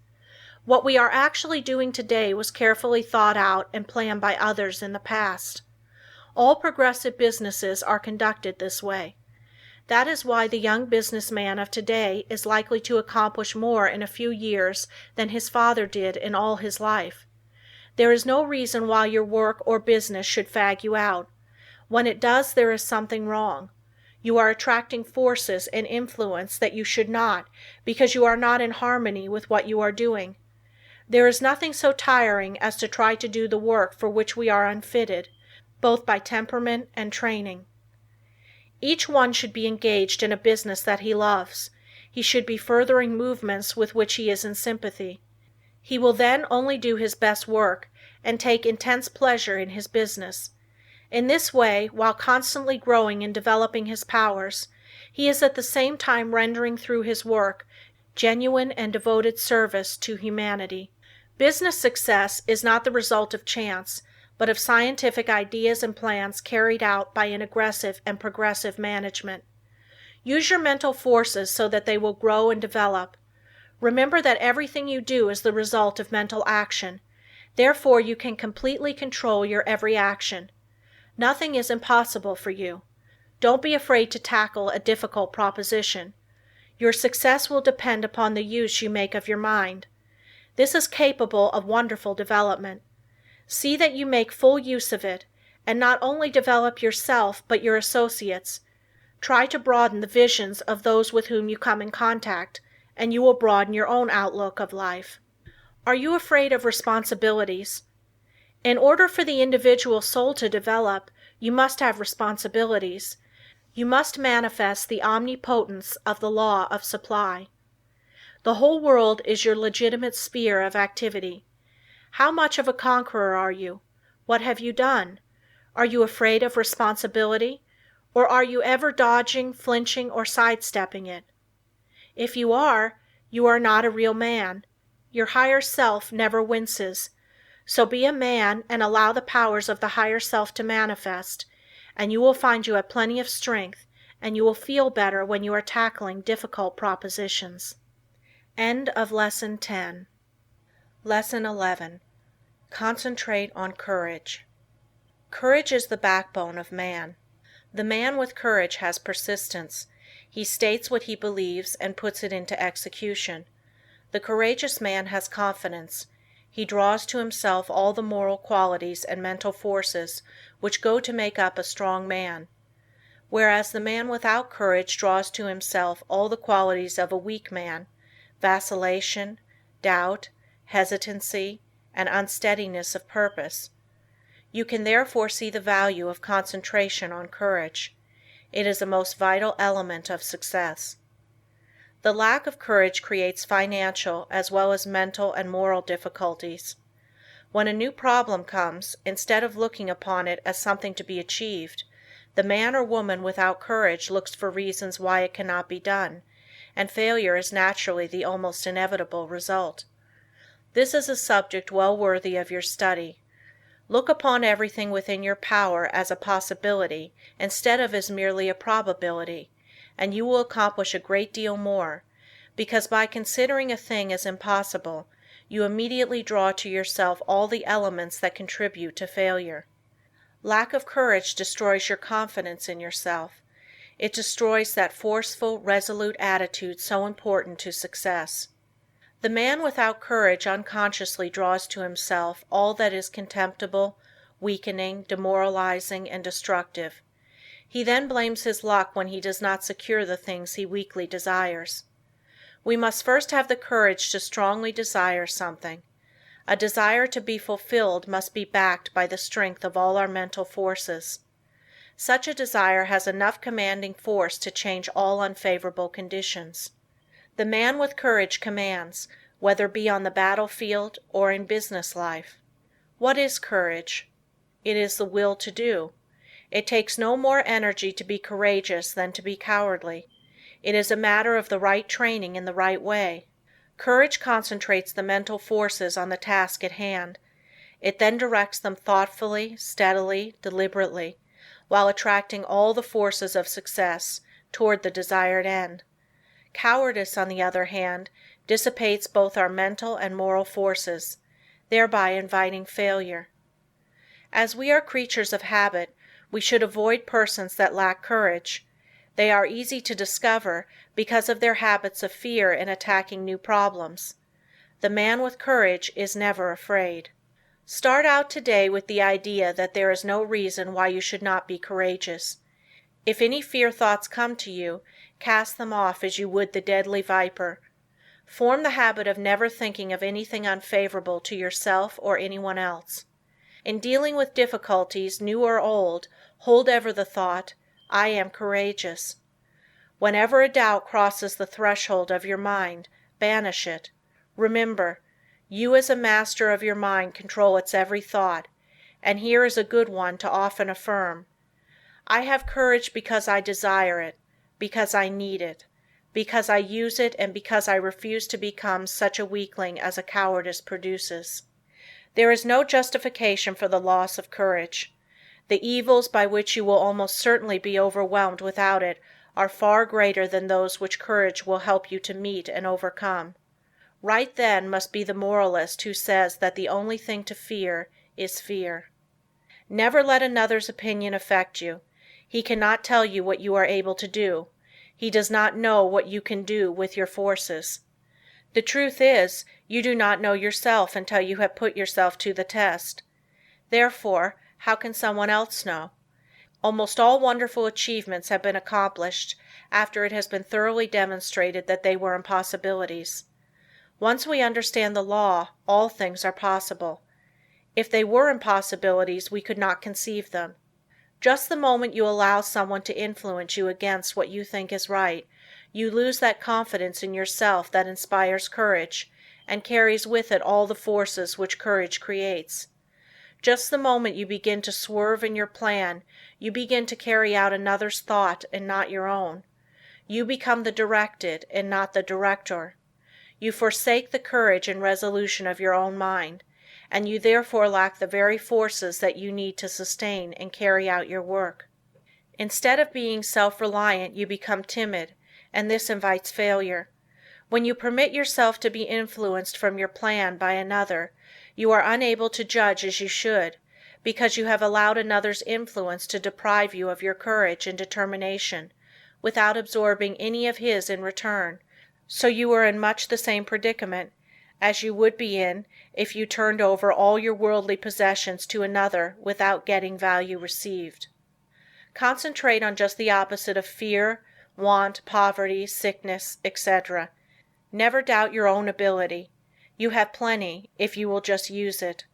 What we are actually doing today was carefully thought out and planned by others in the past. All progressive businesses are conducted this way. That is why the young business man of today is likely to accomplish more in a few years than his father did in all his life. There is no reason why your work or business should fag you out. When it does, there is something wrong. You are attracting forces and influence that you should not, because you are not in harmony with what you are doing. There is nothing so tiring as to try to do the work for which we are unfitted, both by temperament and training. Each one should be engaged in a business that he loves. He should be furthering movements with which he is in sympathy. He will then only do his best work and take intense pleasure in his business. In this way, while constantly growing and developing his powers, he is at the same time rendering through his work genuine and devoted service to humanity. Business success is not the result of chance, but of scientific ideas and plans carried out by an aggressive and progressive management. Use your mental forces so that they will grow and develop. Remember that everything you do is the result of mental action. Therefore, you can completely control your every action. Nothing is impossible for you. Don't be afraid to tackle a difficult proposition. Your success will depend upon the use you make of your mind. This is capable of wonderful development. See that you make full use of it, and not only develop yourself but your associates. Try to broaden the visions of those with whom you come in contact, and you will broaden your own outlook of life. Are you afraid of responsibilities? In order for the individual soul to develop, you must have responsibilities. You must manifest the omnipotence of the law of supply. The whole world is your legitimate sphere of activity. How much of a conqueror are you? What have you done? Are you afraid of responsibility, or are you ever dodging, flinching, or sidestepping it? If you are not a real man. Your higher self never winces. So be a man and allow the powers of the higher self to manifest, and you will find you have plenty of strength, and you will feel better when you are tackling difficult propositions. End of Lesson 10. Lesson 11. Concentrate on courage. Courage is the backbone of man. The man with courage has persistence. He states what he believes and puts it into execution. The courageous man has confidence. He draws to himself all the moral qualities and mental forces which go to make up a strong man, whereas the man without courage draws to himself all the qualities of a weak man, vacillation, doubt, hesitancy, and unsteadiness of purpose. You can therefore see the value of concentration on courage. It is a most vital element of success. The lack of courage creates financial as well as mental and moral difficulties. When a new problem comes, instead of looking upon it as something to be achieved, the man or woman without courage looks for reasons why it cannot be done, and failure is naturally the almost inevitable result. This is a subject well worthy of your study. Look upon everything within your power as a possibility instead of as merely a probability, and you will accomplish a great deal more, because by considering a thing as impossible, you immediately draw to yourself all the elements that contribute to failure. Lack of courage destroys your confidence in yourself. It destroys that forceful, resolute attitude so important to success. The man without courage unconsciously draws to himself all that is contemptible, weakening, demoralizing, and destructive. He then blames his luck when he does not secure the things he weakly desires. We must first have the courage to strongly desire something. A desire to be fulfilled must be backed by the strength of all our mental forces. Such a desire has enough commanding force to change all unfavorable conditions. The man with courage commands, whether be on the battlefield or in business life. What is courage? It is the will to do. It takes no more energy to be courageous than to be cowardly. It is a matter of the right training in the right way. Courage concentrates the mental forces on the task at hand. It then directs them thoughtfully, steadily, deliberately, while attracting all the forces of success toward the desired end. Cowardice, on the other hand, dissipates both our mental and moral forces, thereby inviting failure. As we are creatures of habit, we should avoid persons that lack courage. They are easy to discover because of their habits of fear in attacking new problems. The man with courage is never afraid. Start out today with the idea that there is no reason why you should not be courageous. If any fear thoughts come to you, cast them off as you would the deadly viper. Form the habit of never thinking of anything unfavorable to yourself or anyone else. In dealing with difficulties, new or old, hold ever the thought, "I am courageous." Whenever a doubt crosses the threshold of your mind, banish it. Remember, you as a master of your mind control its every thought, and here is a good one to often affirm: "I have courage because I desire it, because I need it, because I use it, and because I refuse to become such a weakling as a cowardice produces." There is no justification for the loss of courage. The evils by which you will almost certainly be overwhelmed without it are far greater than those which courage will help you to meet and overcome. Right then must be the moralist who says that the only thing to fear is fear. Never let another's opinion affect you. He cannot tell you what you are able to do. He does not know what you can do with your forces. The truth is, you do not know yourself until you have put yourself to the test. Therefore, how can someone else know? Almost all wonderful achievements have been accomplished after it has been thoroughly demonstrated that they were impossibilities. Once we understand the law, all things are possible. If they were impossibilities, we could not conceive them. Just the moment you allow someone to influence you against what you think is right, you lose that confidence in yourself that inspires courage, and carries with it all the forces which courage creates. Just the moment you begin to swerve in your plan, you begin to carry out another's thought and not your own. You become the directed and not the director. You forsake the courage and resolution of your own mind, and you therefore lack the very forces that you need to sustain and carry out your work. Instead of being self-reliant, you become timid, and this invites failure. When you permit yourself to be influenced from your plan by another, you are unable to judge as you should, because you have allowed another's influence to deprive you of your courage and determination, without absorbing any of his in return, so you are in much the same predicament as you would be in if you turned over all your worldly possessions to another without getting value received. Concentrate on just the opposite of fear, want, poverty, sickness, etc. Never doubt your own ability. You have plenty, if you will just use it.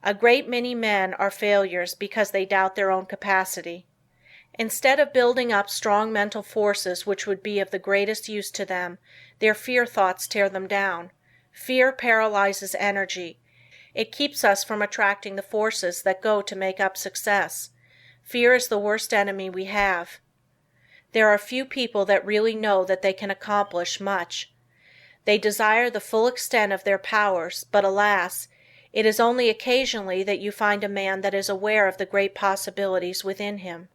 A great many men are failures because they doubt their own capacity. Instead of building up strong mental forces which would be of the greatest use to them, their fear thoughts tear them down. Fear paralyzes energy. It keeps us from attracting the forces that go to make up success. Fear is the worst enemy we have. There are few people that really know that they can accomplish much. They desire the full extent of their powers, but alas, it is only occasionally that you find a man that is aware of the great possibilities within him.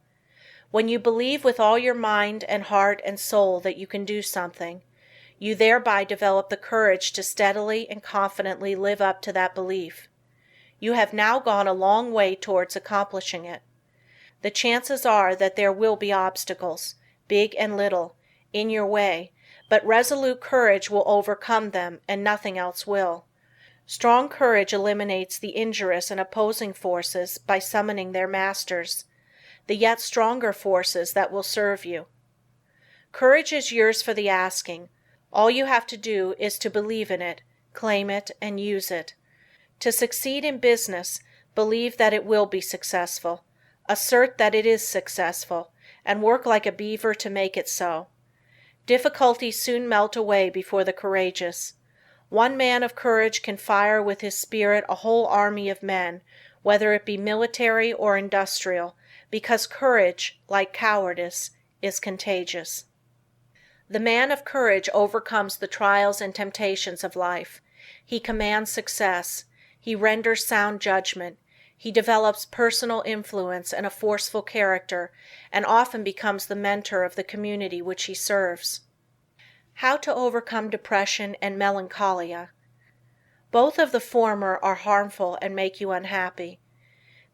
When you believe with all your mind and heart and soul that you can do something, you thereby develop the courage to steadily and confidently live up to that belief. You have now gone a long way towards accomplishing it. The chances are that there will be obstacles, big and little, in your way, but resolute courage will overcome them, and nothing else will. Strong courage eliminates the injurious and opposing forces by summoning their masters, the yet stronger forces that will serve you. Courage is yours for the asking. All you have to do is to believe in it, claim it, and use it. To succeed in business, believe that it will be successful, assert that it is successful, and work like a beaver to make it so. Difficulties soon melt away before the courageous. One man of courage can fire with his spirit a whole army of men, whether it be military or industrial, because courage, like cowardice, is contagious. The man of courage overcomes the trials and temptations of life. He commands success. He renders sound judgment. He develops personal influence and a forceful character, and often becomes the mentor of the community which he serves. How to overcome depression and melancholia. Both of the former are harmful and make you unhappy.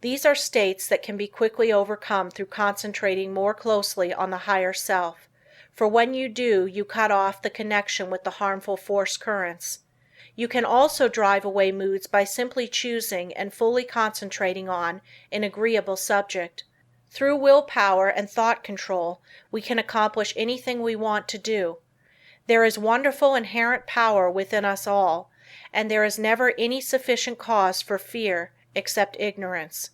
These are states that can be quickly overcome through concentrating more closely on the higher self, for when you do, you cut off the connection with the harmful force currents. You can also drive away moods by simply choosing and fully concentrating on an agreeable subject. Through willpower and thought control, we can accomplish anything we want to do. There is wonderful inherent power within us all, and there is never any sufficient cause for fear except ignorance.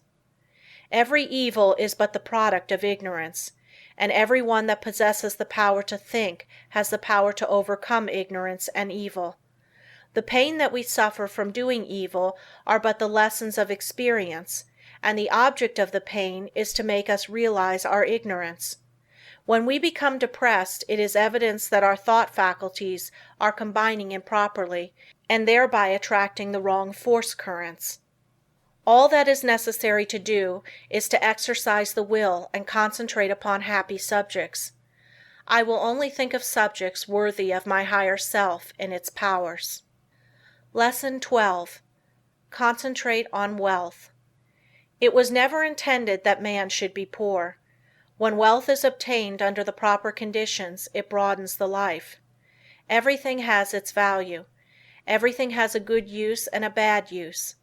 Every evil is but the product of ignorance, and every one that possesses the power to think has the power to overcome ignorance and evil. The pain that we suffer from doing evil are but the lessons of experience, and the object of the pain is to make us realize our ignorance. When we become depressed, it is evidence that our thought faculties are combining improperly, and thereby attracting the wrong force currents. All that is necessary to do is to exercise the will and concentrate upon happy subjects. I will only think of subjects worthy of my higher self and its powers. Lesson 12. Concentrate on wealth. It was never intended that man should be poor. When wealth is obtained under the proper conditions, it broadens the life. Everything has its value. Everything has a good use and a bad use.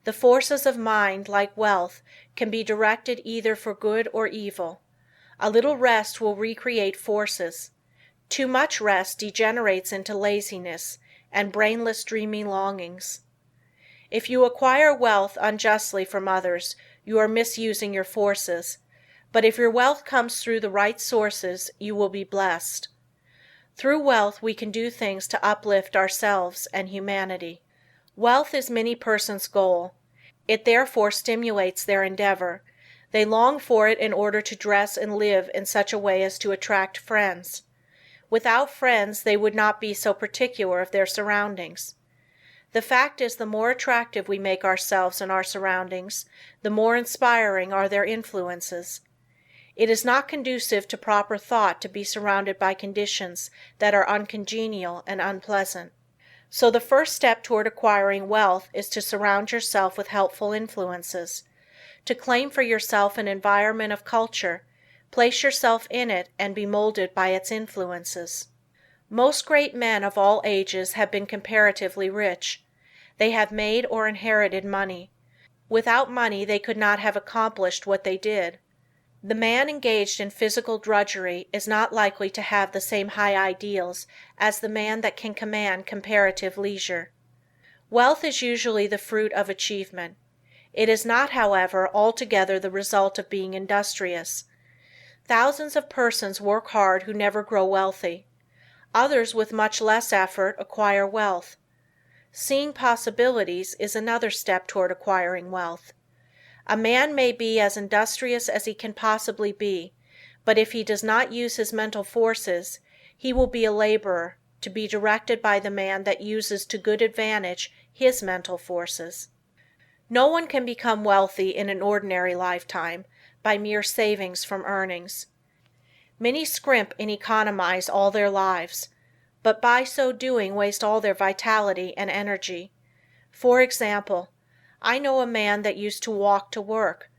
The forces of mind, like wealth, can be directed either for good or evil. A little rest will recreate forces. Too much rest degenerates into laziness and brainless dreaming longings. If you acquire wealth unjustly from others, you are misusing your forces, but if your wealth comes through the right sources, you will be blessed. Through wealth we can do things to uplift ourselves and humanity. Wealth is many persons' goal. It therefore stimulates their endeavor. They long for it in order to dress and live in such a way as to attract friends. Without friends they would not be so particular of their surroundings. The fact is, the more attractive we make ourselves and our surroundings, the more inspiring are their influences. It is not conducive to proper thought to be surrounded by conditions that are uncongenial and unpleasant. So the first step toward acquiring wealth is to surround yourself with helpful influences. To claim for yourself an environment of culture, place yourself in it and be molded by its influences. Most great men of all ages have been comparatively rich. They have made or inherited money. Without money they could not have accomplished what they did. The man engaged in physical drudgery is not likely to have the same high ideals as the man that can command comparative leisure. Wealth is usually the fruit of achievement. It is not, however, altogether the result of being industrious. Thousands of persons work hard who never grow wealthy. Others with much less effort acquire wealth. Seeing possibilities is another step toward acquiring wealth. A man may be as industrious as he can possibly be, but if he does not use his mental forces, he will be a laborer, to be directed by the man that uses to good advantage his mental forces. No one can become wealthy in an ordinary lifetime by mere savings from earnings. Many scrimp and economize all their lives, but by so doing waste all their vitality and energy. For example, I know a man that used to walk to work.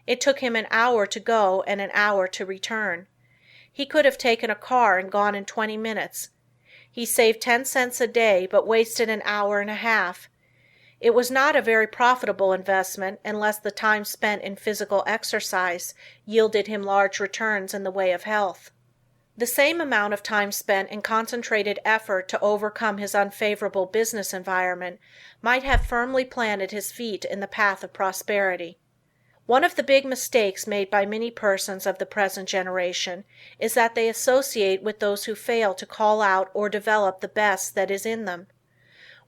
It took him an hour to go and an hour to return. He could have taken a car and gone in 20 minutes. He saved 10 cents a day but wasted an hour and a half. It was not a very profitable investment unless the time spent in physical exercise yielded him large returns in the way of health. The same amount of time spent in concentrated effort to overcome his unfavorable business environment might have firmly planted his feet in the path of prosperity. One of the big mistakes made by many persons of the present generation is that they associate with those who fail to call out or develop the best that is in them.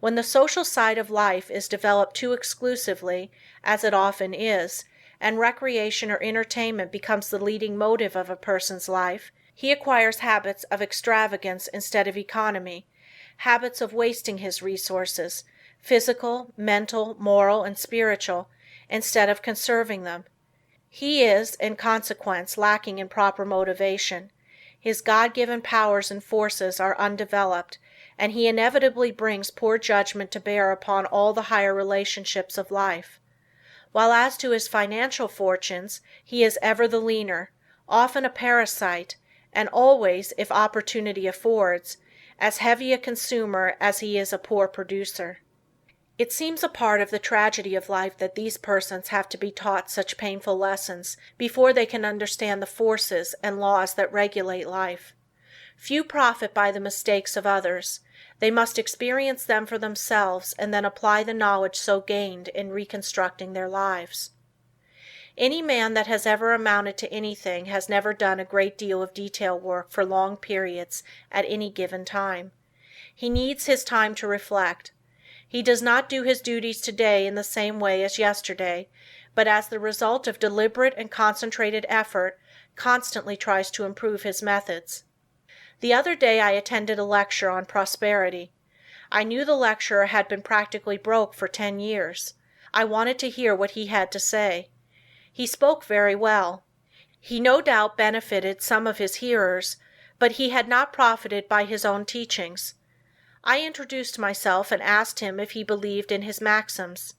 When the social side of life is developed too exclusively, as it often is, and recreation or entertainment becomes the leading motive of a person's life, he acquires habits of extravagance instead of economy, habits of wasting his resources, physical, mental, moral, and spiritual, instead of conserving them. He is, in consequence, lacking in proper motivation. His God-given powers and forces are undeveloped, and he inevitably brings poor judgment to bear upon all the higher relationships of life. While as to his financial fortunes, he is ever the leaner, often a parasite, and always, if opportunity affords, as heavy a consumer as he is a poor producer. It seems a part of the tragedy of life that these persons have to be taught such painful lessons before they can understand the forces and laws that regulate life. Few profit by the mistakes of others. They must experience them for themselves and then apply the knowledge so gained in reconstructing their lives. Any man that has ever amounted to anything has never done a great deal of detail work for long periods at any given time. He needs his time to reflect. He does not do his duties today in the same way as yesterday, but as the result of deliberate and concentrated effort, constantly tries to improve his methods. The other day I attended a lecture on prosperity. I knew the lecturer had been practically broke for 10 years. I wanted to hear what he had to say. He spoke very well. He no doubt benefited some of his hearers, but he had not profited by his own teachings. I introduced myself and asked him if he believed in his maxims.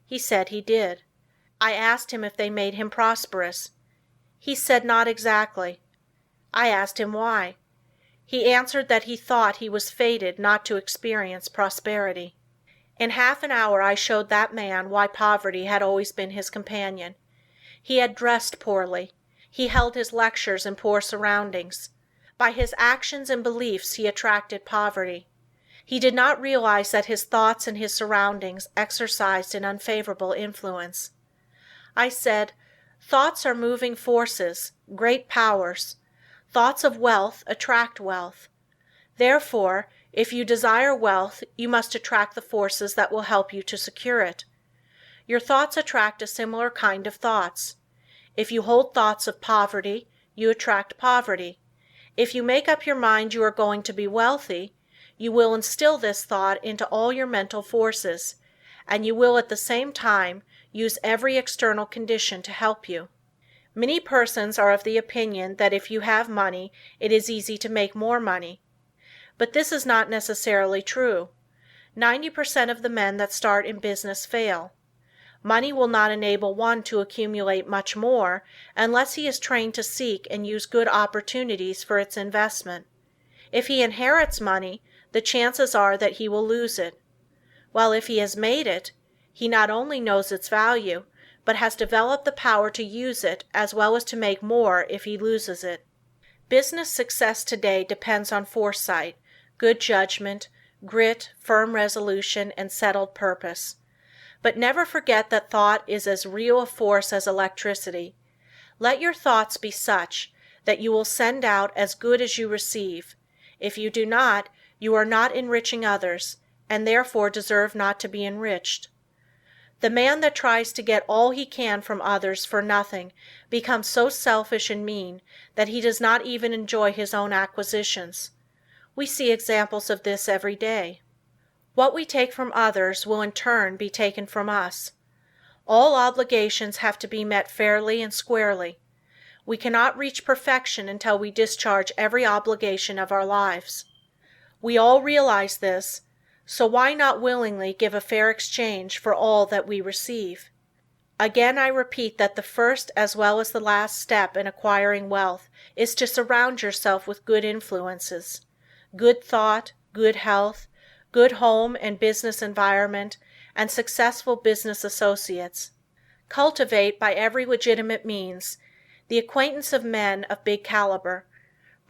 He said he did. I asked him if they made him prosperous. He said not exactly. I asked him why. He answered that he thought he was fated not to experience prosperity. In half an hour I showed that man why poverty had always been his companion. He had dressed poorly. He held his lectures in poor surroundings. By his actions and beliefs he attracted poverty. He did not realize that his thoughts and his surroundings exercised an unfavorable influence. I said, thoughts are moving forces, great powers. Thoughts of wealth attract wealth. Therefore, if you desire wealth, you must attract the forces that will help you to secure it. Your thoughts attract a similar kind of thoughts. If you hold thoughts of poverty, you attract poverty. If you make up your mind you are going to be wealthy, you will instill this thought into all your mental forces, and you will at the same time use every external condition to help you. Many persons are of the opinion that if you have money, it is easy to make more money. But this is not necessarily true. 90% of the men that start in business fail. Money will not enable one to accumulate much more unless he is trained to seek and use good opportunities for its investment. If he inherits money, the chances are that he will lose it. While if he has made it, he not only knows its value, but has developed the power to use it as well as to make more if he loses it. Business success today depends on foresight, good judgment, grit, firm resolution, and settled purpose. But never forget that thought is as real a force as electricity. Let your thoughts be such that you will send out as good as you receive. If you do not, you are not enriching others, and therefore deserve not to be enriched. The man that tries to get all he can from others for nothing becomes so selfish and mean that he does not even enjoy his own acquisitions. We see examples of this every day. What we take from others will in turn be taken from us. All obligations have to be met fairly and squarely. We cannot reach perfection until we discharge every obligation of our lives. We all realize this, so why not willingly give a fair exchange for all that we receive? Again I repeat that the first as well as the last step in acquiring wealth is to surround yourself with good influences, good thought, good health, good home and business environment, and successful business associates. Cultivate, by every legitimate means, the acquaintance of men of big caliber.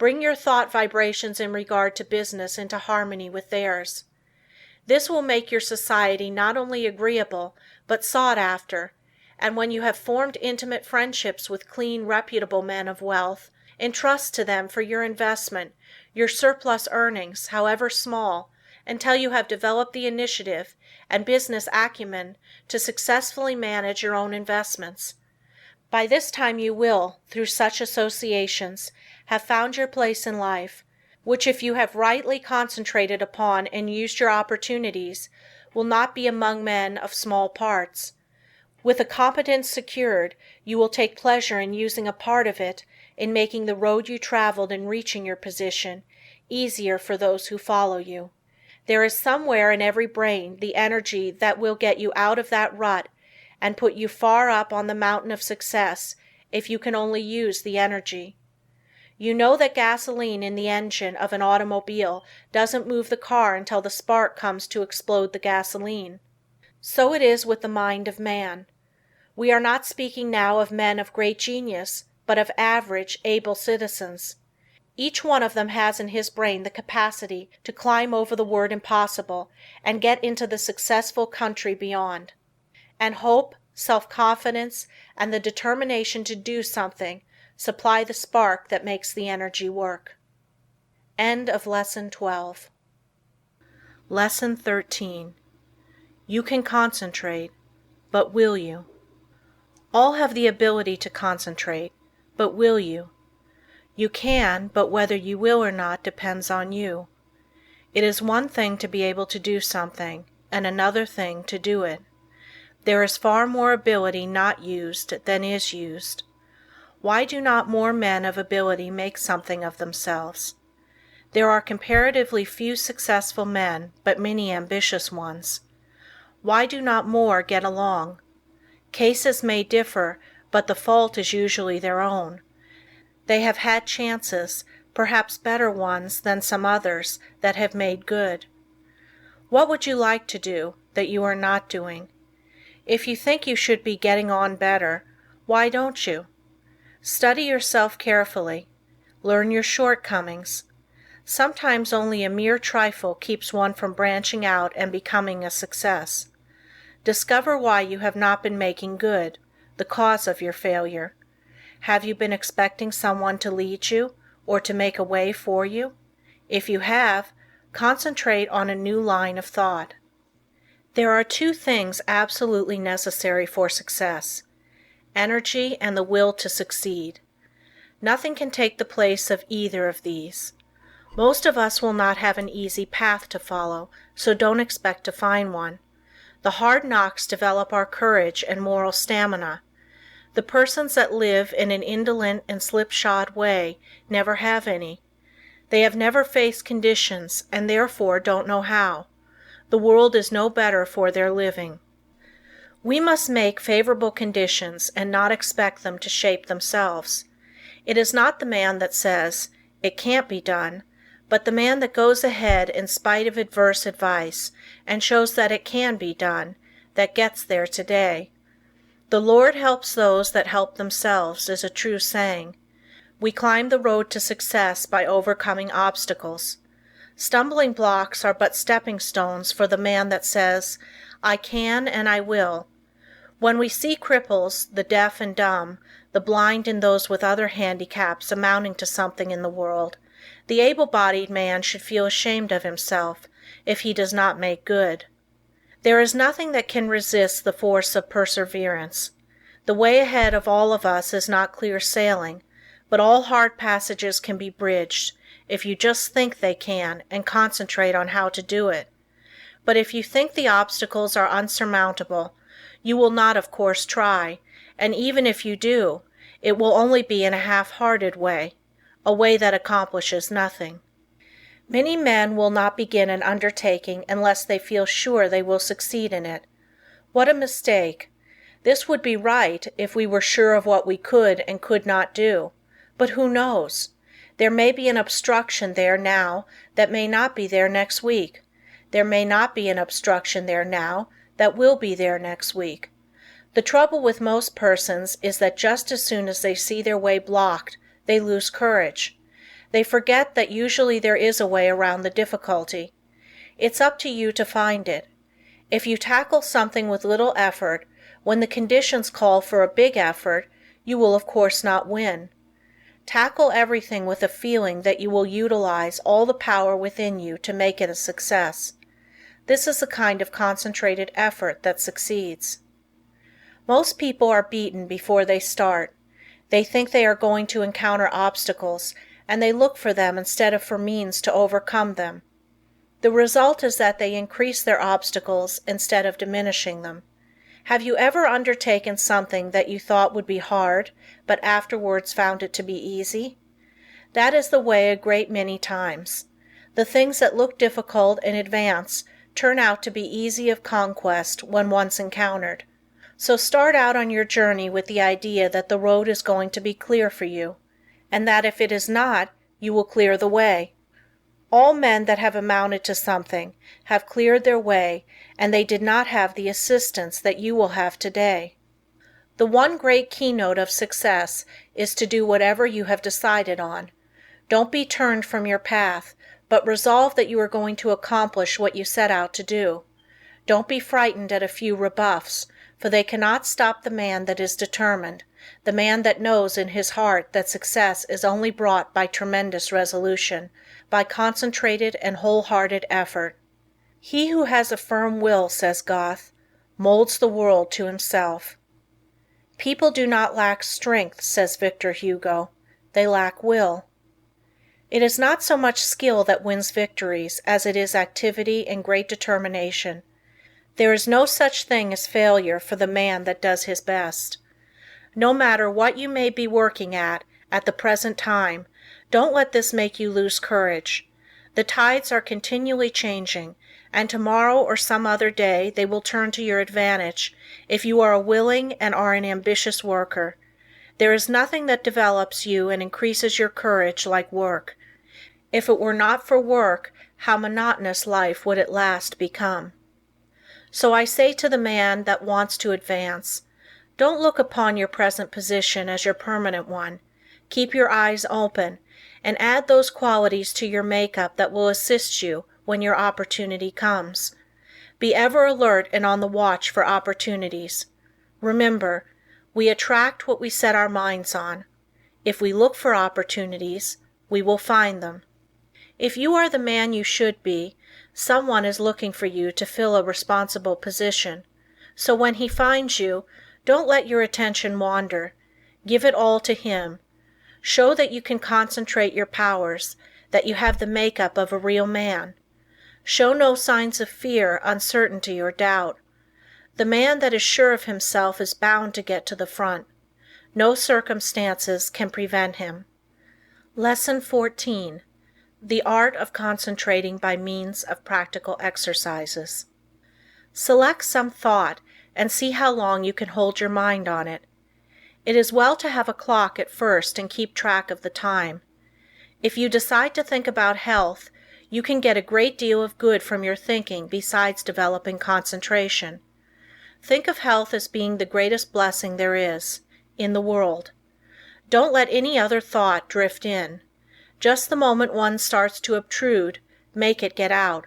Bring your thought vibrations in regard to business into harmony with theirs. This will make your society not only agreeable, but sought after, and when you have formed intimate friendships with clean, reputable men of wealth, entrust to them for your investment your surplus earnings, however small, until you have developed the initiative and business acumen to successfully manage your own investments. By this time you will, through such associations, have found your place in life, which if you have rightly concentrated upon and used your opportunities, will not be among men of small parts. With a competence secured, you will take pleasure in using a part of it in making the road you traveled in reaching your position easier for those who follow you. There is somewhere in every brain the energy that will get you out of that rut and put you far up on the mountain of success if you can only use the energy. You know that gasoline in the engine of an automobile doesn't move the car until the spark comes to explode the gasoline. So it is with the mind of man. We are not speaking now of men of great genius, but of average, able citizens. Each one of them has in his brain the capacity to climb over the word impossible and get into the successful country beyond. And hope, self-confidence, and the determination to do something supply the spark that makes the energy work. End of Lesson 12. Lesson 13. You can concentrate, but will you? All have the ability to concentrate, but will you? You can, but whether you will or not depends on you. It is one thing to be able to do something, and another thing to do it. There is far more ability not used than is used. Why do not more men of ability make something of themselves? There are comparatively few successful men, but many ambitious ones. Why do not more get along? Cases may differ, but the fault is usually their own. They have had chances, perhaps better ones than some others, that have made good. What would you like to do that you are not doing? If you think you should be getting on better, why don't you? Study yourself carefully. Learn your shortcomings. Sometimes only a mere trifle keeps one from branching out and becoming a success. Discover why you have not been making good, the cause of your failure. Have you been expecting someone to lead you, or to make a way for you? If you have, concentrate on a new line of thought. There are two things absolutely necessary for success: energy and the will to succeed. Nothing can take the place of either of these. Most of us will not have an easy path to follow, so don't expect to find one. The hard knocks develop our courage and moral stamina. The persons that live in an indolent and slipshod way never have any. They have never faced conditions and therefore don't know how. The world is no better for their living. We must make favorable conditions and not expect them to shape themselves. It is not the man that says, "It can't be done," but the man that goes ahead in spite of adverse advice and shows that it can be done, that gets there today. The Lord helps those that help themselves is a true saying. We climb the road to success by overcoming obstacles. Stumbling blocks are but stepping stones for the man that says, "I can and I will." When we see cripples, the deaf and dumb, the blind and those with other handicaps amounting to something in the world, the able-bodied man should feel ashamed of himself if he does not make good. There is nothing that can resist the force of perseverance. The way ahead of all of us is not clear sailing, but all hard passages can be bridged if you just think they can and concentrate on how to do it. But if you think the obstacles are unsurmountable, you will not of course try, and even if you do, it will only be in a half-hearted way, a way that accomplishes nothing. Many men will not begin an undertaking unless they feel sure they will succeed in it. What a mistake! This would be right if we were sure of what we could and could not do. But who knows? There may be an obstruction there now that may not be there next week. There may not be an obstruction there now that will be there next week. The trouble with most persons is that just as soon as they see their way blocked, they lose courage. They forget that usually there is a way around the difficulty. It's up to you to find it. If you tackle something with little effort, when the conditions call for a big effort, you will of course not win. Tackle everything with a feeling that you will utilize all the power within you to make it a success. This is the kind of concentrated effort that succeeds. Most people are beaten before they start. They think they are going to encounter obstacles, and they look for them instead of for means to overcome them. The result is that they increase their obstacles instead of diminishing them. Have you ever undertaken something that you thought would be hard, but afterwards found it to be easy? That is the way a great many times. The things that look difficult in advance turn out to be easy of conquest when once encountered. So start out on your journey with the idea that the road is going to be clear for you, and that if it is not, you will clear the way. All men that have amounted to something have cleared their way, and they did not have the assistance that you will have today. The one great keynote of success is to do whatever you have decided on. Don't be turned from your path, but resolve that you are going to accomplish what you set out to do. Don't be frightened at a few rebuffs, for they cannot stop the man that is determined, the man that knows in his heart that success is only brought by tremendous resolution, by concentrated and wholehearted effort. He who has a firm will, says Goethe, molds the world to himself. People do not lack strength, says Victor Hugo. They lack will. It is not so much skill that wins victories as it is activity and great determination. There is no such thing as failure for the man that does his best. No matter what you may be working at the present time, don't let this make you lose courage. The tides are continually changing, and tomorrow or some other day they will turn to your advantage if you are a willing and are an ambitious worker. There is nothing that develops you and increases your courage like work. If it were not for work, how monotonous life would at last become. So I say to the man that wants to advance, don't look upon your present position as your permanent one. Keep your eyes open, and add those qualities to your makeup that will assist you when your opportunity comes. Be ever alert and on the watch for opportunities. Remember, we attract what we set our minds on. If we look for opportunities, we will find them. If you are the man you should be, someone is looking for you to fill a responsible position. So when he finds you, don't let your attention wander. Give it all to him. Show that you can concentrate your powers, that you have the makeup of a real man. Show no signs of fear, uncertainty, or doubt. The man that is sure of himself is bound to get to the front. No circumstances can prevent him. Lesson 14. The Art of Concentrating by Means of Practical Exercises. Select some thought and see how long you can hold your mind on it. It is well to have a clock at first and keep track of the time. If you decide to think about health, you can get a great deal of good from your thinking besides developing concentration. Think of health as being the greatest blessing there is in the world. Don't let any other thought drift in. Just the moment one starts to obtrude, make it get out.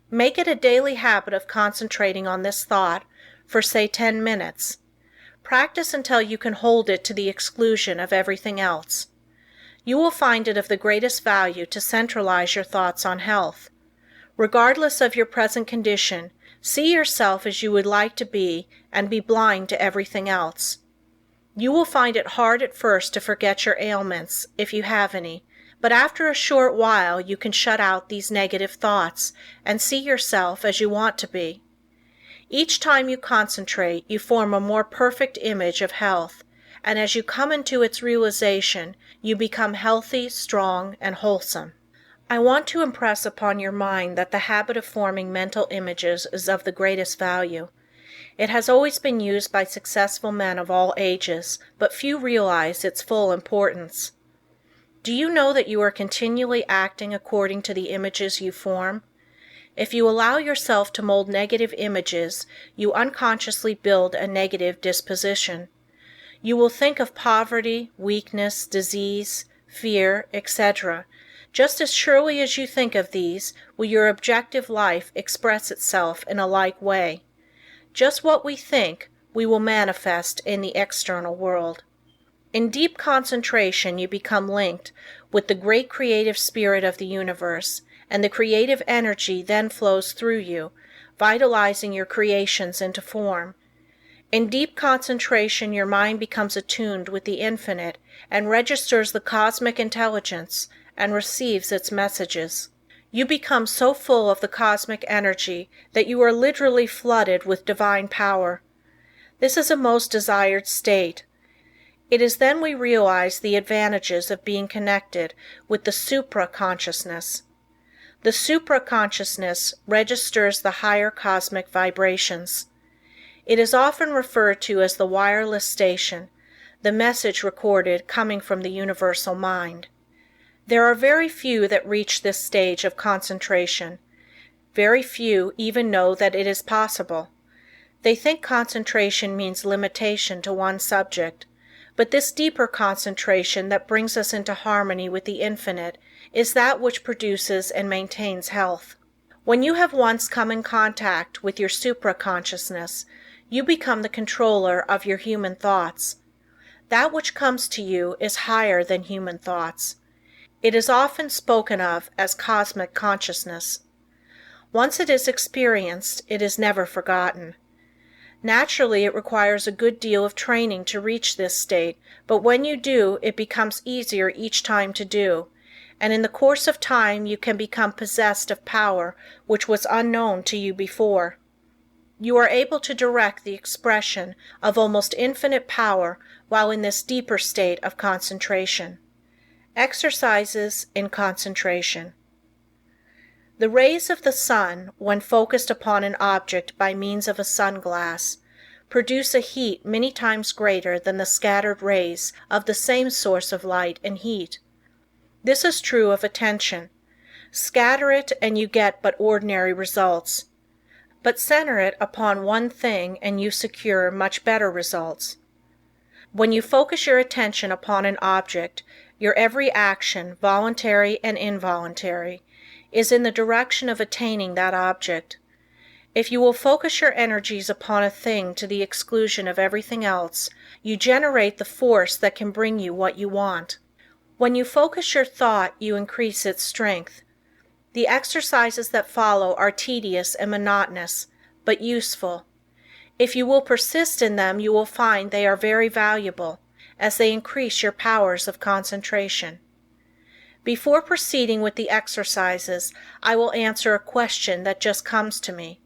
Make it a daily habit of concentrating on this thought for, say, 10 minutes. Practice until you can hold it to the exclusion of everything else. You will find it of the greatest value to centralize your thoughts on health. Regardless of your present condition, see yourself as you would like to be and be blind to everything else. You will find it hard at first to forget your ailments, if you have any, but after a short while you can shut out these negative thoughts and see yourself as you want to be. Each time you concentrate, you form a more perfect image of health, and as you come into its realization, you become healthy, strong, and wholesome. I want to impress upon your mind that the habit of forming mental images is of the greatest value. It has always been used by successful men of all ages, but few realize its full importance. Do you know that you are continually acting according to the images you form? If you allow yourself to mold negative images, you unconsciously build a negative disposition. You will think of poverty, weakness, disease, fear, etc. Just as surely as you think of these, will your objective life express itself in a like way. Just what we think, we will manifest in the external world. In deep concentration you become linked with the great creative spirit of the universe, and the creative energy then flows through you, vitalizing your creations into form. In deep concentration your mind becomes attuned with the infinite and registers the cosmic intelligence and receives its messages. You become so full of the cosmic energy that you are literally flooded with divine power. This is a most desired state. It is then we realize the advantages of being connected with the supra-consciousness. The supra-consciousness registers the higher cosmic vibrations. It is often referred to as the wireless station, the message recorded coming from the universal mind. There are very few that reach this stage of concentration. Very few even know that it is possible. They think concentration means limitation to one subject, but this deeper concentration that brings us into harmony with the infinite is that which produces and maintains health. When you have once come in contact with your supra-consciousness, you become the controller of your human thoughts. That which comes to you is higher than human thoughts. It is often spoken of as cosmic consciousness. Once it is experienced, it is never forgotten. Naturally, it requires a good deal of training to reach this state, but when you do, it becomes easier each time to do, and in the course of time you can become possessed of power which was unknown to you before. You are able to direct the expression of almost infinite power while in this deeper state of concentration. Exercises in concentration. The rays of the sun, when focused upon an object by means of a sunglass, produce a heat many times greater than the scattered rays of the same source of light and heat. This is true of attention. Scatter it and you get but ordinary results. But center it upon one thing and you secure much better results. When you focus your attention upon an object, your every action, voluntary and involuntary, is in the direction of attaining that object. If you will focus your energies upon a thing to the exclusion of everything else, you generate the force that can bring you what you want. When you focus your thought, you increase its strength. The exercises that follow are tedious and monotonous, but useful. If you will persist in them, you will find they are very valuable, as they increase your powers of concentration. Before proceeding with the exercises, I will answer a question that just comes to me.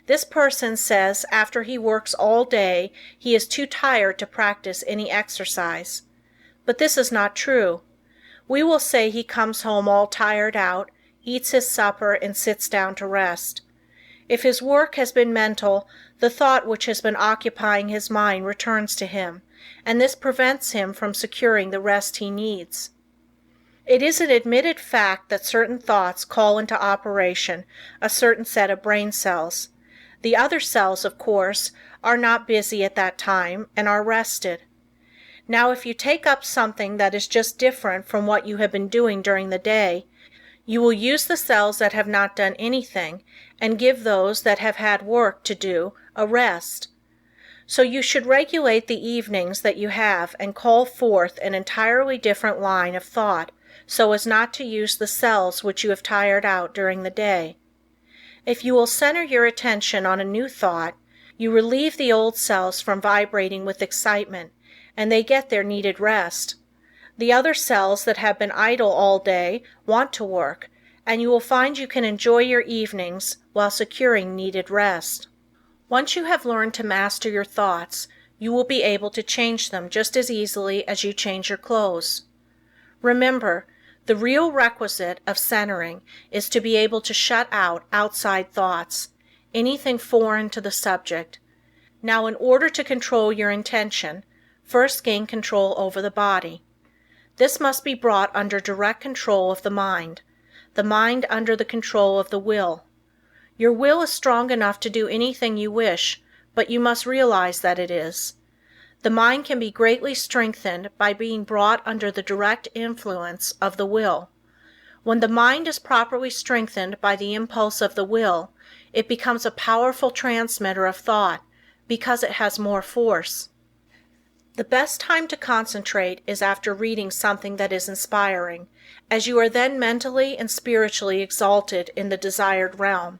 This person says after he works all day, he is too tired to practice any exercise. But this is not true. We will say he comes home all tired out, eats his supper, and sits down to rest. If his work has been mental, the thought which has been occupying his mind returns to him, and this prevents him from securing the rest he needs. It is an admitted fact that certain thoughts call into operation a certain set of brain cells. The other cells, of course, are not busy at that time and are rested. Now, if you take up something that is just different from what you have been doing during the day, you will use the cells that have not done anything and give those that have had work to do a rest. So you should regulate the evenings that you have and call forth an entirely different line of thought, so as not to use the cells which you have tired out during the day. If you will center your attention on a new thought, you relieve the old cells from vibrating with excitement, and they get their needed rest. The other cells that have been idle all day want to work, and you will find you can enjoy your evenings while securing needed rest. Once you have learned to master your thoughts, you will be able to change them just as easily as you change your clothes. Remember, the real requisite of centering is to be able to shut out outside thoughts, anything foreign to the subject. Now, in order to control your intention, first gain control over the body. This must be brought under direct control of the mind under the control of the will. Your will is strong enough to do anything you wish, but you must realize that it is. The mind can be greatly strengthened by being brought under the direct influence of the will. When the mind is properly strengthened by the impulse of the will, it becomes a powerful transmitter of thought, because it has more force. The best time to concentrate is after reading something that is inspiring, as you are then mentally and spiritually exalted in the desired realm.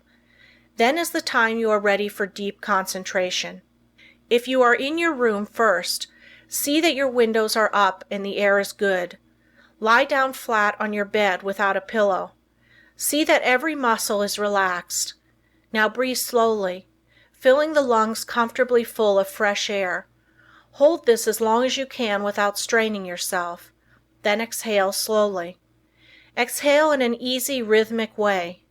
Then is the time you are ready for deep concentration. If you are in your room first, see that your windows are up and the air is good. Lie down flat on your bed without a pillow. See that every muscle is relaxed. Now breathe slowly, filling the lungs comfortably full of fresh air. Hold this as long as you can without straining yourself. Then exhale slowly. Exhale in an easy, rhythmic way.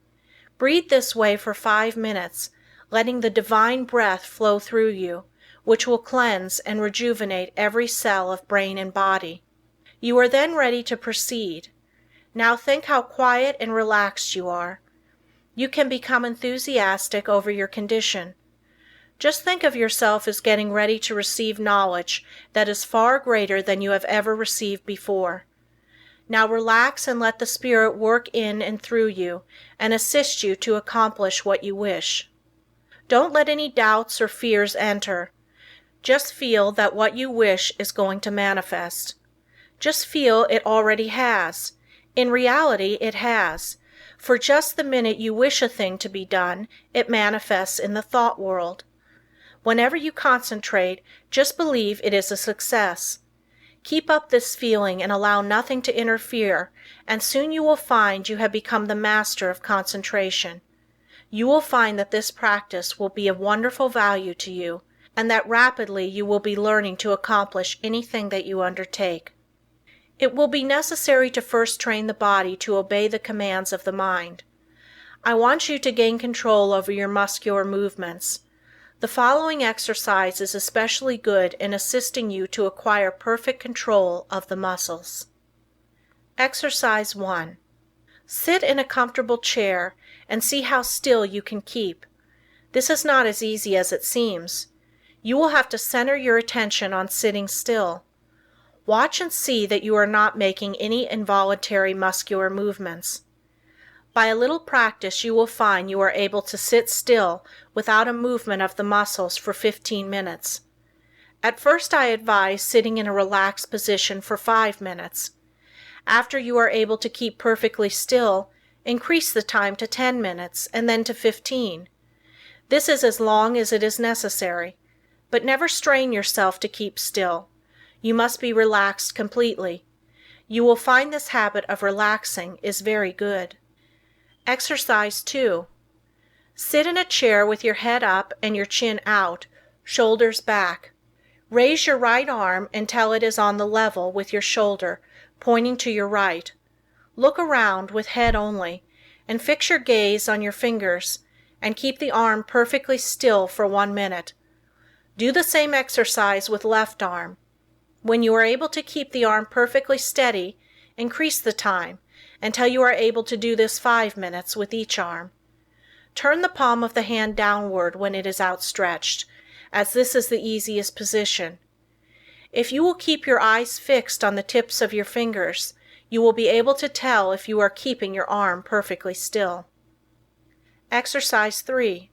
Breathe this way for 5 minutes, letting the divine breath flow through you, which will cleanse and rejuvenate every cell of brain and body. You are then ready to proceed. Now think how quiet and relaxed you are. You can become enthusiastic over your condition. Just think of yourself as getting ready to receive knowledge that is far greater than you have ever received before. Now relax and let the Spirit work in and through you and assist you to accomplish what you wish. Don't let any doubts or fears enter. Just feel that what you wish is going to manifest. Just feel it already has. In reality, it has. For just the minute you wish a thing to be done, it manifests in the thought world. Whenever you concentrate, just believe it is a success. Keep up this feeling and allow nothing to interfere, and soon you will find you have become the master of concentration. You will find that this practice will be of wonderful value to you, and that rapidly you will be learning to accomplish anything that you undertake. It will be necessary to first train the body to obey the commands of the mind. I want you to gain control over your muscular movements. The following exercise is especially good in assisting you to acquire perfect control of the muscles. Exercise 1. Sit in a comfortable chair and see how still you can keep. This is not as easy as it seems. You will have to center your attention on sitting still. Watch and see that you are not making any involuntary muscular movements. By a little practice you will find you are able to sit still without a movement of the muscles for 15 minutes. At first I advise sitting in a relaxed position for 5 minutes. After you are able to keep perfectly still, increase the time to 10 minutes and then to 15. This is as long as it is necessary, but never strain yourself to keep still. You must be relaxed completely. You will find this habit of relaxing is very good. Exercise 2. Sit in a chair with your head up and your chin out, shoulders back. Raise your right arm until it is on the level with your shoulder, pointing to your right. Look around with head only, and fix your gaze on your fingers, and keep the arm perfectly still for 1 minute. Do the same exercise with left arm. When you are able to keep the arm perfectly steady, increase the time until you are able to do this 5 minutes with each arm. Turn the palm of the hand downward when it is outstretched, as this is the easiest position. If you will keep your eyes fixed on the tips of your fingers, you will be able to tell if you are keeping your arm perfectly still. Exercise 3.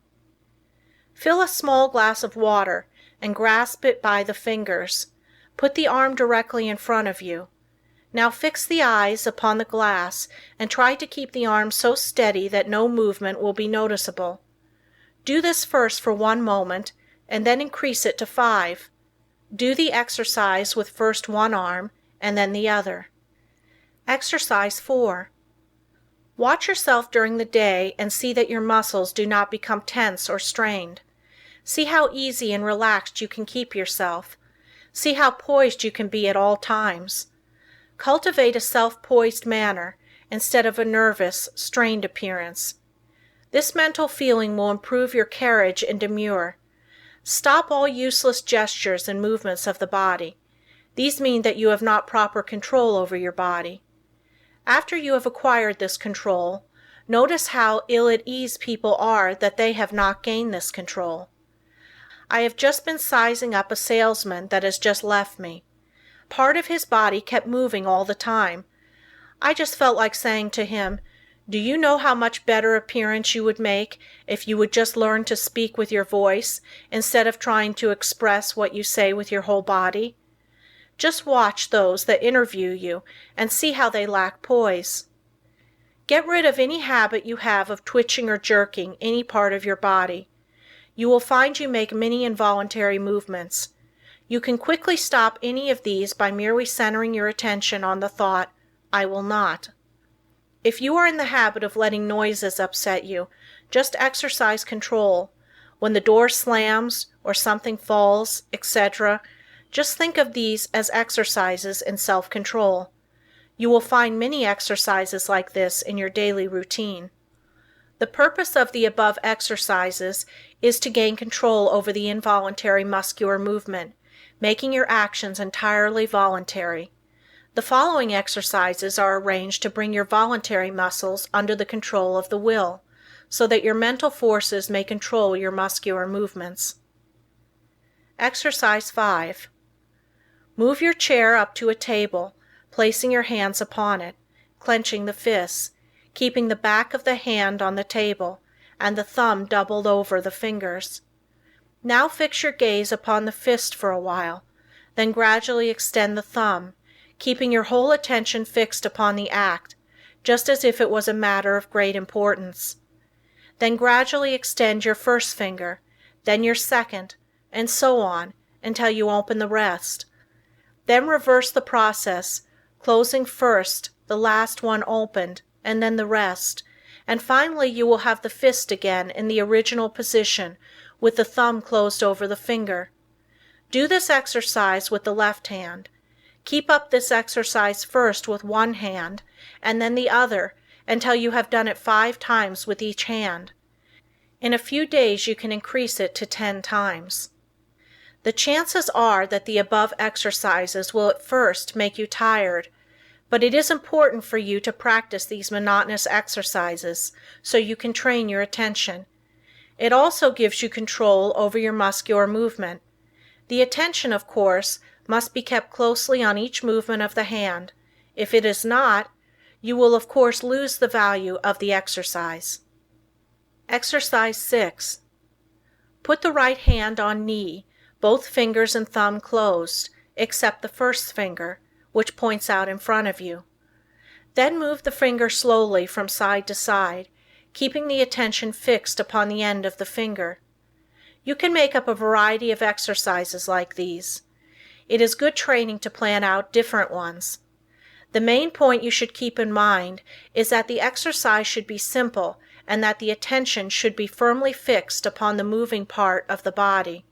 Fill a small glass of water and grasp it by the fingers. Put the arm directly in front of you. Now fix the eyes upon the glass and try to keep the arm so steady that no movement will be noticeable. Do this first for 1 moment and then increase it to 5. Do the exercise with first one arm and then the other. Exercise 4. Watch yourself during the day and see that your muscles do not become tense or strained. See how easy and relaxed you can keep yourself. See how poised you can be at all times. Cultivate a self-poised manner instead of a nervous, strained appearance. This mental feeling will improve your carriage and demeanor. Stop all useless gestures and movements of the body. These mean that you have not proper control over your body. After you have acquired this control, notice how ill at ease people are that they have not gained this control. I have just been sizing up a salesman that has just left me. Part of his body kept moving all the time. I just felt like saying to him, "Do you know how much better appearance you would make if you would just learn to speak with your voice instead of trying to express what you say with your whole body?" Just watch those that interview you and see how they lack poise. Get rid of any habit you have of twitching or jerking any part of your body. You will find you make many involuntary movements. You can quickly stop any of these by merely centering your attention on the thought, "I will not." If you are in the habit of letting noises upset you, just exercise control. When the door slams or something falls, etc., just think of these as exercises in self-control. You will find many exercises like this in your daily routine. The purpose of the above exercises is to gain control over the involuntary muscular movement, making your actions entirely voluntary. The following exercises are arranged to bring your voluntary muscles under the control of the will, so that your mental forces may control your muscular movements. Exercise 5. Move your chair up to a table, placing your hands upon it, clenching the fists, keeping the back of the hand on the table and the thumb doubled over the fingers. Now fix your gaze upon the fist for a while, then gradually extend the thumb, keeping your whole attention fixed upon the act, just as if it was a matter of great importance. Then gradually extend your first finger, then your second, and so on until you open the rest. Then reverse the process, closing first the last one opened, and then the rest, and finally you will have the fist again in the original position with the thumb closed over the finger. Do this exercise with the left hand. Keep up this exercise first with one hand and then the other until you have done it 5 times with each hand. In a few days you can increase it to 10 times. The chances are that the above exercises will at first make you tired, but it is important for you to practice these monotonous exercises so you can train your attention. It also gives you control over your muscular movement. The attention, of course, must be kept closely on each movement of the hand. If it is not, you will of course lose the value of the exercise. Exercise 6. Put the right hand on knee, both fingers and thumb closed, except the first finger, which points out in front of you. Then move the finger slowly from side to side, keeping the attention fixed upon the end of the finger. You can make up a variety of exercises like these. It is good training to plan out different ones. The main point you should keep in mind is that the exercise should be simple and that the attention should be firmly fixed upon the moving part of the body.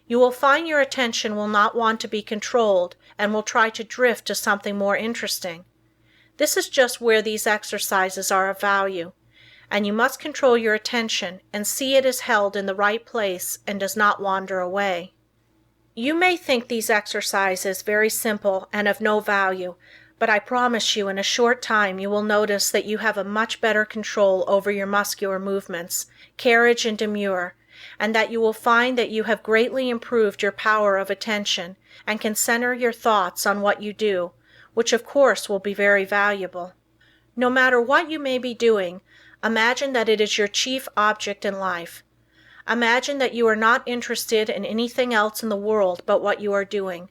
You will find your attention will not want to be controlled and will try to drift to something more interesting. This is just where these exercises are of value, and you must control your attention and see it is held in the right place and does not wander away. You may think these exercises very simple and of no value, but I promise you in a short time you will notice that you have a much better control over your muscular movements, carriage and demure, and that you will find that you have greatly improved your power of attention and can center your thoughts on what you do, which of course will be very valuable. No matter what you may be doing, imagine that it is your chief object in life. Imagine that you are not interested in anything else in the world but what you are doing.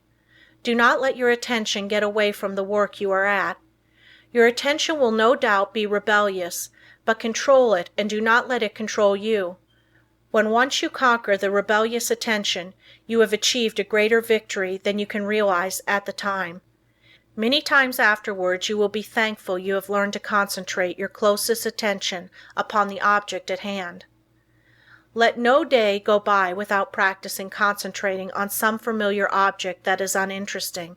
Do not let your attention get away from the work you are at. Your attention will no doubt be rebellious, but control it and do not let it control you. When once you conquer the rebellious attention, you have achieved a greater victory than you can realize at the time. Many times afterwards you will be thankful you have learned to concentrate your closest attention upon the object at hand. Let no day go by without practicing concentrating on some familiar object that is uninteresting.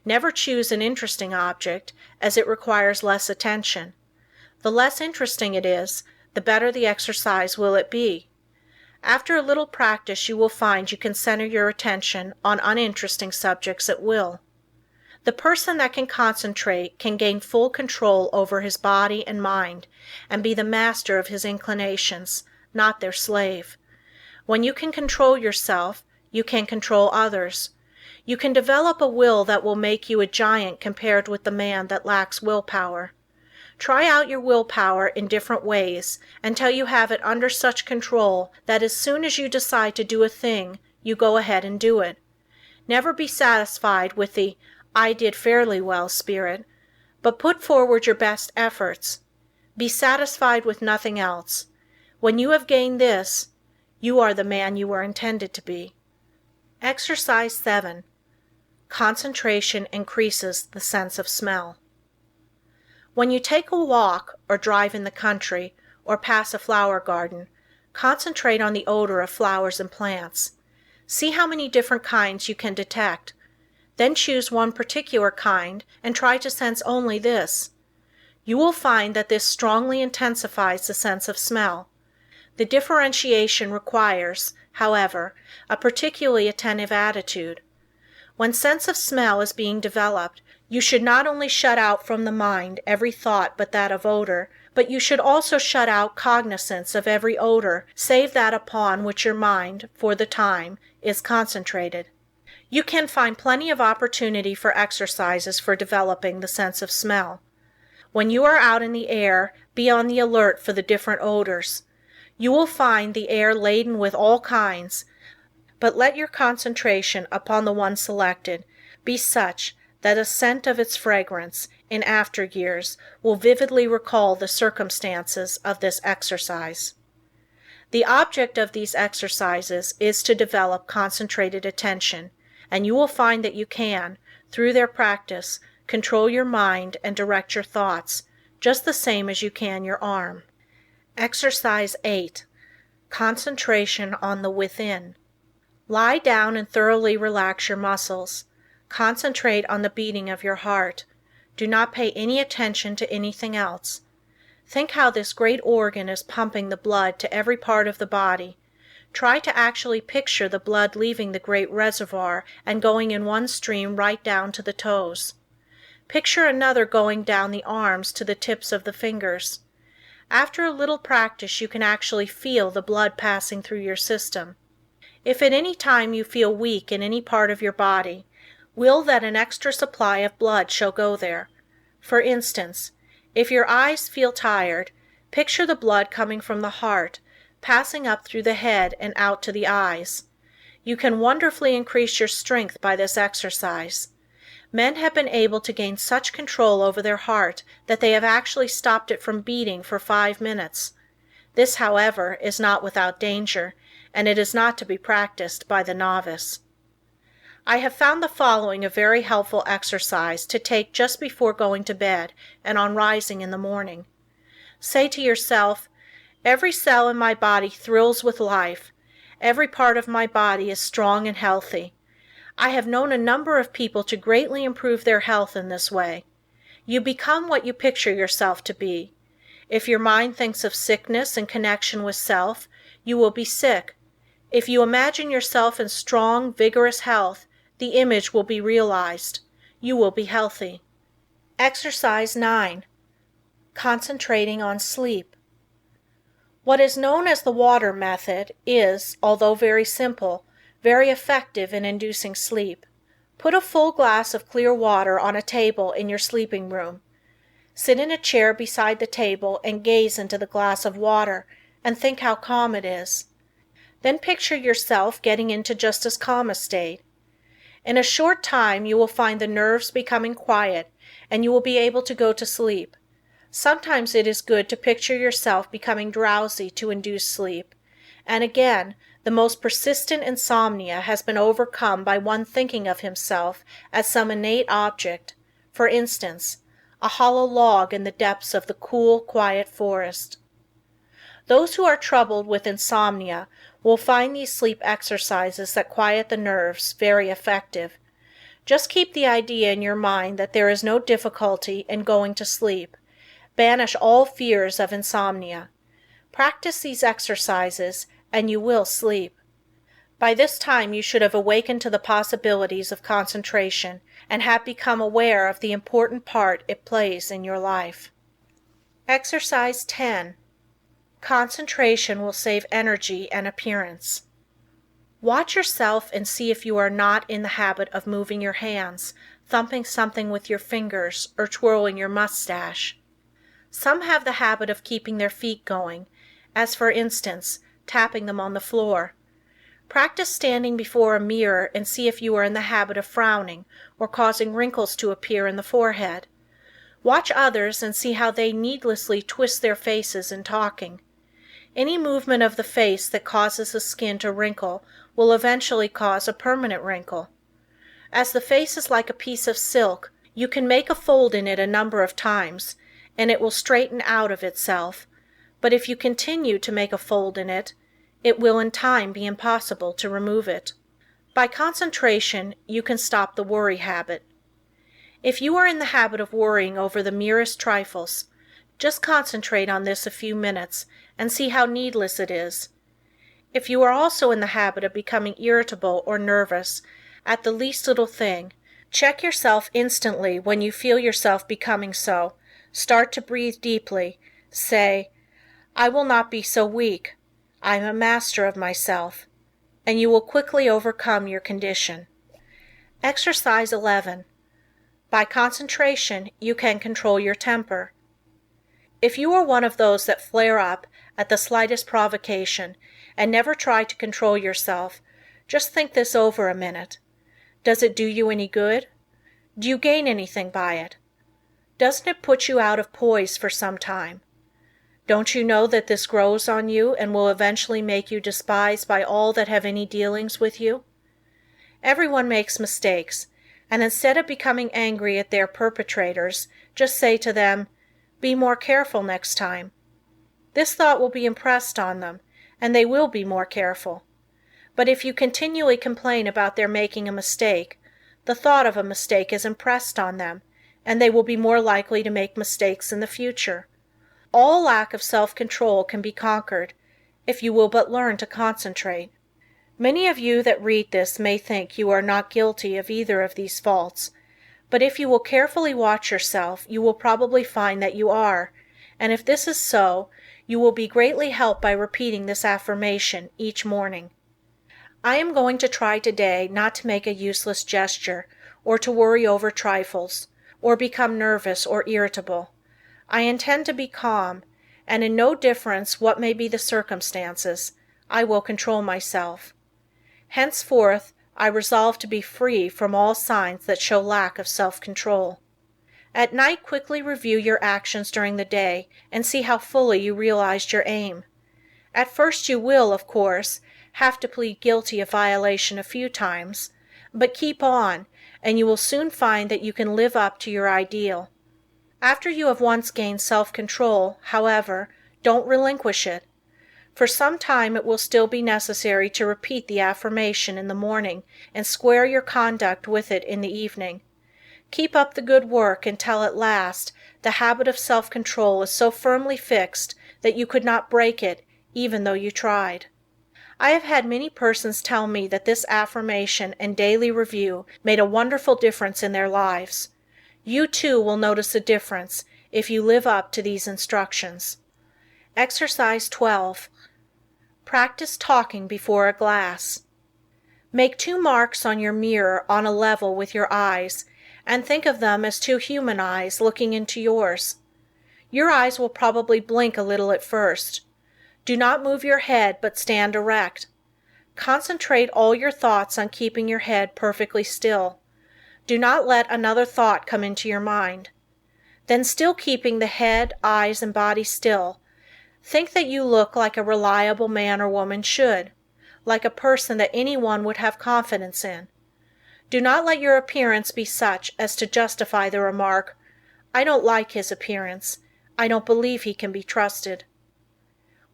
Never choose an interesting object, as it requires less attention. The less interesting it is, the better the exercise will it be. After a little practice you will find you can center your attention on uninteresting subjects at will. The person that can concentrate can gain full control over his body and mind and be the master of his inclinations, not their slave. When you can control yourself, you can control others. You can develop a will that will make you a giant compared with the man that lacks willpower. Try out your willpower in different ways until you have it under such control that as soon as you decide to do a thing, you go ahead and do it. Never be satisfied with the "I did fairly well" spirit, but put forward your best efforts. Be satisfied with nothing else. When you have gained this, you are the man you were intended to be. Exercise 7. Concentration increases the sense of smell. When you take a walk, or drive in the country, or pass a flower garden, concentrate on the odor of flowers and plants. See how many different kinds you can detect. Then choose one particular kind and try to sense only this. You will find that this strongly intensifies the sense of smell. The differentiation requires, however, a particularly attentive attitude. When sense of smell is being developed, You should not only shut out from the mind every thought but that of odor, but you should also shut out cognizance of every odor save that upon which your mind, for the time, is concentrated. You can find plenty of opportunity for exercises for developing the sense of smell. When you are out in the air, be on the alert for the different odors. You will find the air laden with all kinds, but let your concentration upon the one selected be such that a scent of its fragrance, in after years, will vividly recall the circumstances of this exercise. The object of these exercises is to develop concentrated attention, and you will find that you can, through their practice, control your mind and direct your thoughts, just the same as you can your arm. Exercise 8. Concentration on the within. Lie down and thoroughly relax your muscles. Concentrate on the beating of your heart. Do not pay any attention to anything else. Think how this great organ is pumping the blood to every part of the body. Try to actually picture the blood leaving the great reservoir and going in one stream right down to the toes. Picture another going down the arms to the tips of the fingers. After a little practice you can actually feel the blood passing through your system. If at any time you feel weak in any part of your body, will that an extra supply of blood shall go there. For instance, if your eyes feel tired, picture the blood coming from the heart, passing up through the head and out to the eyes. You can wonderfully increase your strength by this exercise. Men have been able to gain such control over their heart that they have actually stopped it from beating for 5 minutes. This, however, is not without danger, and it is not to be practiced by the novice. I have found the following a very helpful exercise to take just before going to bed and on rising in the morning. Say to yourself, "Every cell in my body thrills with life. Every part of my body is strong and healthy." I have known a number of people to greatly improve their health in this way. You become what you picture yourself to be. If your mind thinks of sickness in connection with self, you will be sick. If you imagine yourself in strong, vigorous health, the image will be realized. You will be healthy. Exercise 9. Concentrating on sleep. What is known as the water method is, although very simple, very effective in inducing sleep. Put a full glass of clear water on a table in your sleeping room. Sit in a chair beside the table and gaze into the glass of water and think how calm it is. Then picture yourself getting into just as calm a state. In a short time you will find the nerves becoming quiet and you will be able to go to sleep. Sometimes it is good to picture yourself becoming drowsy to induce sleep, and again, the most persistent insomnia has been overcome by one thinking of himself as some innate object, for instance, a hollow log in the depths of the cool, quiet forest. Those who are troubled with insomnia will find these sleep exercises that quiet the nerves very effective. Just keep the idea in your mind that there is no difficulty in going to sleep. Banish all fears of insomnia. Practice these exercises and you will sleep. By this time you should have awakened to the possibilities of concentration and have become aware of the important part it plays in your life. Exercise 10. Concentration will save energy and appearance. Watch yourself and see if you are not in the habit of moving your hands, thumping something with your fingers, or twirling your mustache. Some have the habit of keeping their feet going, as for instance, tapping them on the floor. Practice standing before a mirror and see if you are in the habit of frowning or causing wrinkles to appear in the forehead. Watch others and see how they needlessly twist their faces in talking. Any movement of the face that causes the skin to wrinkle will eventually cause a permanent wrinkle. As the face is like a piece of silk, you can make a fold in it a number of times, and it will straighten out of itself, but if you continue to make a fold in it, it will in time be impossible to remove it. By concentration, you can stop the worry habit. If you are in the habit of worrying over the merest trifles, just concentrate on this a few minutes and see how needless it is. If you are also in the habit of becoming irritable or nervous at the least little thing, Check yourself instantly when you feel yourself becoming so. Start to breathe deeply. Say, "I will not be so weak. I am a master of myself," and you will quickly overcome your condition. Exercise 11. By concentration, you can control your temper. If you are one of those that flare up at the slightest provocation and never try to control yourself, just think this over a minute. Does it do you any good? Do you gain anything by it? Doesn't it put you out of poise for some time? Don't you know that this grows on you and will eventually make you despised by all that have any dealings with you? Everyone makes mistakes, and instead of becoming angry at their perpetrators, just say to them, "Be more careful next time." This thought will be impressed on them, and they will be more careful. But if you continually complain about their making a mistake, the thought of a mistake is impressed on them, and they will be more likely to make mistakes in the future. All lack of self-control can be conquered, if you will but learn to concentrate. Many of you that read this may think you are not guilty of either of these faults, but if you will carefully watch yourself, you will probably find that you are, and if this is so, you will be greatly helped by repeating this affirmation each morning. I am going to try today not to make a useless gesture, or to worry over trifles, or become nervous or irritable. I intend to be calm, and in no difference what may be the circumstances, I will control myself. Henceforth, I resolve to be free from all signs that show lack of self-control. At night, quickly review your actions during the day and see how fully you realized your aim. At first you will, of course, have to plead guilty of violation a few times, but keep on, and you will soon find that you can live up to your ideal. After you have once gained self-control, however, don't relinquish it. For some time it will still be necessary to repeat the affirmation in the morning and square your conduct with it in the evening. Keep up the good work until at last the habit of self-control is so firmly fixed that you could not break it even though you tried. I have had many persons tell me that this affirmation and daily review made a wonderful difference in their lives. You too will notice a difference if you live up to these instructions. Exercise 12. Practice talking before a glass. Make 2 marks on your mirror on a level with your eyes, and think of them as 2 human eyes looking into yours. Your eyes will probably blink a little at first. Do not move your head, but stand erect. Concentrate all your thoughts on keeping your head perfectly still. Do not let another thought come into your mind. Then, still keeping the head, eyes, and body still, think that you look like a reliable man or woman should, like a person that anyone would have confidence in. Do not let your appearance be such as to justify the remark, "I don't like his appearance. I don't believe he can be trusted."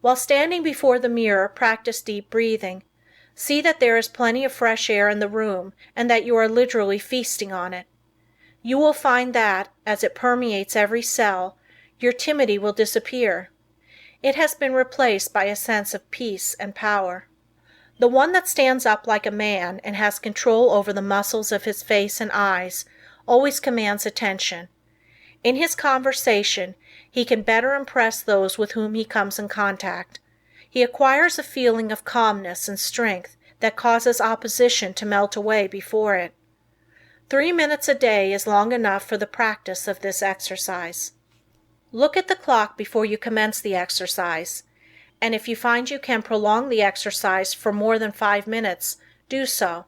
While standing before the mirror, practice deep breathing. See that there is plenty of fresh air in the room and that you are literally feasting on it. You will find that, as it permeates every cell, your timidity will disappear. It has been replaced by a sense of peace and power. The one that stands up like a man and has control over the muscles of his face and eyes always commands attention. In his conversation, he can better impress those with whom he comes in contact. He acquires a feeling of calmness and strength that causes opposition to melt away before it. 3 minutes a day is long enough for the practice of this exercise. Look at the clock before you commence the exercise, and if you find you can prolong the exercise for more than 5 minutes, do so.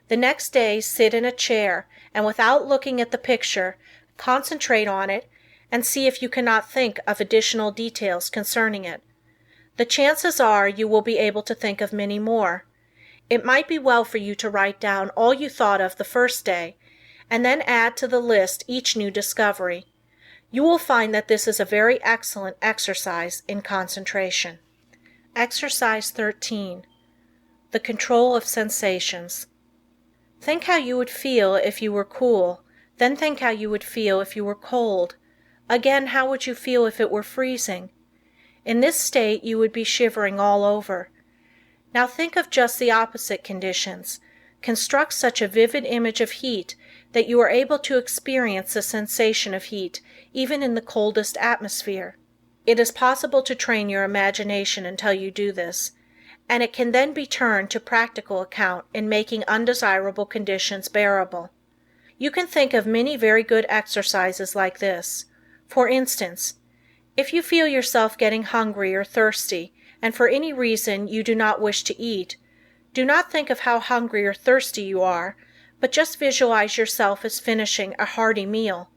The next day, sit in a chair, and without looking at the picture, concentrate on it and see if you cannot think of additional details concerning it. The chances are you will be able to think of many more. It might be well for you to write down all you thought of the first day, and then add to the list each new discovery. You will find that this is a very excellent exercise in concentration. Exercise 13. The control of sensations. Think how you would feel if you were cool, then think how you would feel if you were cold. Again, how would you feel if it were freezing? In this state you would be shivering all over. Now think of just the opposite conditions. Construct such a vivid image of heat that you are able to experience the sensation of heat even in the coldest atmosphere. It is possible to train your imagination until you do this, and it can then be turned to practical account in making undesirable conditions bearable. You can think of many very good exercises like this. For instance, if you feel yourself getting hungry or thirsty, and for any reason you do not wish to eat, do not think of how hungry or thirsty you are, but just visualize yourself as finishing a hearty meal.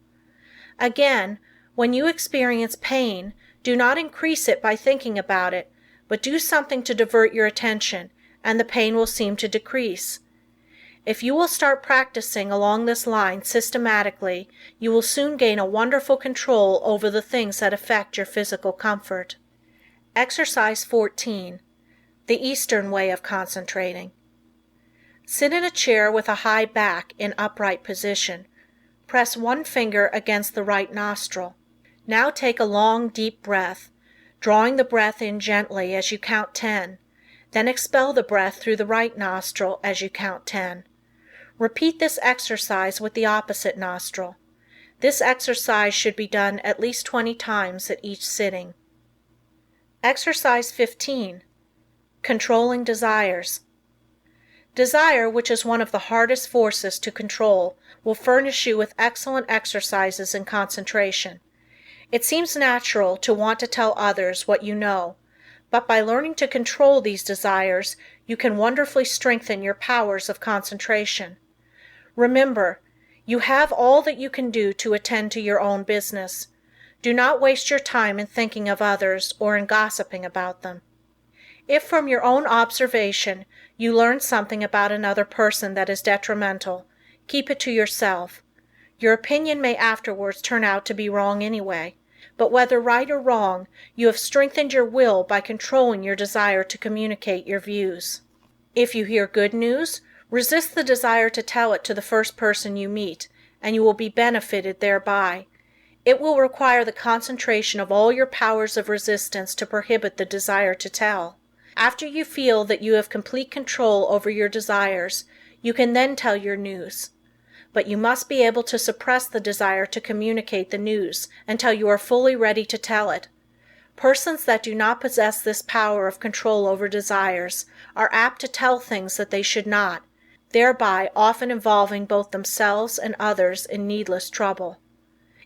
Again, when you experience pain, do not increase it by thinking about it, but do something to divert your attention, and the pain will seem to decrease. If you will start practicing along this line systematically, you will soon gain a wonderful control over the things that affect your physical comfort. Exercise 14. The Eastern Way of Concentrating. Sit in a chair with a high back in upright position. Press one finger against the right nostril. Now take a long, deep breath, drawing the breath in gently as you count 10. Then expel the breath through the right nostril as you count 10. Repeat this exercise with the opposite nostril. This exercise should be done at least 20 times at each sitting. Exercise 15. Controlling Desires. Desire, which is one of the hardest forces to control, will furnish you with excellent exercises in concentration. It seems natural to want to tell others what you know, but by learning to control these desires, you can wonderfully strengthen your powers of concentration. Remember, you have all that you can do to attend to your own business. Do not waste your time in thinking of others or in gossiping about them. If from your own observation you learn something about another person that is detrimental, keep it to yourself. Your opinion may afterwards turn out to be wrong anyway, but whether right or wrong, you have strengthened your will by controlling your desire to communicate your views. If you hear good news, resist the desire to tell it to the first person you meet, and you will be benefited thereby. It will require the concentration of all your powers of resistance to prohibit the desire to tell. After you feel that you have complete control over your desires, you can then tell your news. But you must be able to suppress the desire to communicate the news until you are fully ready to tell it. Persons that do not possess this power of control over desires are apt to tell things that they should not, thereby often involving both themselves and others in needless trouble.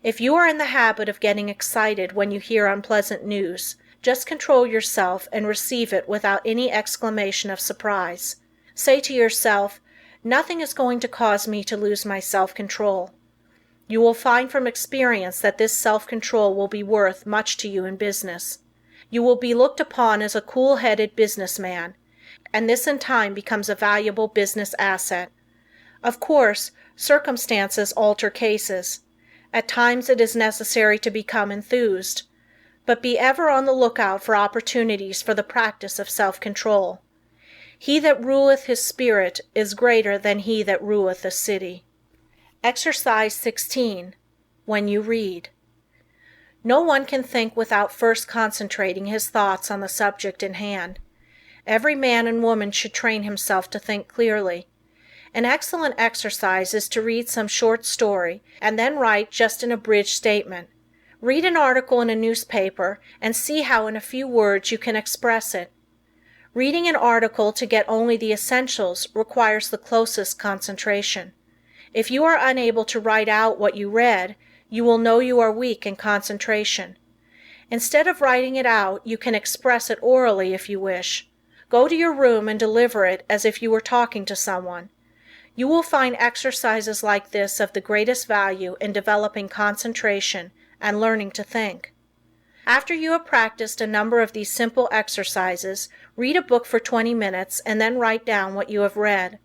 If you are in the habit of getting excited when you hear unpleasant news, just control yourself and receive it without any exclamation of surprise. Say to yourself, "Nothing is going to cause me to lose my self-control." You will find from experience that this self-control will be worth much to you in business. You will be looked upon as a cool-headed businessman, and this in time becomes a valuable business asset. Of course, circumstances alter cases. At times it is necessary to become enthused, but be ever on the lookout for opportunities for the practice of self-control. He that ruleth his spirit is greater than he that ruleth a city. Exercise 16. When you read. No one can think without first concentrating his thoughts on the subject in hand. Every man and woman should train himself to think clearly. An excellent exercise is to read some short story and then write just an abridged statement. Read an article in a newspaper and see how in a few words you can express it. Reading an article to get only the essentials requires the closest concentration. If you are unable to write out what you read, you will know you are weak in concentration. Instead of writing it out, you can express it orally if you wish. Go to your room and deliver it as if you were talking to someone. You will find exercises like this of the greatest value in developing concentration and learning to think. After you have practiced a number of these simple exercises, read a book for 20 minutes and then write down what you have read.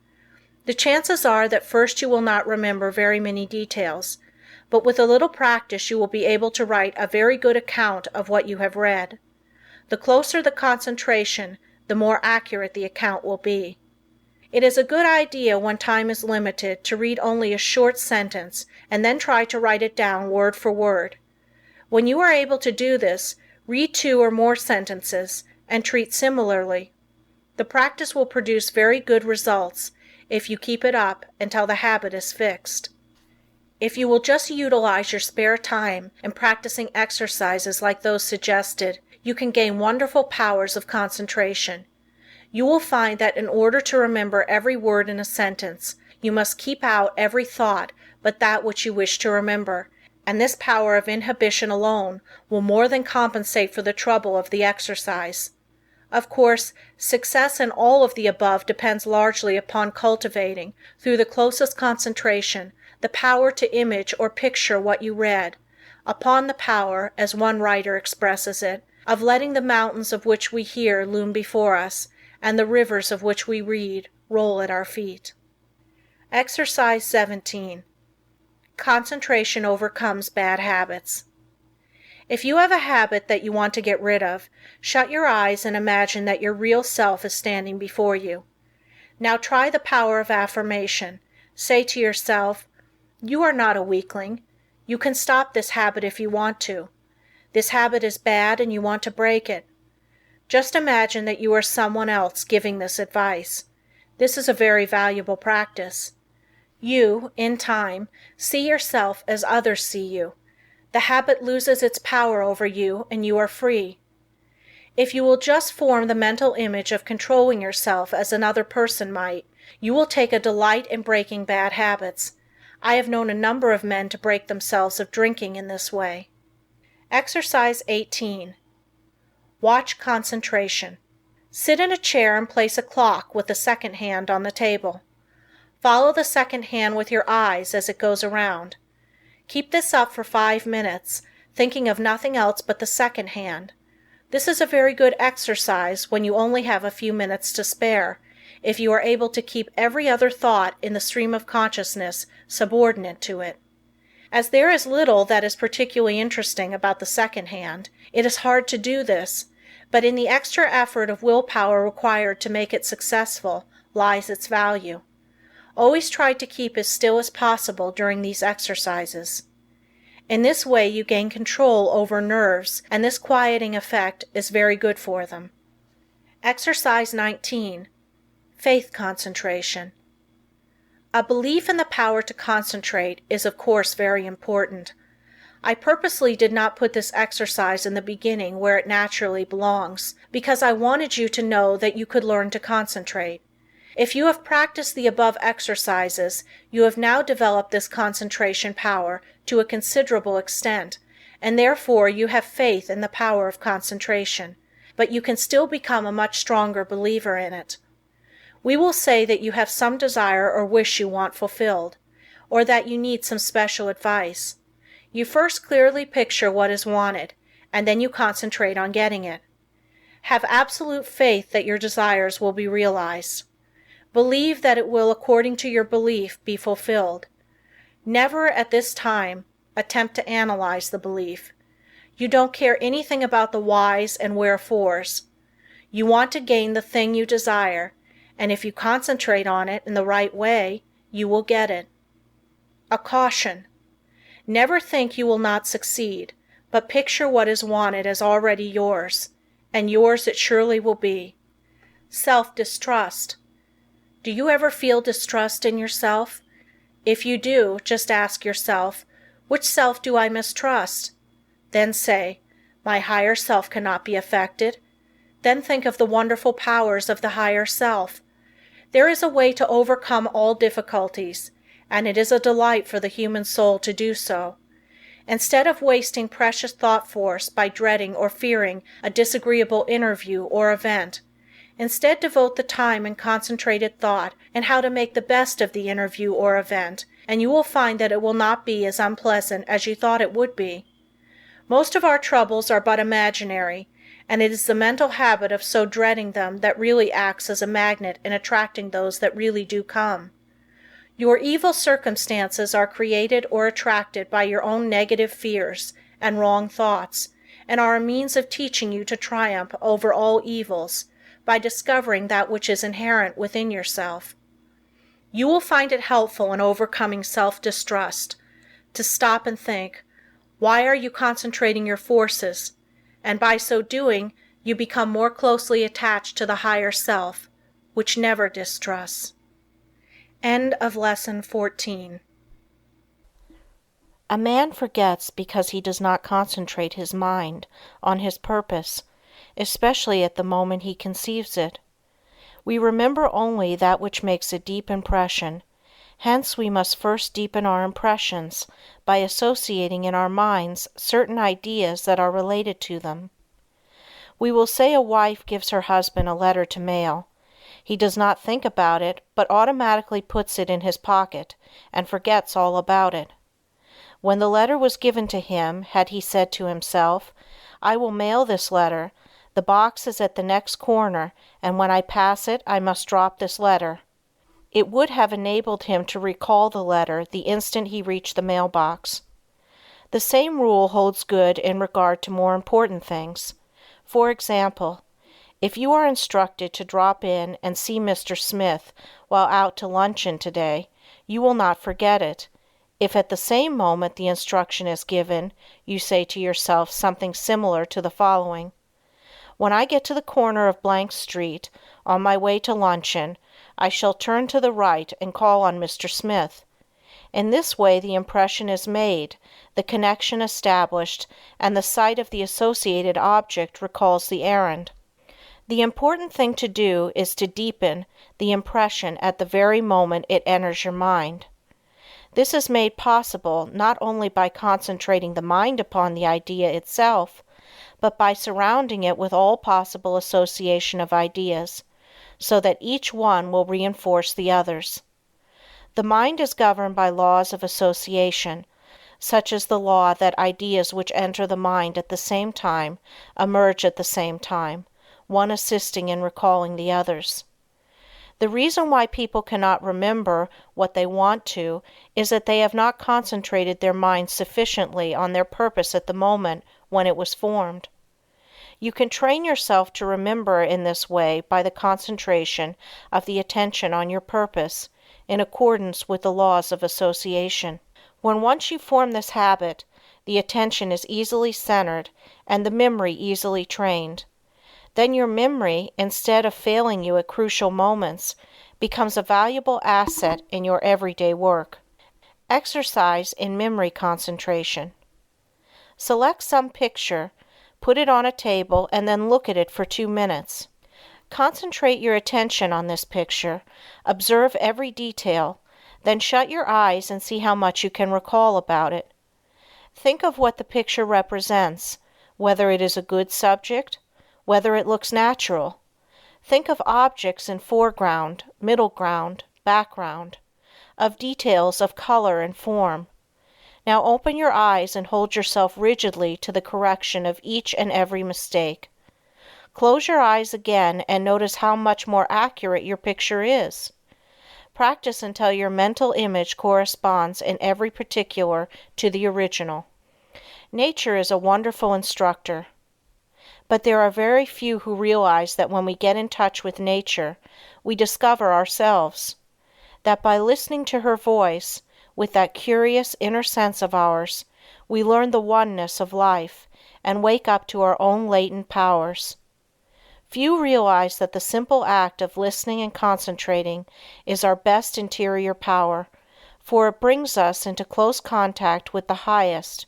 The chances are that first you will not remember very many details, but with a little practice you will be able to write a very good account of what you have read. The closer the concentration, the more accurate the account will be. It is a good idea when time is limited to read only a short sentence and then try to write it down word for word. When you are able to do this, read 2 or more sentences and treat similarly. The practice will produce very good results if you keep it up until the habit is fixed. If you will just utilize your spare time in practicing exercises like those suggested, you can gain wonderful powers of concentration. You will find that in order to remember every word in a sentence, you must keep out every thought but that which you wish to remember, and this power of inhibition alone will more than compensate for the trouble of the exercise. Of course, success in all of the above depends largely upon cultivating, through the closest concentration, the power to image or picture what you read, upon the power, as one writer expresses it, of letting the mountains of which we hear loom before us, and the rivers of which we read roll at our feet. Exercise 17. Concentration overcomes bad habits. If you have a habit that you want to get rid of, shut your eyes and imagine that your real self is standing before you. Now try the power of affirmation. Say to yourself, "You are not a weakling. You can stop this habit if you want to. This habit is bad and you want to break it." Just imagine that you are someone else giving this advice. This is a very valuable practice. You, in time, see yourself as others see you. The habit loses its power over you and you are free. If you will just form the mental image of controlling yourself as another person might, you will take a delight in breaking bad habits. I have known a number of men to break themselves of drinking in this way. Exercise 18. Watch concentration. Sit in a chair and place a clock with the second hand on the table. Follow the second hand with your eyes as it goes around. Keep this up for 5 minutes, thinking of nothing else but the second hand. This is a very good exercise when you only have a few minutes to spare, if you are able to keep every other thought in the stream of consciousness subordinate to it. As there is little that is particularly interesting about the second hand, it is hard to do this, but in the extra effort of willpower required to make it successful lies its value. Always try to keep as still as possible during these exercises. In this way you gain control over nerves, and this quieting effect is very good for them. Exercise 19. Faith concentration. A belief in the power to concentrate is of course very important. I purposely did not put this exercise in the beginning where it naturally belongs, because I wanted you to know that you could learn to concentrate. If you have practiced the above exercises, you have now developed this concentration power to a considerable extent, and therefore you have faith in the power of concentration, but you can still become a much stronger believer in it. We will say that you have some desire or wish you want fulfilled, or that you need some special advice. You first clearly picture what is wanted, and then you concentrate on getting it. Have absolute faith that your desires will be realized. Believe that it will, according to your belief, be fulfilled. Never, at this time, attempt to analyze the belief. You don't care anything about the whys and wherefores. You want to gain the thing you desire, and if you concentrate on it in the right way, you will get it. A caution. Never think you will not succeed, but picture what is wanted as already yours, and yours it surely will be. Self-distrust. Do you ever feel distrust in yourself? If you do, just ask yourself, which self do I mistrust? Then say, my higher self cannot be affected. Then think of the wonderful powers of the higher self. There is a way to overcome all difficulties, and it is a delight for the human soul to do so. Instead of wasting precious thought force by dreading or fearing a disagreeable interview or event, instead devote the time in concentrated thought and how to make the best of the interview or event, and you will find that it will not be as unpleasant as you thought it would be. Most of our troubles are but imaginary, and it is the mental habit of so dreading them that really acts as a magnet in attracting those that really do come. Your evil circumstances are created or attracted by your own negative fears and wrong thoughts, and are a means of teaching you to triumph over all evils, by discovering that which is inherent within yourself. You will find it helpful in overcoming self-distrust to stop and think, why are you concentrating your forces? And by so doing, you become more closely attached to the higher self, which never distrusts. End of Lesson 14. A man forgets because he does not concentrate his mind on his purpose, especially at the moment he conceives it. We remember only that which makes a deep impression. Hence we must first deepen our impressions by associating in our minds certain ideas that are related to them. We will say a wife gives her husband a letter to mail. He does not think about it, but automatically puts it in his pocket and forgets all about it. When the letter was given to him, had he said to himself, "I will mail this letter. The box is at the next corner, and when I pass it, I must drop this letter," it would have enabled him to recall the letter the instant he reached the mailbox. The same rule holds good in regard to more important things. For example, if you are instructed to drop in and see Mr. Smith while out to luncheon today, you will not forget it. If at the same moment the instruction is given, you say to yourself something similar to the following: "When I get to the corner of blank street, on my way to luncheon, I shall turn to the right and call on Mr. Smith." In this way the impression is made, the connection established, and the sight of the associated object recalls the errand. The important thing to do is to deepen the impression at the very moment it enters your mind. This is made possible not only by concentrating the mind upon the idea itself, but by surrounding it with all possible association of ideas, so that each one will reinforce the others. The mind is governed by laws of association, such as the law that ideas which enter the mind at the same time emerge at the same time, one assisting in recalling the others. The reason why people cannot remember what they want to is that they have not concentrated their minds sufficiently on their purpose at the moment when it was formed. You can train yourself to remember in this way by the concentration of the attention on your purpose, in accordance with the laws of association. When once you form this habit, the attention is easily centered and the memory easily trained. Then your memory, instead of failing you at crucial moments, becomes a valuable asset in your everyday work. Exercise in memory concentration. Select some picture, put it on a table, and then look at it for 2 minutes. Concentrate your attention on this picture, observe every detail, then shut your eyes and see how much you can recall about it. Think of what the picture represents, whether it is a good subject, whether it looks natural. Think of objects in foreground, middle ground, background, of details of color and form. Now open your eyes and hold yourself rigidly to the correction of each and every mistake. Close your eyes again and notice how much more accurate your picture is. Practice until your mental image corresponds in every particular to the original. Nature is a wonderful instructor. But there are very few who realize that when we get in touch with nature, we discover ourselves. That by listening to her voice, with that curious inner sense of ours, we learn the oneness of life and wake up to our own latent powers. Few realize that the simple act of listening and concentrating is our best interior power, for it brings us into close contact with the highest,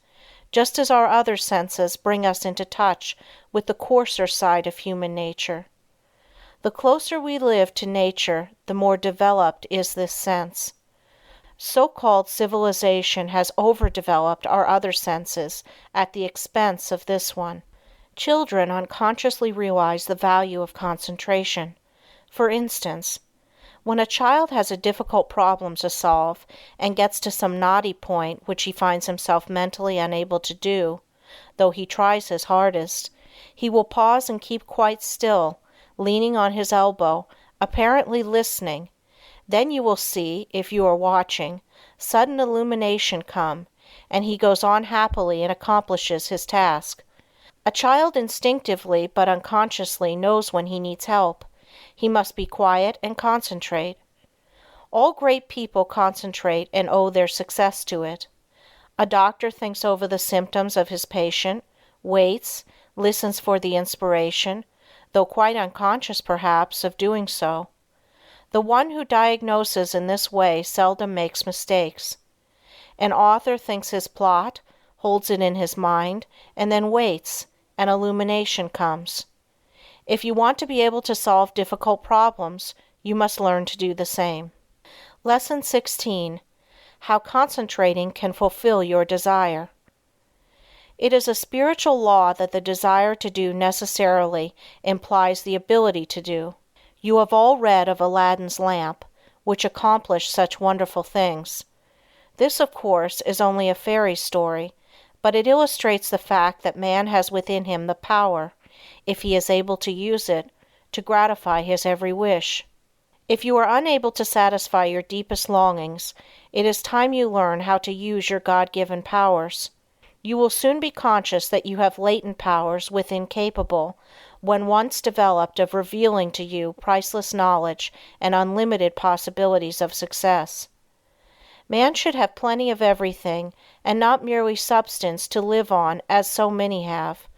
just as our other senses bring us into touch with the coarser side of human nature. The closer we live to nature, the more developed is this sense. So-called civilization has overdeveloped our other senses at the expense of this one. Children unconsciously realize the value of concentration. For instance, when a child has a difficult problem to solve and gets to some knotty point which he finds himself mentally unable to do, though he tries his hardest, he will pause and keep quite still, leaning on his elbow, apparently listening. Then you will see, if you are watching, sudden illumination come, and he goes on happily and accomplishes his task. A child instinctively but unconsciously knows when he needs help. He must be quiet and concentrate. All great people concentrate and owe their success to it. A doctor thinks over the symptoms of his patient, waits, listens for the inspiration, though quite unconscious perhaps of doing so. The one who diagnoses in this way seldom makes mistakes. An author thinks his plot, holds it in his mind, and then waits, and illumination comes. If you want to be able to solve difficult problems, you must learn to do the same. Lesson 16. How concentrating can fulfill your desire. It is a spiritual law that the desire to do necessarily implies the ability to do. You have all read of Aladdin's lamp, which accomplished such wonderful things. This, of course, is only a fairy story, but it illustrates the fact that man has within him the power, if he is able to use it, to gratify his every wish. If you are unable to satisfy your deepest longings, it is time you learn how to use your God-given powers. You will soon be conscious that you have latent powers within capable, when once developed, of revealing to you priceless knowledge and unlimited possibilities of success. Man should have plenty of everything, and not merely substance to live on as so many have.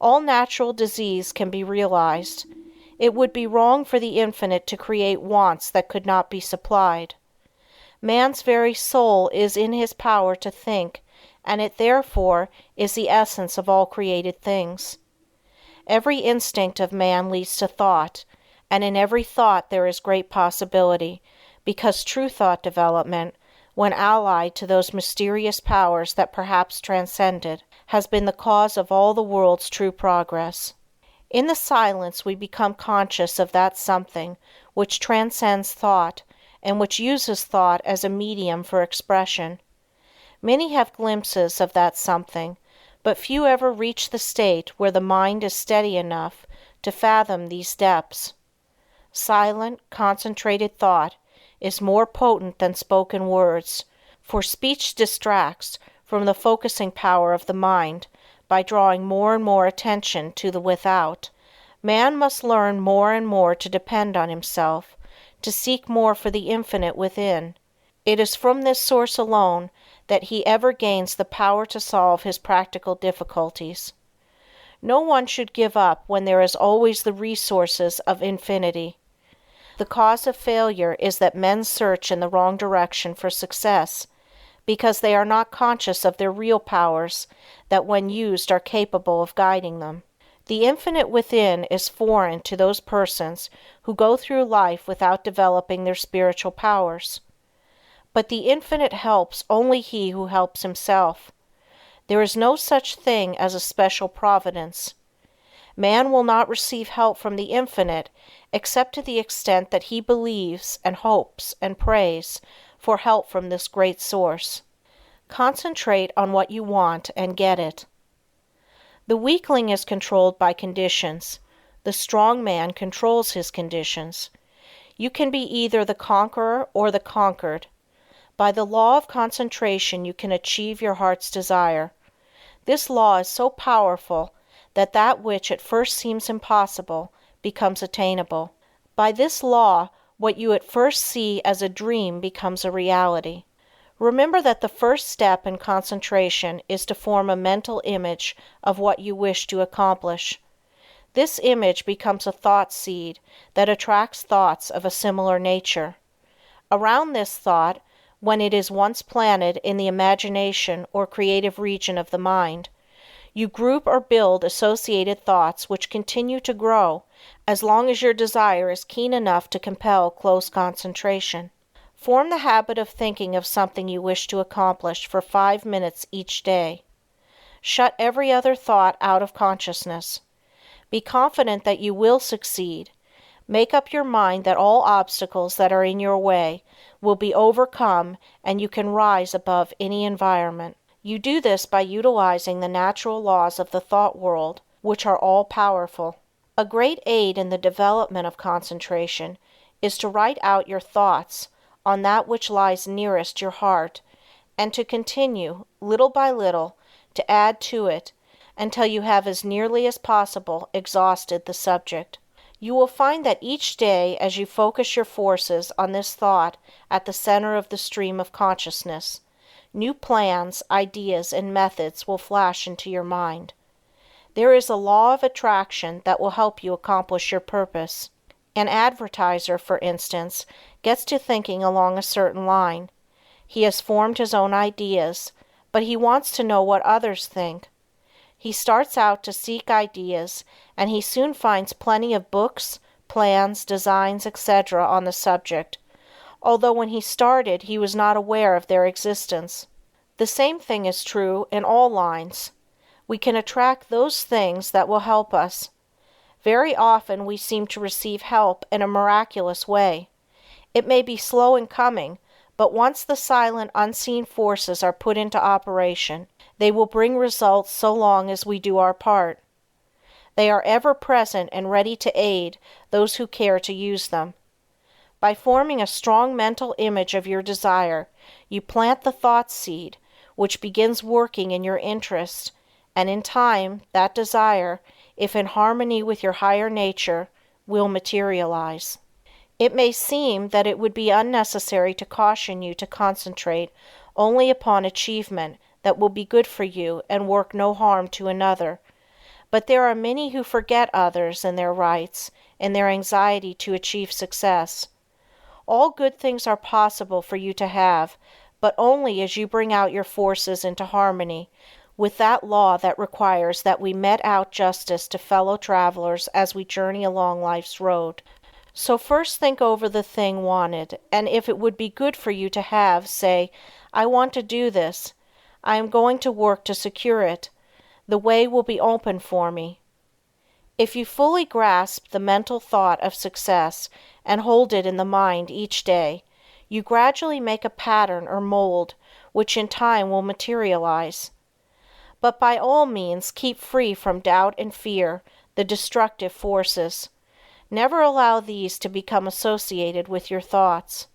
All natural disease can be realized. It would be wrong for the Infinite to create wants that could not be supplied. Man's very soul is in his power to think, and it therefore is the essence of all created things. Every instinct of man leads to thought, and in every thought there is great possibility, because true thought development, when allied to those mysterious powers that perhaps transcend it, has been the cause of all the world's true progress. In the silence we become conscious of that something which transcends thought, and which uses thought as a medium for expression. Many have glimpses of that something, but few ever reach the state where the mind is steady enough to fathom these depths. Silent, concentrated thought is more potent than spoken words, for speech distracts from the focusing power of the mind by drawing more and more attention to the without. Man must learn more and more to depend on himself, to seek more for the infinite within. It is from this source alone that he ever gains the power to solve his practical difficulties. No one should give up when there is always the resources of infinity. The cause of failure is that men search in the wrong direction for success, because they are not conscious of their real powers that when used are capable of guiding them. The infinite within is foreign to those persons who go through life without developing their spiritual powers. But the infinite helps only he who helps himself. There is no such thing as a special providence. Man will not receive help from the infinite except to the extent that he believes and hopes and prays for help from this great source. Concentrate on what you want and get it. The weakling is controlled by conditions. The strong man controls his conditions. You can be either the conqueror or the conquered. By the law of concentration you can achieve your heart's desire. This law is so powerful that which at first seems impossible becomes attainable. By this law, what you at first see as a dream becomes a reality. Remember that the first step in concentration is to form a mental image of what you wish to accomplish. This image becomes a thought seed that attracts thoughts of a similar nature. Around this thought, when it is once planted in the imagination or creative region of the mind, you group or build associated thoughts which continue to grow as long as your desire is keen enough to compel close concentration. Form the habit of thinking of something you wish to accomplish for 5 minutes each day. Shut every other thought out of consciousness. Be confident that you will succeed. Make up your mind that all obstacles that are in your way will be overcome and you can rise above any environment. You do this by utilizing the natural laws of the thought world, which are all powerful. A great aid in the development of concentration is to write out your thoughts on that which lies nearest your heart, and to continue, little by little, to add to it until you have as nearly as possible exhausted the subject. You will find that each day as you focus your forces on this thought at the center of the stream of consciousness, new plans, ideas, and methods will flash into your mind. There is a law of attraction that will help you accomplish your purpose. An advertiser, for instance, gets to thinking along a certain line. He has formed his own ideas, but he wants to know what others think. He starts out to seek ideas, and he soon finds plenty of books, plans, designs, etc. on the subject, although when he started he was not aware of their existence. The same thing is true in all lines. We can attract those things that will help us. Very often we seem to receive help in a miraculous way. It may be slow in coming, but once the silent, unseen forces are put into operation, they will bring results so long as we do our part. They are ever present and ready to aid those who care to use them. By forming a strong mental image of your desire, you plant the thought seed, which begins working in your interest, and in time, that desire, if in harmony with your higher nature, will materialize. It may seem that it would be unnecessary to caution you to concentrate only upon achievement that will be good for you and work no harm to another, but there are many who forget others and their rights in their anxiety to achieve success. All good things are possible for you to have, but only as you bring out your forces into harmony with that law that requires that we met out justice to fellow travelers as we journey along life's road. So first think over the thing wanted, and if it would be good for you to have, say, I want to do this. I am going to work to secure it. The way will be open for me. If you fully grasp the mental thought of success and hold it in the mind each day, you gradually make a pattern or mold which in time will materialize. But by all means keep free from doubt and fear, the destructive forces. Never allow these to become associated with your thoughts.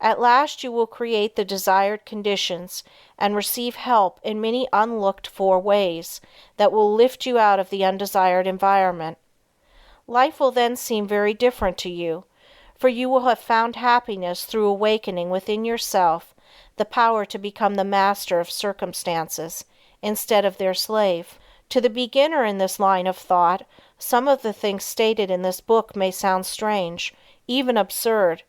At last you will create the desired conditions and receive help in many unlooked-for ways that will lift you out of the undesired environment. Life will then seem very different to you, for you will have found happiness through awakening within yourself the power to become the master of circumstances instead of their slave. To the beginner in this line of thought, some of the things stated in this book may sound strange, even absurd,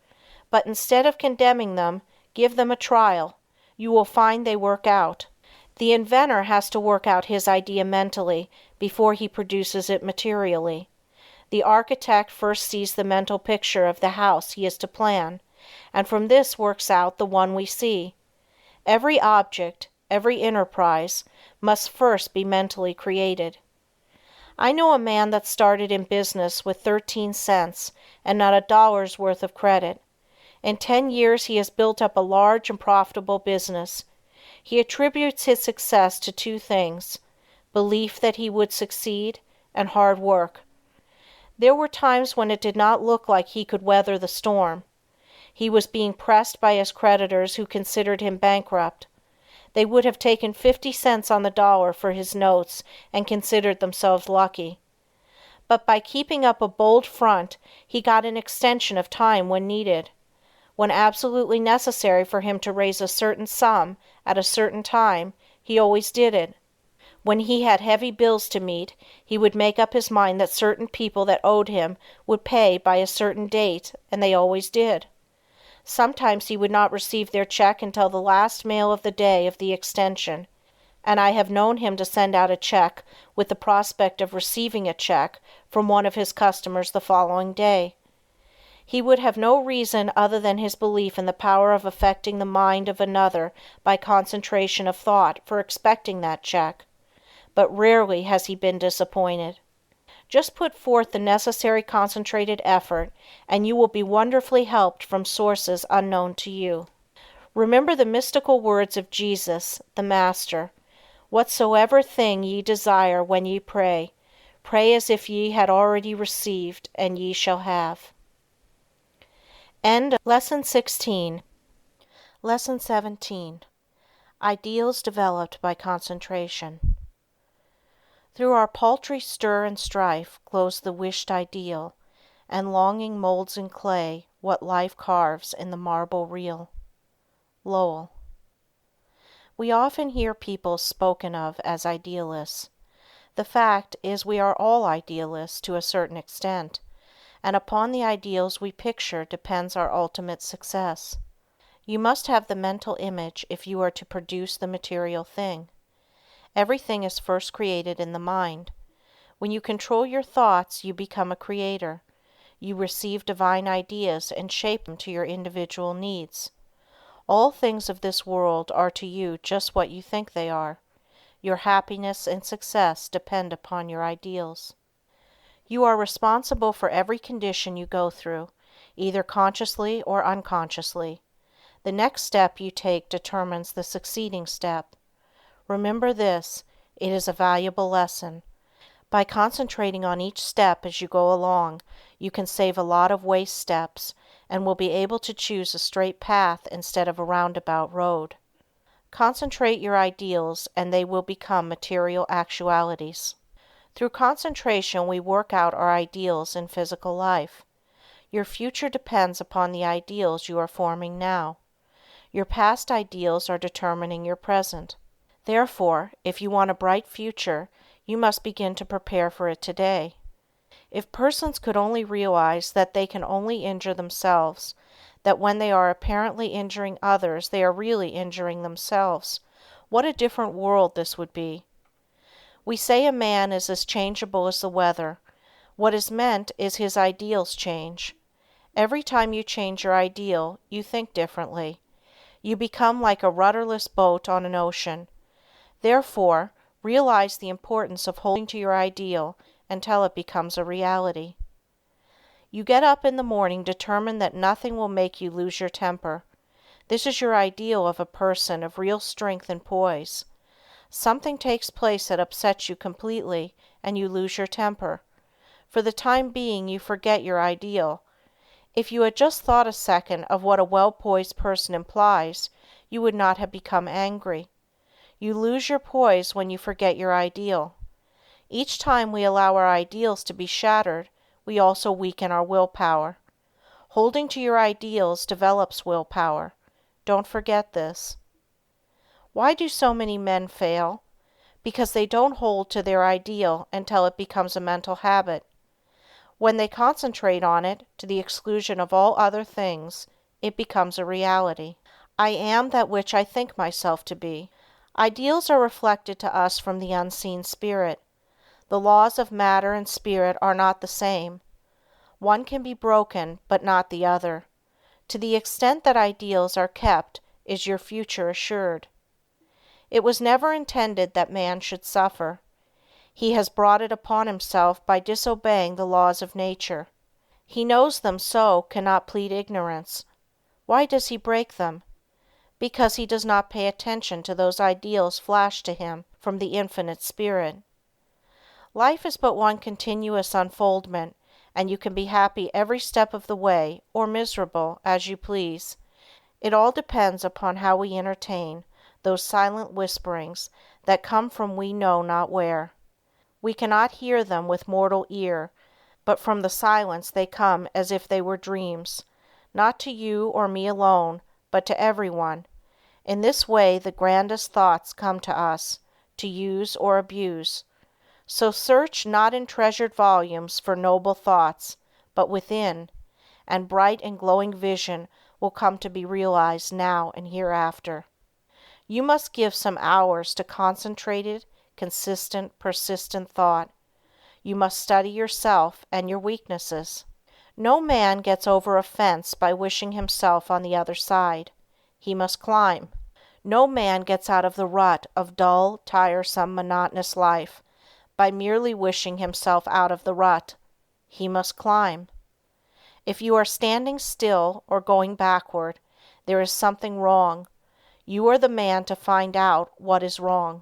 but instead of condemning them, give them a trial. You will find they work out. The inventor has to work out his idea mentally before he produces it materially. The architect first sees the mental picture of the house he is to plan, and from this works out the one we see. Every object, every enterprise, must first be mentally created. I know a man that started in business with 13 cents and not a dollar's worth of credit. In 10 years he has built up a large and profitable business. He attributes his success to two things: belief that he would succeed and hard work. There were times when it did not look like he could weather the storm. He was being pressed by his creditors who considered him bankrupt. They would have taken 50 cents on the dollar for his notes and considered themselves lucky. But by keeping up a bold front, he got an extension of time when needed. When absolutely necessary for him to raise a certain sum at a certain time, he always did it. When he had heavy bills to meet, he would make up his mind that certain people that owed him would pay by a certain date, and they always did. Sometimes he would not receive their check until the last mail of the day of the extension, and I have known him to send out a check with the prospect of receiving a check from one of his customers the following day. He would have no reason other than his belief in the power of affecting the mind of another by concentration of thought for expecting that check, but rarely has he been disappointed. Just put forth the necessary concentrated effort, and you will be wonderfully helped from sources unknown to you. Remember the mystical words of Jesus, the Master: "Whatsoever thing ye desire when ye pray, pray as if ye had already received, and ye shall have." End of Lesson 16. Lesson 17. Ideals developed by concentration. Through our paltry stir and strife glows the wished ideal, and longing molds in clay what life carves in the marble real. Lowell. We often hear people spoken of as idealists. The fact is we are all idealists to a certain extent, and upon the ideals we picture depends our ultimate success. You must have the mental image if you are to produce the material thing. Everything is first created in the mind. When you control your thoughts, you become a creator. You receive divine ideas and shape them to your individual needs. All things of this world are to you just what you think they are. Your happiness and success depend upon your ideals. You are responsible for every condition you go through, either consciously or unconsciously. The next step you take determines the succeeding step. Remember this, it is a valuable lesson. By concentrating on each step as you go along, you can save a lot of waste steps and will be able to choose a straight path instead of a roundabout road. Concentrate your ideals and they will become material actualities. Through concentration, we work out our ideals in physical life. Your future depends upon the ideals you are forming now. Your past ideals are determining your present. Therefore, if you want a bright future, you must begin to prepare for it today. If persons could only realize that they can only injure themselves, that when they are apparently injuring others they are really injuring themselves, what a different world this would be. We say a man is as changeable as the weather. What is meant is his ideals change. Every time you change your ideal, you think differently. You become like a rudderless boat on an ocean. Therefore, realize the importance of holding to your ideal until it becomes a reality. You get up in the morning determined that nothing will make you lose your temper. This is your ideal of a person of real strength and poise. Something takes place that upsets you completely, and you lose your temper. For the time being, you forget your ideal. If you had just thought a second of what a well-poised person implies, you would not have become angry. You lose your poise when you forget your ideal. Each time we allow our ideals to be shattered, we also weaken our willpower. Holding to your ideals develops willpower. Don't forget this. Why do so many men fail? Because they don't hold to their ideal until it becomes a mental habit. When they concentrate on it, to the exclusion of all other things, it becomes a reality. I am that which I think myself to be. Ideals are reflected to us from the unseen spirit. The laws of matter and spirit are not the same. One can be broken, but not the other. To the extent that ideals are kept, is your future assured. It was never intended that man should suffer. He has brought it upon himself by disobeying the laws of nature. He knows them so cannot plead ignorance. Why does he break them? Because he does not pay attention to those ideals flashed to him from the Infinite Spirit. Life is but one continuous unfoldment, and you can be happy every step of the way, or miserable, as you please. It all depends upon how we entertain those silent whisperings that come from we know not where. We cannot hear them with mortal ear, but from the silence they come as if they were dreams, not to you or me alone, but to everyone. In this way the grandest thoughts come to us, to use or abuse. So search not in treasured volumes for noble thoughts, but within, and bright and glowing vision will come to be realized now and hereafter. You must give some hours to concentrated, consistent, persistent thought. You must study yourself and your weaknesses. No man gets over a fence by wishing himself on the other side. He must climb. No man gets out of the rut of dull, tiresome, monotonous life by merely wishing himself out of the rut. He must climb. If you are standing still or going backward, there is something wrong. You are the man to find out what is wrong.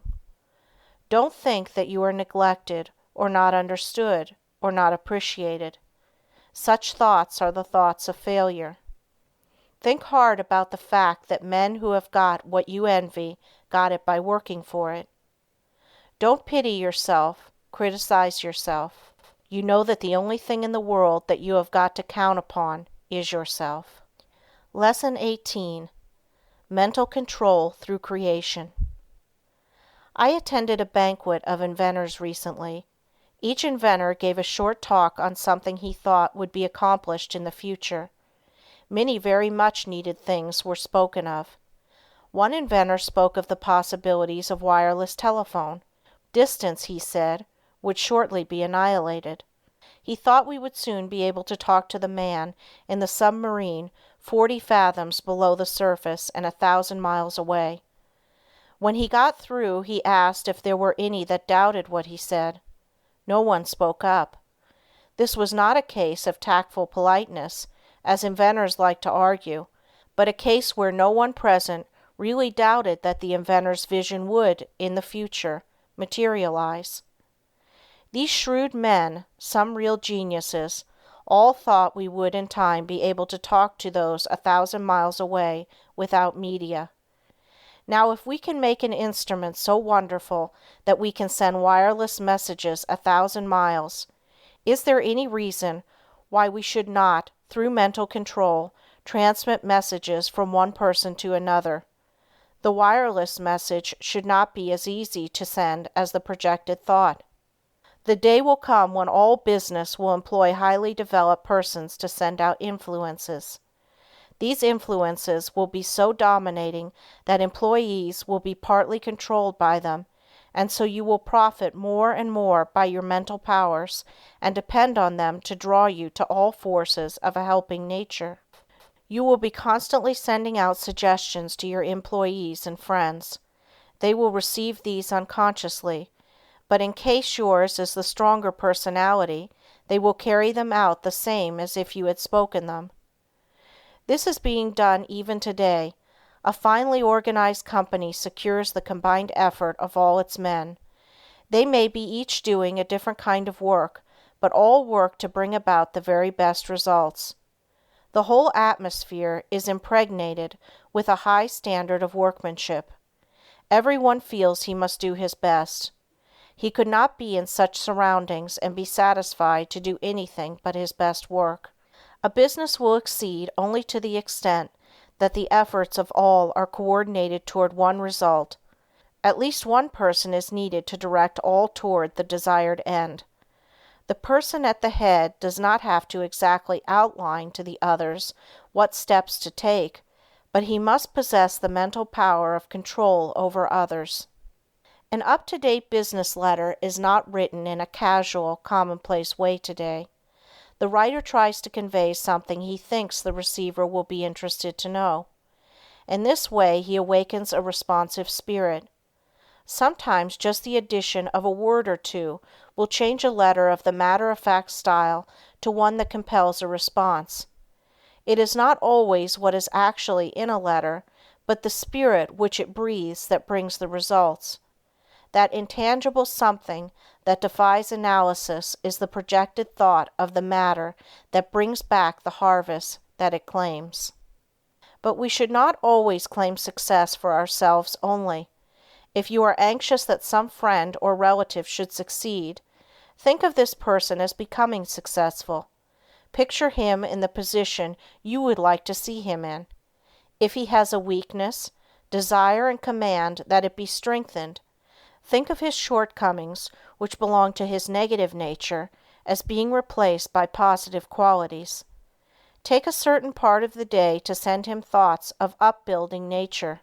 Don't think that you are neglected, or not understood, or not appreciated. Such thoughts are the thoughts of failure. Think hard about the fact that men who have got what you envy got it by working for it. Don't pity yourself, criticize yourself. You know that the only thing in the world that you have got to count upon is yourself. Lesson 18. Mental Control Through Creation. I attended a banquet of inventors recently. Each inventor gave a short talk on something he thought would be accomplished in the future. Many very much needed things were spoken of. One inventor spoke of the possibilities of wireless telephone. Distance, he said, would shortly be annihilated. He thought we would soon be able to talk to the man in the submarine 40 fathoms below the surface and 1,000 miles away. When he got through, he asked if there were any that doubted what he said. No one spoke up. This was not a case of tactful politeness, as inventors like to argue, but a case where no one present really doubted that the inventor's vision would, in the future, materialize. These shrewd men, some real geniuses, all thought we would in time be able to talk to those 1,000 miles away without media. Now, if we can make an instrument so wonderful that we can send wireless messages 1,000 miles, is there any reason why we should not, through mental control, transmit messages from one person to another? The wireless message should not be as easy to send as the projected thought. The day will come when all business will employ highly developed persons to send out influences. These influences will be so dominating that employees will be partly controlled by them, and so you will profit more and more by your mental powers and depend on them to draw you to all forces of a helping nature. You will be constantly sending out suggestions to your employees and friends. They will receive these unconsciously, but in case yours is the stronger personality, they will carry them out the same as if you had spoken them. This is being done even today. A finely organized company secures the combined effort of all its men. They may be each doing a different kind of work, but all work to bring about the very best results. The whole atmosphere is impregnated with a high standard of workmanship. Everyone feels he must do his best. He could not be in such surroundings and be satisfied to do anything but his best work. A business will succeed only to the extent that the efforts of all are coordinated toward one result. At least one person is needed to direct all toward the desired end. The person at the head does not have to exactly outline to the others what steps to take, but he must possess the mental power of control over others. An up-to-date business letter is not written in a casual, commonplace way today. The writer tries to convey something he thinks the receiver will be interested to know. In this way he awakens a responsive spirit. Sometimes just the addition of a word or two will change a letter of the matter-of-fact style to one that compels a response. It is not always what is actually in a letter, but the spirit which it breathes that brings the results. That intangible something that defies analysis is the projected thought of the matter that brings back the harvest that it claims. But we should not always claim success for ourselves only. If you are anxious that some friend or relative should succeed, think of this person as becoming successful. Picture him in the position you would like to see him in. If he has a weakness, desire and command that it be strengthened. Think of his shortcomings, which belong to his negative nature, as being replaced by positive qualities. Take a certain part of the day to send him thoughts of upbuilding nature.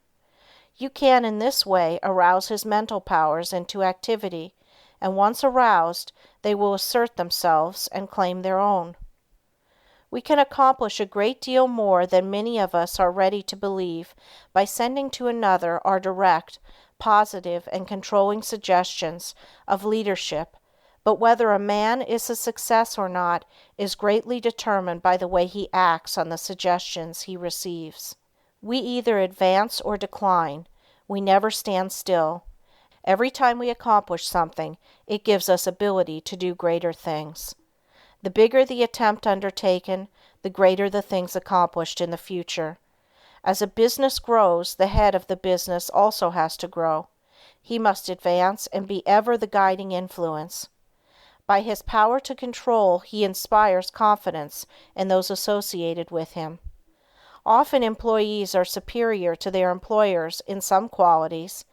You can in this way arouse his mental powers into activity, and once aroused, they will assert themselves and claim their own. We can accomplish a great deal more than many of us are ready to believe by sending to another our direct, positive and controlling suggestions of leadership, but whether a man is a success or not is greatly determined by the way he acts on the suggestions he receives. We either advance or decline. We never stand still. Every time we accomplish something, it gives us ability to do greater things. The bigger the attempt undertaken, the greater the things accomplished in the future. As a business grows, the head of the business also has to grow. He must advance and be ever the guiding influence. By his power to control, he inspires confidence in those associated with him. Often employees are superior to their employers in some qualities,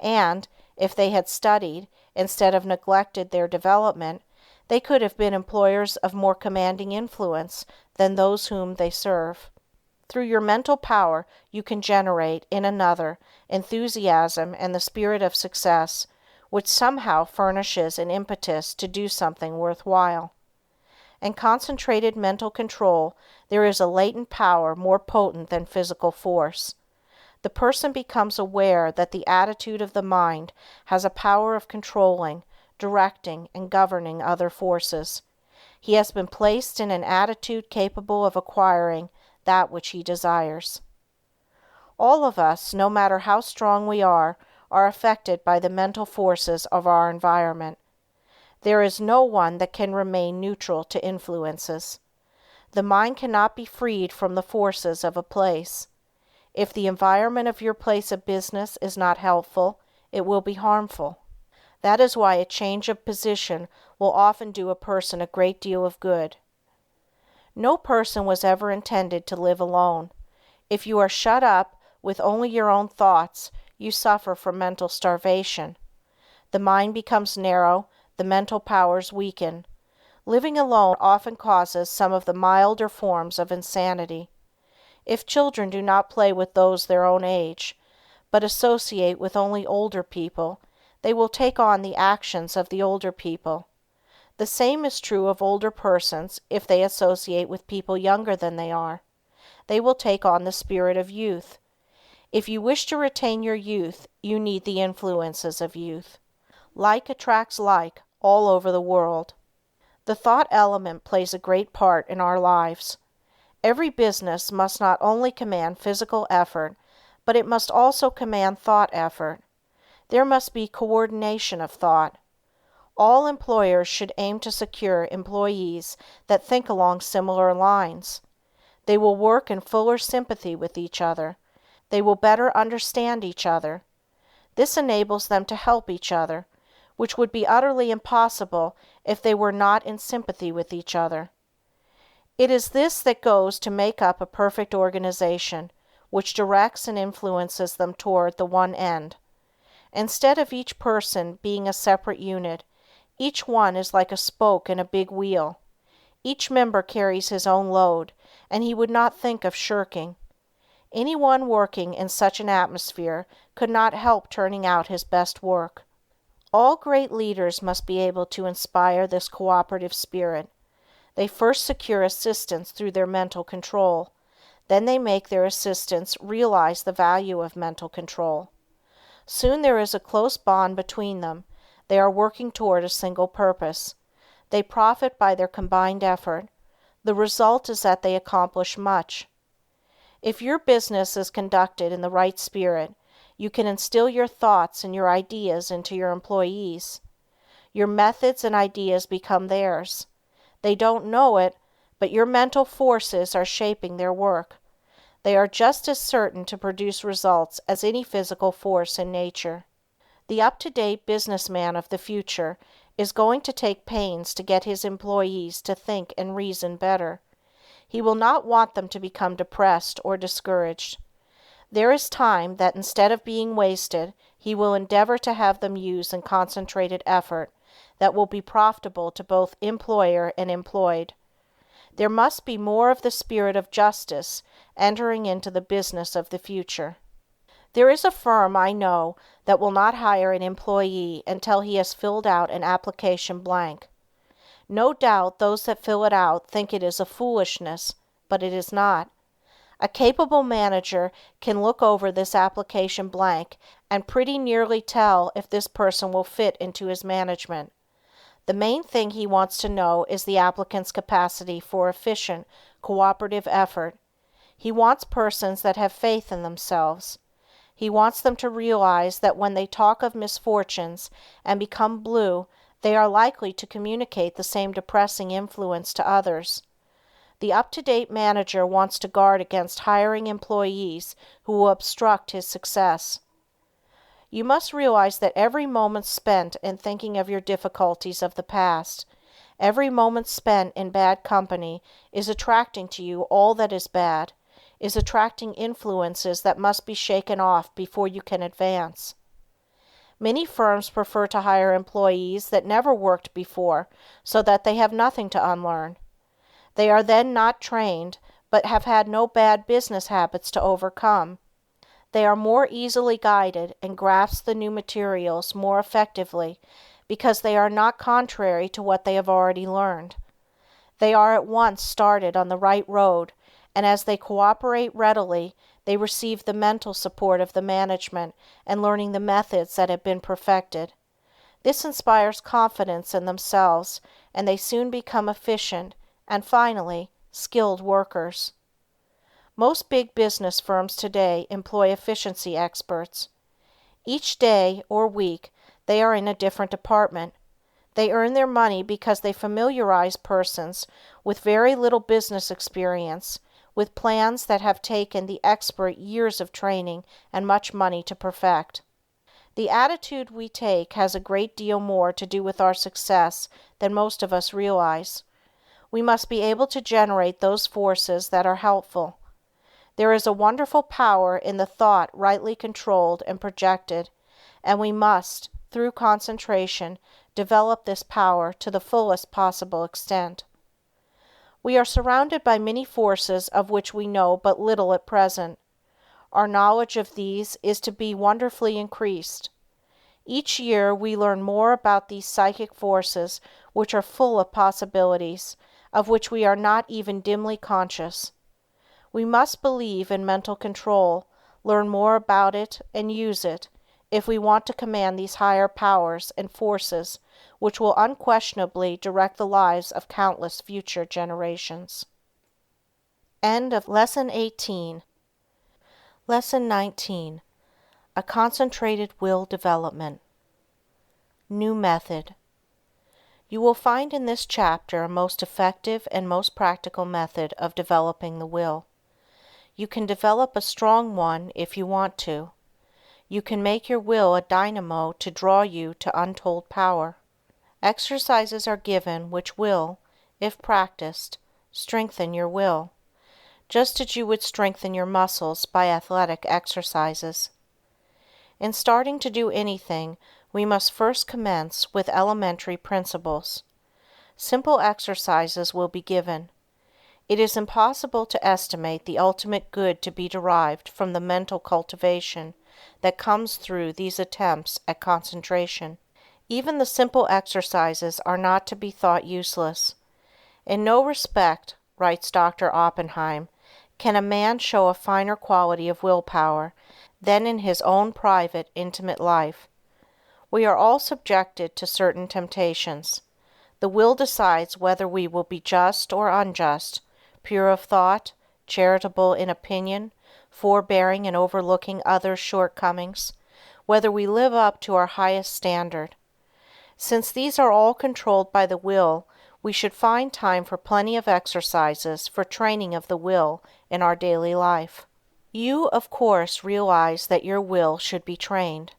and, if they had studied, instead of neglected their development, they could have been employers of more commanding influence than those whom they serve. Through your mental power, you can generate in another enthusiasm and the spirit of success, which somehow furnishes an impetus to do something worthwhile. In concentrated mental control, there is a latent power more potent than physical force. The person becomes aware that the attitude of the mind has a power of controlling, directing, and governing other forces. He has been placed in an attitude capable of acquiring that which he desires. All of us, no matter how strong we are affected by the mental forces of our environment. There is no one that can remain neutral to influences. The mind cannot be freed from the forces of a place. If the environment of your place of business is not helpful, it will be harmful. That is why a change of position will often do a person a great deal of good. No person was ever intended to live alone. If you are shut up with only your own thoughts, you suffer from mental starvation. The mind becomes narrow, the mental powers weaken. Living alone often causes some of the milder forms of insanity. If children do not play with those their own age, but associate with only older people, they will take on the actions of the older people. The same is true of older persons if they associate with people younger than they are. They will take on the spirit of youth. If you wish to retain your youth, you need the influences of youth. Like attracts like all over the world. The thought element plays a great part in our lives. Every business must not only command physical effort, but it must also command thought effort. There must be coordination of thought. All employers should aim to secure employees that think along similar lines. They will work in fuller sympathy with each other. They will better understand each other. This enables them to help each other, which would be utterly impossible if they were not in sympathy with each other. It is this that goes to make up a perfect organization, which directs and influences them toward the one end. Instead of each person being a separate unit, each one is like a spoke in a big wheel. Each member carries his own load, and he would not think of shirking. Anyone working in such an atmosphere could not help turning out his best work. All great leaders must be able to inspire this cooperative spirit. They first secure assistants through their mental control. Then they make their assistants realize the value of mental control. Soon there is a close bond between them. They are working toward a single purpose. They profit by their combined effort. The result is that they accomplish much. If your business is conducted in the right spirit, you can instill your thoughts and your ideas into your employees. Your methods and ideas become theirs. They don't know it, but your mental forces are shaping their work. They are just as certain to produce results as any physical force in nature. The up-to-date businessman of the future is going to take pains to get his employees to think and reason better. He will not want them to become depressed or discouraged. There is time that instead of being wasted, he will endeavor to have them use in concentrated effort that will be profitable to both employer and employed. There must be more of the spirit of justice entering into the business of the future. There is a firm I know that will not hire an employee until he has filled out an application blank. No doubt those that fill it out think it is a foolishness, but it is not. A capable manager can look over this application blank and pretty nearly tell if this person will fit into his management. The main thing he wants to know is the applicant's capacity for efficient, cooperative effort. He wants persons that have faith in themselves. He wants them to realize that when they talk of misfortunes and become blue, they are likely to communicate the same depressing influence to others. The up-to-date manager wants to guard against hiring employees who will obstruct his success. You must realize that every moment spent in thinking of your difficulties of the past, every moment spent in bad company, is attracting to you all that is bad, is attracting influences that must be shaken off before you can advance. Many firms prefer to hire employees that never worked before so that they have nothing to unlearn. They are then not trained, but have had no bad business habits to overcome. They are more easily guided and grasp the new materials more effectively because they are not contrary to what they have already learned. They are at once started on the right road, and as they cooperate readily, they receive the mental support of the management and learning the methods that have been perfected. This inspires confidence in themselves, and they soon become efficient and, finally, skilled workers. Most big business firms today employ efficiency experts. Each day or week, they are in a different department. They earn their money because they familiarize persons with very little business experience with plans that have taken the expert years of training and much money to perfect. The attitude we take has a great deal more to do with our success than most of us realize. We must be able to generate those forces that are helpful. There is a wonderful power in the thought rightly controlled and projected, and we must, through concentration, develop this power to the fullest possible extent. We are surrounded by many forces of which we know but little at present. Our knowledge of these is to be wonderfully increased. Each year we learn more about these psychic forces which are full of possibilities, of which we are not even dimly conscious. We must believe in mental control, learn more about it, and use it, if we want to command these higher powers and forces which will unquestionably direct the lives of countless future generations. End of Lesson 18. Lesson 19. A Concentrated Will Development. New Method. You will find in this chapter a most effective and most practical method of developing the will. You can develop a strong one if you want to. You can make your will a dynamo to draw you to untold power. Exercises are given which will, if practiced, strengthen your will, just as you would strengthen your muscles by athletic exercises. In starting to do anything, we must first commence with elementary principles. Simple exercises will be given. It is impossible to estimate the ultimate good to be derived from the mental cultivation that comes through these attempts at concentration. Even the simple exercises are not to be thought useless. In no respect, writes Dr. Oppenheim, can a man show a finer quality of willpower than in his own private, intimate life. We are all subjected to certain temptations. The will decides whether we will be just or unjust, pure of thought, charitable in opinion, forbearing in overlooking others' shortcomings, whether we live up to our highest standard. Since these are all controlled by the will, we should find time for plenty of exercises for training of the will in our daily life. You, of course, realize that your will should be trained.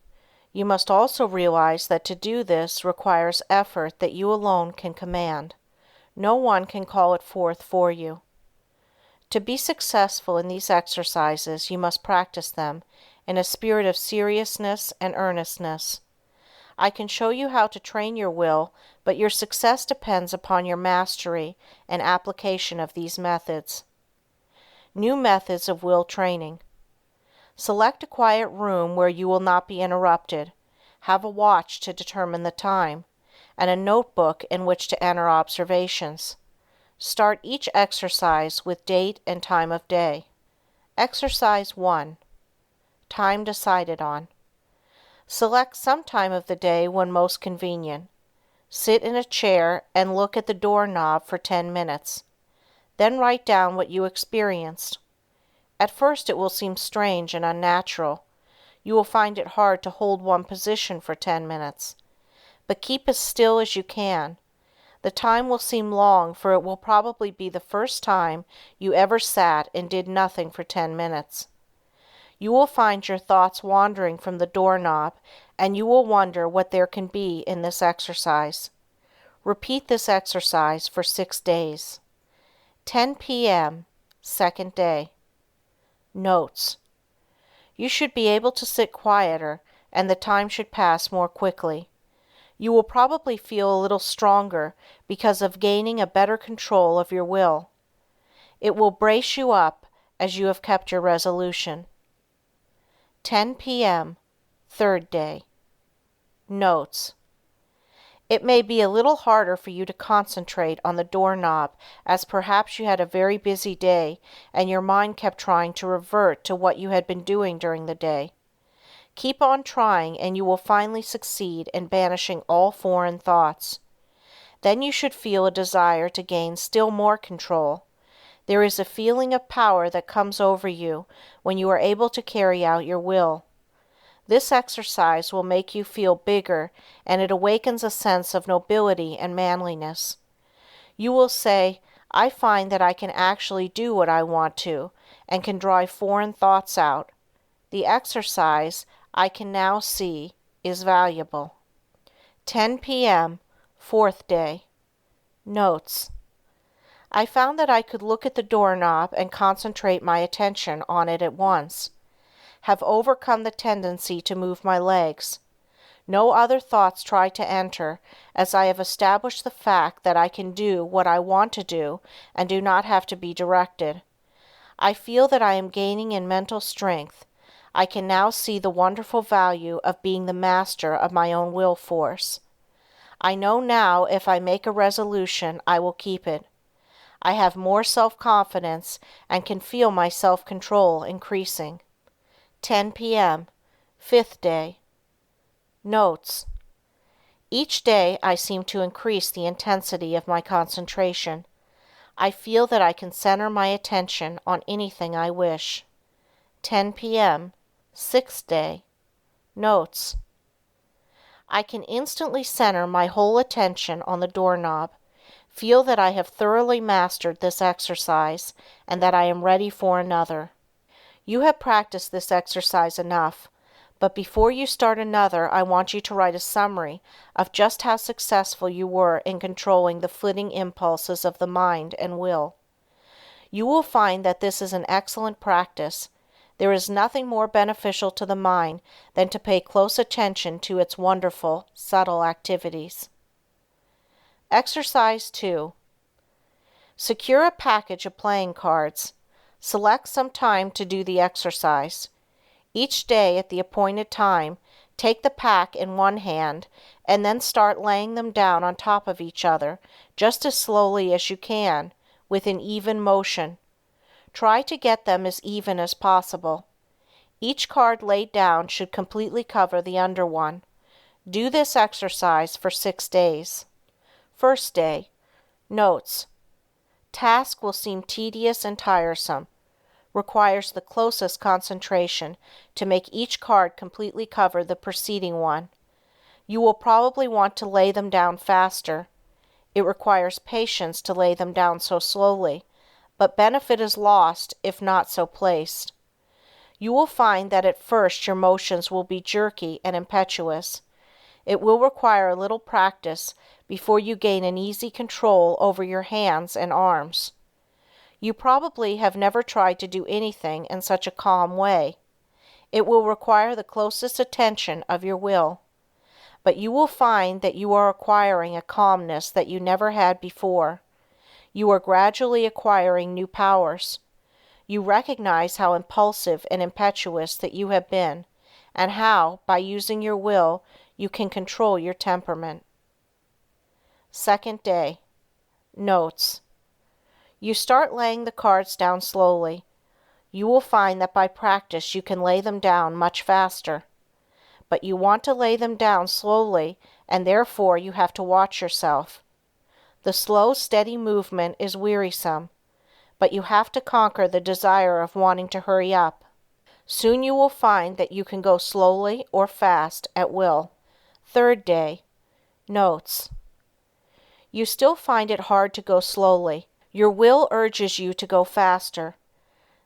You must also realize that to do this requires effort that you alone can command. No one can call it forth for you. To be successful in these exercises, you must practice them in a spirit of seriousness and earnestness. I can show you how to train your will, but your success depends upon your mastery and application of these methods. New methods of will training. Select a quiet room where you will not be interrupted. Have a watch to determine the time, and a notebook in which to enter observations. Start each exercise with date and time of day. Exercise 1. Time decided on. Select some time of the day when most convenient. Sit in a chair and look at the doorknob for 10 minutes. Then write down what you experienced. At first it will seem strange and unnatural. You will find it hard to hold one position for 10 minutes. But keep as still as you can. The time will seem long, for it will probably be the first time you ever sat and did nothing for 10 minutes. You will find your thoughts wandering from the doorknob, and you will wonder what there can be in this exercise. Repeat this exercise for 6 days. 10 p.m., second day. Notes. You should be able to sit quieter, and the time should pass more quickly. You will probably feel a little stronger because of gaining a better control of your will. It will brace you up as you have kept your resolution. 10 p.m., third day. Notes. It may be a little harder for you to concentrate on the doorknob, as perhaps you had a very busy day and your mind kept trying to revert to what you had been doing during the day. Keep on trying and you will finally succeed in banishing all foreign thoughts. Then you should feel a desire to gain still more control. There is a feeling of power that comes over you when you are able to carry out your will. This exercise will make you feel bigger, and it awakens a sense of nobility and manliness. You will say, I find that I can actually do what I want to, and can drive foreign thoughts out. The exercise, I can now see, is valuable. 10 p.m., fourth day. Notes. I found that I could look at the doorknob and concentrate my attention on it at once. Have overcome the tendency to move my legs. No other thoughts try to enter, as I have established the fact that I can do what I want to do and do not have to be directed. I feel that I am gaining in mental strength. I can now see the wonderful value of being the master of my own will force. I know now if I make a resolution, I will keep it. I have more self-confidence and can feel my self-control increasing. 10 p.m., fifth day. Notes. Each day I seem to increase the intensity of my concentration. I feel that I can center my attention on anything I wish. 10 p.m., sixth day. Notes. I can instantly center my whole attention on the doorknob, feel that I have thoroughly mastered this exercise, and that I am ready for another. You have practiced this exercise enough, but before you start another, I want you to write a summary of just how successful you were in controlling the flitting impulses of the mind and will. You will find that this is an excellent practice. There is nothing more beneficial to the mind than to pay close attention to its wonderful, subtle activities. Exercise 2. Secure a package of playing cards. Select some time to do the exercise. Each day at the appointed time, take the pack in one hand and then start laying them down on top of each other, just as slowly as you can, with an even motion. Try to get them as even as possible. Each card laid down should completely cover the under one. Do this exercise for 6 days. First day. Notes. Task will seem tedious and tiresome. Requires the closest concentration to make each card completely cover the preceding one. You will probably want to lay them down faster. It requires patience to lay them down so slowly, but benefit is lost if not so placed. You will find that at first your motions will be jerky and impetuous. It will require a little practice before you gain an easy control over your hands and arms. You probably have never tried to do anything in such a calm way. It will require the closest attention of your will. But you will find that you are acquiring a calmness that you never had before. You are gradually acquiring new powers. You recognize how impulsive and impetuous that you have been, and how, by using your will, you can control your temperament. Second day. Notes. You start laying the cards down slowly. You will find that by practice you can lay them down much faster. But you want to lay them down slowly, and therefore you have to watch yourself. The slow, steady movement is wearisome, but you have to conquer the desire of wanting to hurry up. Soon you will find that you can go slowly or fast at will. Third day. Notes. You still find it hard to go slowly. Your will urges you to go faster.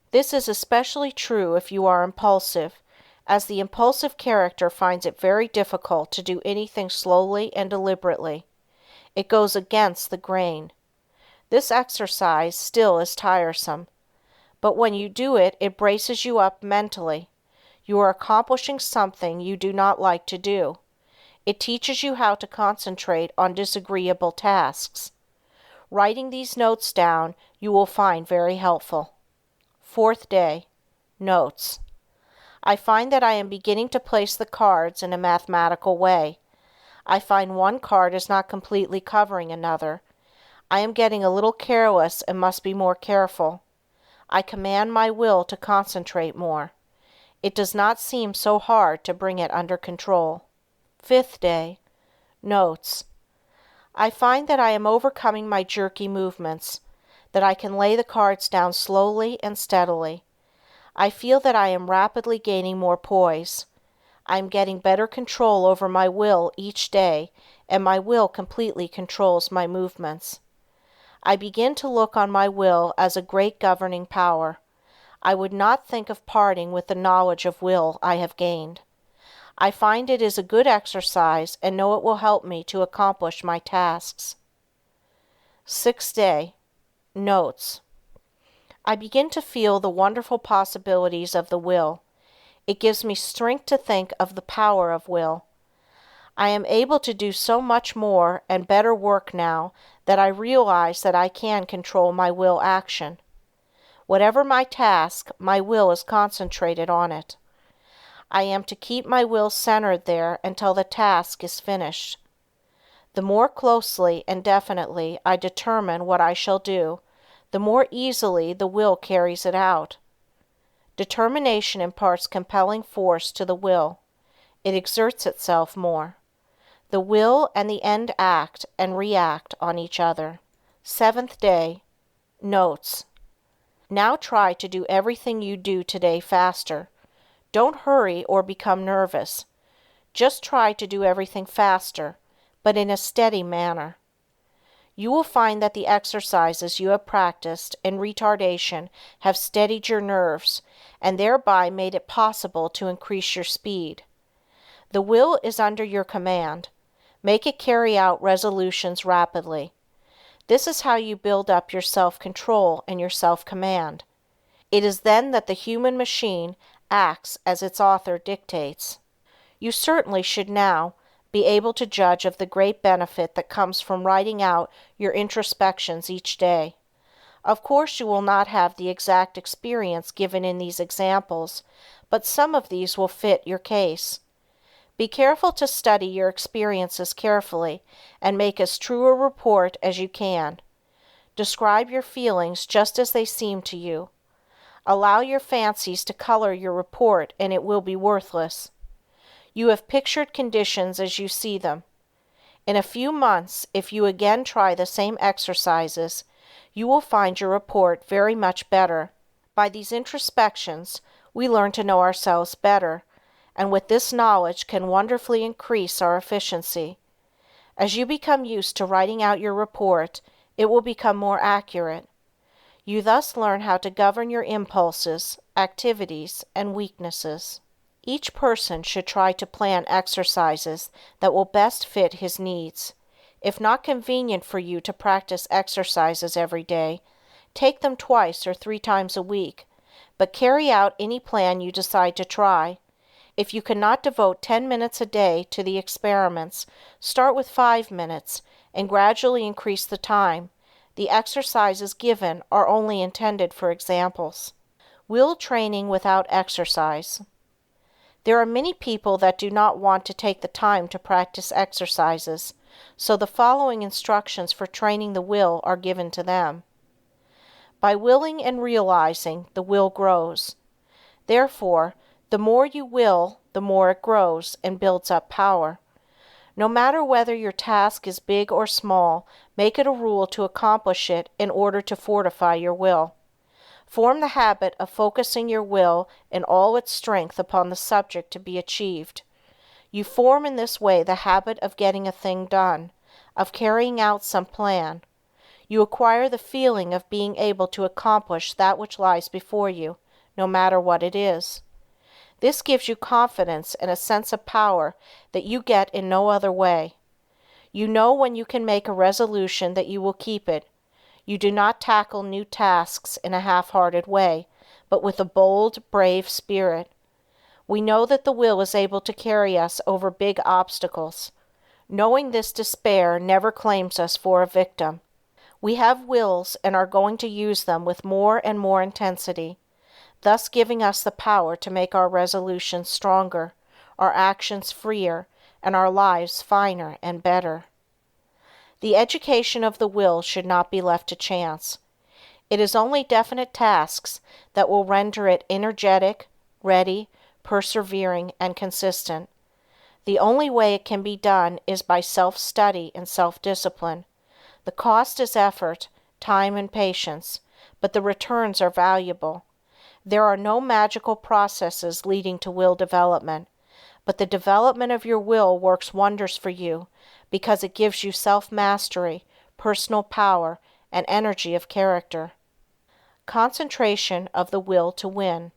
This is especially true if you are impulsive, as the impulsive character finds it very difficult to do anything slowly and deliberately. It goes against the grain. This exercise still is tiresome, but when you do it, it braces you up mentally. You are accomplishing something you do not like to do. It teaches you how to concentrate on disagreeable tasks. Writing these notes down, you will find very helpful. Fourth day. Notes. I find that I am beginning to place the cards in a mathematical way. I find one card is not completely covering another. I am getting a little careless and must be more careful. I command my will to concentrate more. It does not seem so hard to bring it under control. Fifth day. Notes. I find that I am overcoming my jerky movements, that I can lay the cards down slowly and steadily. I feel that I am rapidly gaining more poise. I am getting better control over my will each day, and my will completely controls my movements. I begin to look on my will as a great governing power. I would not think of parting with the knowledge of will I have gained. I find it is a good exercise and know it will help me to accomplish my tasks. Sixth day. Notes. I begin to feel the wonderful possibilities of the will. It gives me strength to think of the power of will. I am able to do so much more and better work now that I realize that I can control my will action. Whatever my task, my will is concentrated on it. I am to keep my will centered there until the task is finished. The more closely and definitely I determine what I shall do, the more easily the will carries it out. Determination imparts compelling force to the will. It exerts itself more. The will and the end act and react on each other. Seventh day. Notes. Now try to do everything you do today faster. Don't hurry or become nervous. Just try to do everything faster, but in a steady manner. You will find that the exercises you have practiced in retardation have steadied your nerves and thereby made it possible to increase your speed. The will is under your command. Make it carry out resolutions rapidly. This is how you build up your self-control and your self-command. It is then that the human machine acts as its author dictates. You certainly should now be able to judge of the great benefit that comes from writing out your introspections each day. Of course you will not have the exact experience given in these examples, but some of these will fit your case. Be careful to study your experiences carefully and make as true a report as you can. Describe your feelings just as they seem to you. Allow your fancies to color your report and it will be worthless. You have pictured conditions as you see them. In a few months, if you again try the same exercises, you will find your report very much better. By these introspections, we learn to know ourselves better, and with this knowledge can wonderfully increase our efficiency. As you become used to writing out your report, it will become more accurate. You thus learn how to govern your impulses, activities, and weaknesses. Each person should try to plan exercises that will best fit his needs. If not convenient for you to practice exercises every day, take them 2 or 3 times a week, but carry out any plan you decide to try. If you cannot devote 10 minutes a day to the experiments, start with 5 minutes and gradually increase the time. The exercises given are only intended for examples. Will training without exercise. There are many people that do not want to take the time to practice exercises, so the following instructions for training the will are given to them. By willing and realizing, the will grows. Therefore, the more you will, the more it grows and builds up power. No matter whether your task is big or small, make it a rule to accomplish it in order to fortify your will. Form the habit of focusing your will in all its strength upon the subject to be achieved. You form in this way the habit of getting a thing done, of carrying out some plan. You acquire the feeling of being able to accomplish that which lies before you, no matter what it is. This gives you confidence and a sense of power that you get in no other way. You know when you can make a resolution that you will keep it. You do not tackle new tasks in a half-hearted way, but with a bold, brave spirit. We know that the will is able to carry us over big obstacles. Knowing this, despair never claims us for a victim. We have wills and are going to use them with more and more intensity, thus giving us the power to make our resolutions stronger, our actions freer, and our lives finer and better. The education of the will should not be left to chance. It is only definite tasks that will render it energetic, ready, persevering, and consistent. The only way it can be done is by self-study and self-discipline. The cost is effort, time, and patience, but the returns are valuable. There are no magical processes leading to will development, but the development of your will works wonders for you because it gives you self-mastery, personal power, and energy of character. Concentration of the will to win.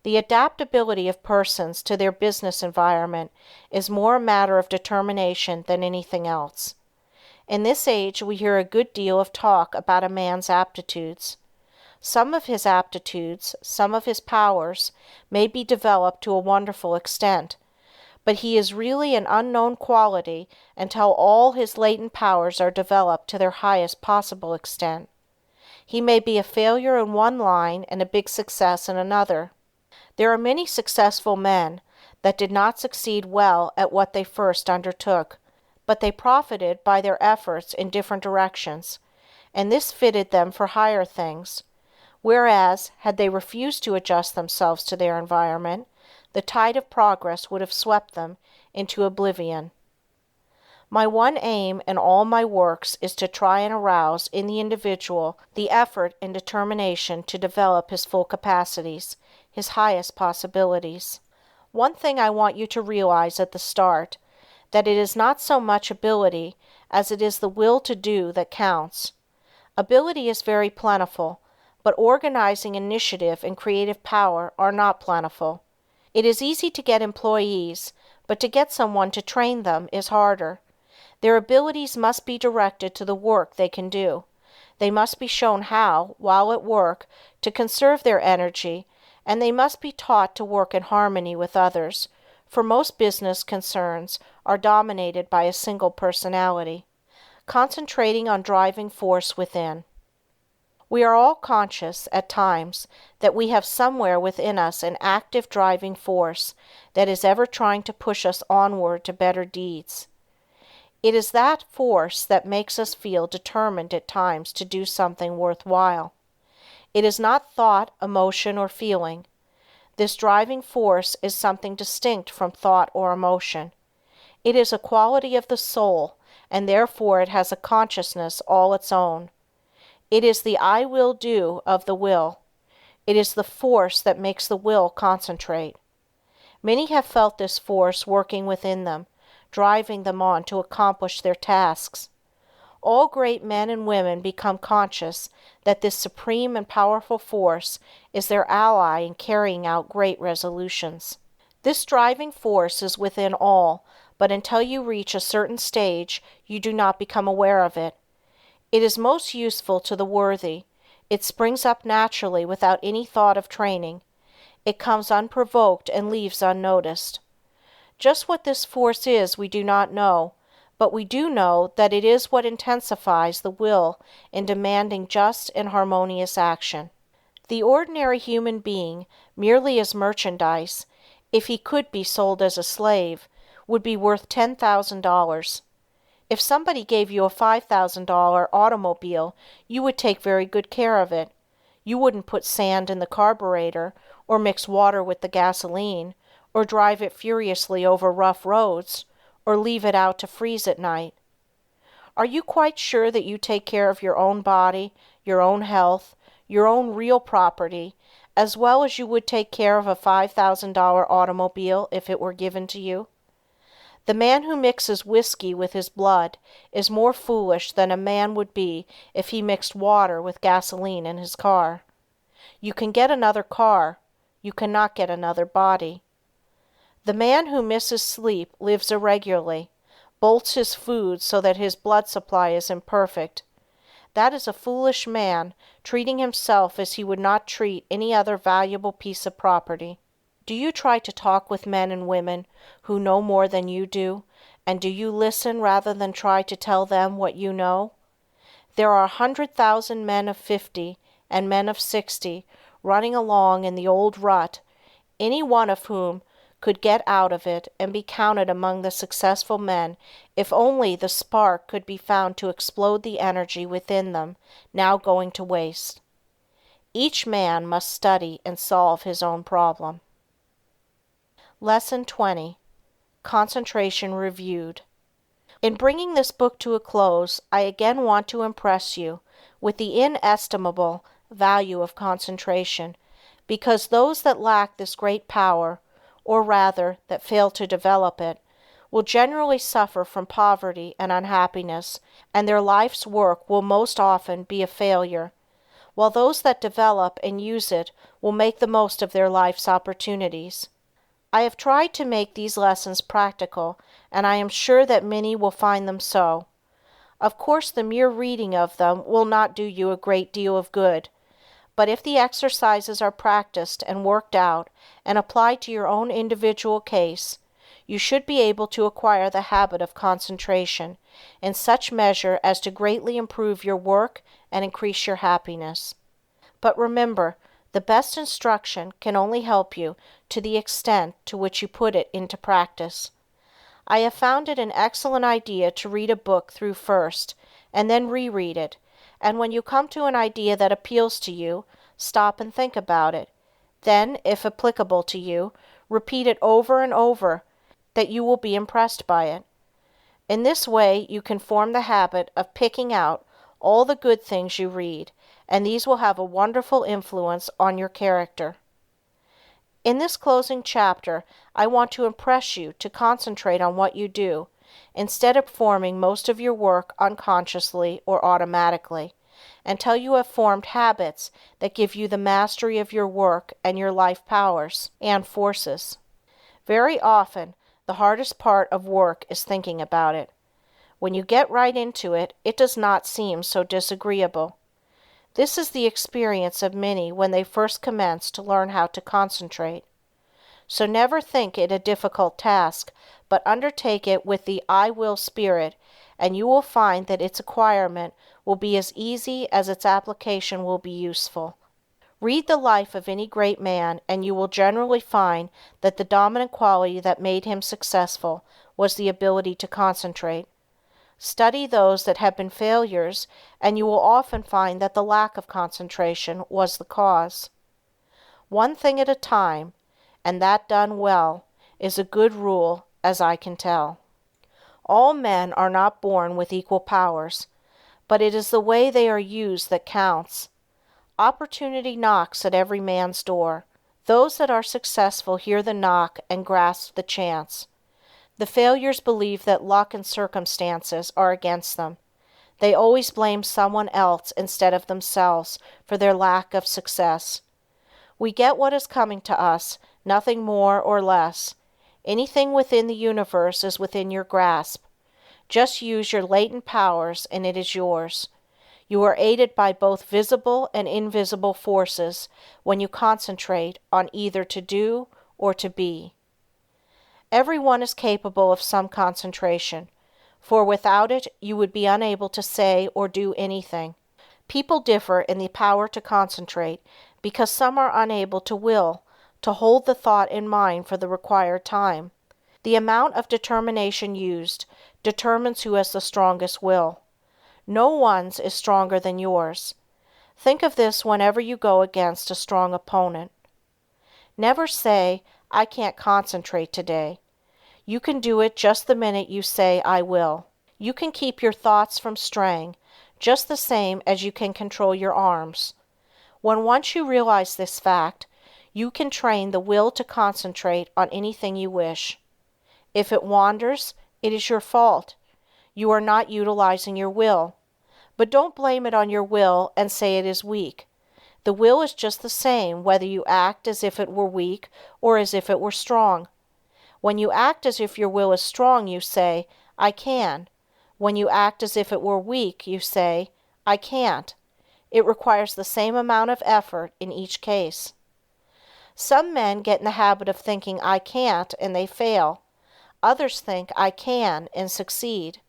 The adaptability of persons to their business environment is more a matter of determination than anything else. In this age, we hear a good deal of talk about a man's aptitudes. Some of his aptitudes, some of his powers, may be developed to a wonderful extent, but he is really an unknown quality until all his latent powers are developed to their highest possible extent. He may be a failure in one line and a big success in another. There are many successful men that did not succeed well at what they first undertook, but they profited by their efforts in different directions, and this fitted them for higher things. Whereas, had they refused to adjust themselves to their environment, the tide of progress would have swept them into oblivion. My one aim in all my works is to try and arouse in the individual the effort and determination to develop his full capacities, his highest possibilities. One thing I want you to realize at the start, that it is not so much ability as it is the will to do that counts. Ability is very plentiful, but organizing initiative and creative power are not plentiful. It is easy to get employees, but to get someone to train them is harder. Their abilities must be directed to the work they can do. They must be shown how, while at work, to conserve their energy, and they must be taught to work in harmony with others, for most business concerns are dominated by a single personality. Concentrating on driving force within. We are all conscious, at times, that we have somewhere within us an active driving force that is ever trying to push us onward to better deeds. It is that force that makes us feel determined at times to do something worthwhile. It is not thought, emotion, or feeling. This driving force is something distinct from thought or emotion. It is a quality of the soul, and therefore it has a consciousness all its own. It is the I will do of the will. It is the force that makes the will concentrate. Many have felt this force working within them, driving them on to accomplish their tasks. All great men and women become conscious that this supreme and powerful force is their ally in carrying out great resolutions. This driving force is within all, but until you reach a certain stage, you do not become aware of it. It is most useful to the worthy. It springs up naturally without any thought of training. It comes unprovoked and leaves unnoticed. Just what this force is we do not know, but we do know that it is what intensifies the will in demanding just and harmonious action. The ordinary human being, merely as merchandise, if he could be sold as a slave, would be worth $10,000. If somebody gave you a $5,000 automobile, you would take very good care of it. You wouldn't put sand in the carburetor, or mix water with the gasoline, or drive it furiously over rough roads, or leave it out to freeze at night. Are you quite sure that you take care of your own body, your own health, your own real property, as well as you would take care of a $5,000 automobile if it were given to you? The man who mixes whiskey with his blood is more foolish than a man would be if he mixed water with gasoline in his car. You can get another car, you cannot get another body. The man who misses sleep lives irregularly, bolts his food so that his blood supply is imperfect. That is a foolish man, treating himself as he would not treat any other valuable piece of property. Do you try to talk with men and women who know more than you do, and do you listen rather than try to tell them what you know? There are 100,000 men of 50 and men of 60 running along in the old rut, any one of whom could get out of it and be counted among the successful men if only the spark could be found to explode the energy within them now going to waste. Each man must study and solve his own problem. Lesson 20. Concentration Reviewed. In bringing this book to a close, I again want to impress you with the inestimable value of concentration, because those that lack this great power, or rather, that fail to develop it, will generally suffer from poverty and unhappiness, and their life's work will most often be a failure, while those that develop and use it will make the most of their life's opportunities. I have tried to make these lessons practical, and I am sure that many will find them so. Of course, the mere reading of them will not do you a great deal of good, but if the exercises are practiced and worked out and applied to your own individual case, you should be able to acquire the habit of concentration in such measure as to greatly improve your work and increase your happiness. But remember, the best instruction can only help you to the extent to which you put it into practice. I have found it an excellent idea to read a book through first, and then reread it, and when you come to an idea that appeals to you, stop and think about it. Then, if applicable to you, repeat it over and over, that you will be impressed by it. In this way, you can form the habit of picking out all the good things you read, and these will have a wonderful influence on your character. In this closing chapter, I want to impress you to concentrate on what you do, instead of performing most of your work unconsciously or automatically, until you have formed habits that give you the mastery of your work and your life powers and forces. Very often, the hardest part of work is thinking about it. When you get right into it, it does not seem so disagreeable. This is the experience of many when they first commence to learn how to concentrate. So never think it a difficult task, but undertake it with the I will spirit, and you will find that its acquirement will be as easy as its application will be useful. Read the life of any great man, and you will generally find that the dominant quality that made him successful was the ability to concentrate. Study those that have been failures, and you will often find that the lack of concentration was the cause. One thing at a time, and that done well, is a good rule, as I can tell. All men are not born with equal powers, but it is the way they are used that counts. Opportunity knocks at every man's door. Those that are successful hear the knock and grasp the chance. The failures believe that luck and circumstances are against them. They always blame someone else instead of themselves for their lack of success. We get what is coming to us, nothing more or less. Anything within the universe is within your grasp. Just use your latent powers and it is yours. You are aided by both visible and invisible forces when you concentrate on either to do or to be. Everyone is capable of some concentration, for without it you would be unable to say or do anything. People differ in the power to concentrate because some are unable to will, to hold the thought in mind for the required time. The amount of determination used determines who has the strongest will. No one's is stronger than yours. Think of this whenever you go against a strong opponent. Never say, I can't concentrate today. You can do it just the minute you say, I will. You can keep your thoughts from straying, just the same as you can control your arms. When once you realize this fact, you can train the will to concentrate on anything you wish. If it wanders, it is your fault. You are not utilizing your will. But don't blame it on your will and say it is weak. The will is just the same whether you act as if it were weak or as if it were strong. When you act as if your will is strong, you say, I can. When you act as if it were weak, you say, I can't. It requires the same amount of effort in each case. Some men get in the habit of thinking I can't and they fail. Others think I can and succeed.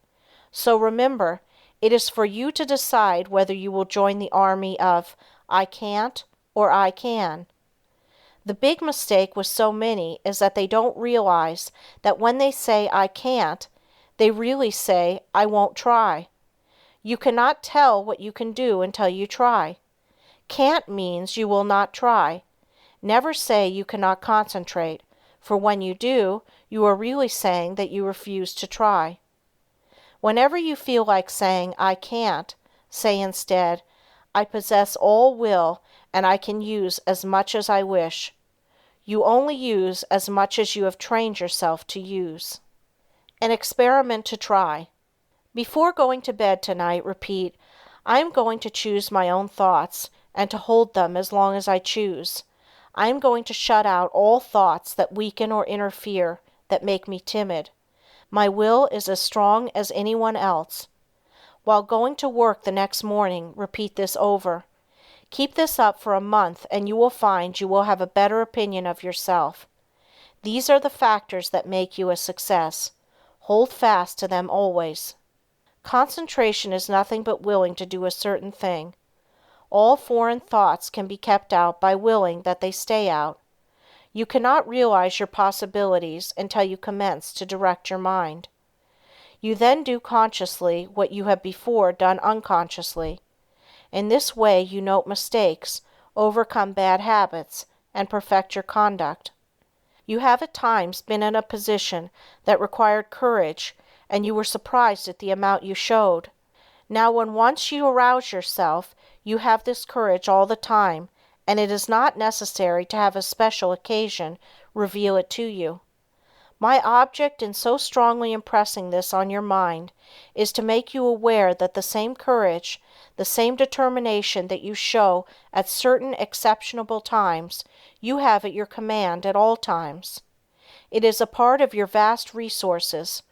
So remember, It is for you to decide whether you will join the army of I can't or I can. The big mistake with so many is that they don't realize that when they say I can't, they really say I won't try. You cannot tell what you can do until you try. Can't means you will not try. Never say you cannot concentrate, for when you do, you are really saying that you refuse to try. Whenever you feel like saying I can't, say instead, I possess all will and I can use as much as I wish. You only use as much as you have trained yourself to use. An experiment to try. Before going to bed tonight, repeat, I am going to choose my own thoughts and to hold them as long as I choose. I am going to shut out all thoughts that weaken or interfere, that make me timid. My will is as strong as anyone else. While going to work the next morning, repeat this over. Keep this up for a month and you will find you will have a better opinion of yourself. These are the factors that make you a success. Hold fast to them always. Concentration is nothing but willing to do a certain thing. All foreign thoughts can be kept out by willing that they stay out. You cannot realize your possibilities until you commence to direct your mind. You then do consciously what you have before done unconsciously. In this way you note mistakes, overcome bad habits, and perfect your conduct. You have at times been in a position that required courage, and you were surprised at the amount you showed. Now when once you arouse yourself, you have this courage all the time, and it is not necessary to have a special occasion reveal it to you. My object in so strongly impressing this on your mind is to make you aware that the same courage, the same determination that you show at certain exceptional times, you have at your command at all times. It is a part of your vast resources.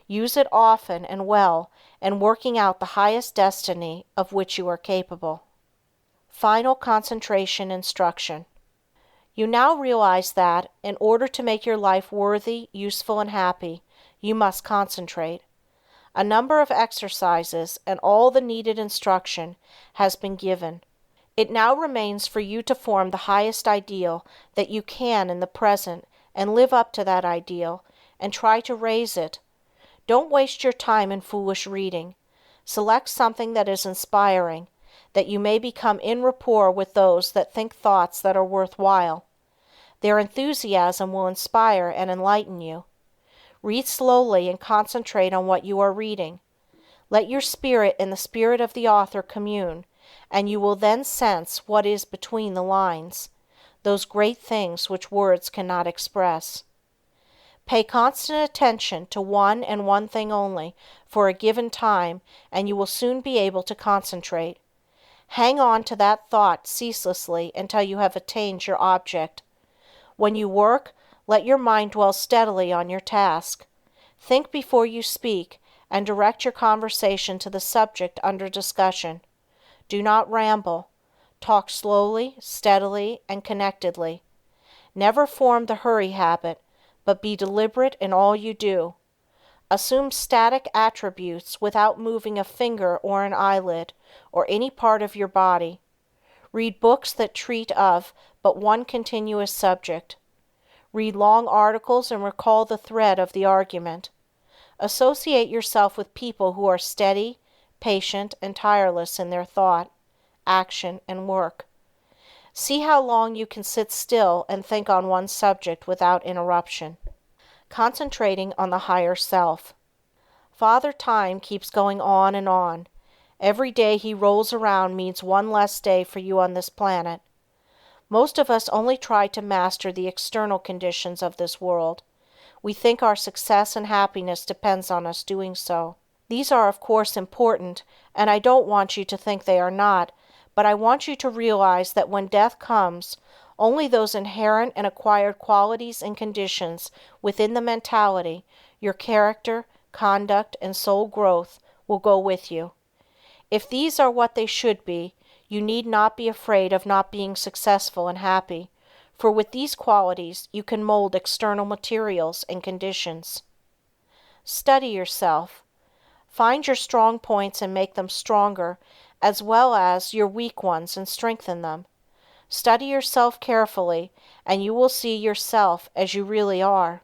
Use it often and well in working out the highest destiny of which you are capable. Final concentration instruction. You now realize that, in order to make your life worthy, useful, and happy, you must concentrate. A number of exercises and all the needed instruction has been given. It now remains for you to form the highest ideal that you can in the present and live up to that ideal and try to raise it. Don't waste your time in foolish reading. Select something that is inspiring, that you may become in rapport with those that think thoughts that are worthwhile. Their enthusiasm will inspire and enlighten you. Read slowly and concentrate on what you are reading. Let your spirit and the spirit of the author commune, and you will then sense what is between the lines, those great things which words cannot express. Pay constant attention to one and one thing only for a given time, and you will soon be able to concentrate. Hang on to that thought ceaselessly until you have attained your object. When you work, let your mind dwell steadily on your task. Think before you speak, and direct your conversation to the subject under discussion. Do not ramble. Talk slowly, steadily, and connectedly. Never form the hurry habit, but be deliberate in all you do. Assume static attributes without moving a finger or an eyelid, or any part of your body. Read books that treat of but one continuous subject. Read long articles and recall the thread of the argument. Associate yourself with people who are steady, patient, and tireless in their thought, action, and work. See how long you can sit still and think on one subject without interruption. Concentrating on the higher self. Father Time keeps going on and on. Every day he rolls around means one less day for you on this planet. Most of us only try to master the external conditions of this world. We think our success and happiness depends on us doing so. These are of course important, and I don't want you to think they are not, but I want you to realize that when death comes, only those inherent and acquired qualities and conditions within the mentality, your character, conduct, and soul growth will go with you. If these are what they should be, you need not be afraid of not being successful and happy, for with these qualities you can mold external materials and conditions. Study yourself. Find your strong points and make them stronger, as well as your weak ones and strengthen them. Study yourself carefully, and you will see yourself as you really are.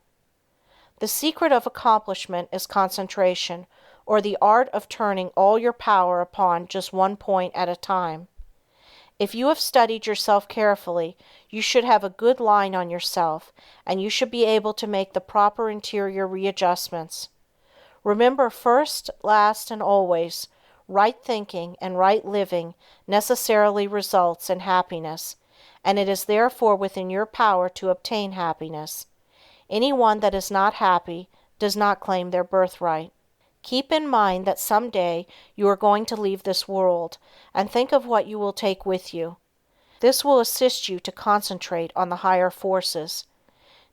The secret of accomplishment is concentration, or the art of turning all your power upon just one point at a time. If you have studied yourself carefully, you should have a good line on yourself, and you should be able to make the proper interior readjustments. Remember first, last, and always, right thinking and right living necessarily results in happiness, and it is therefore within your power to obtain happiness. Anyone that is not happy does not claim their birthright. Keep in mind that someday you are going to leave this world, and think of what you will take with you. This will assist you to concentrate on the higher forces.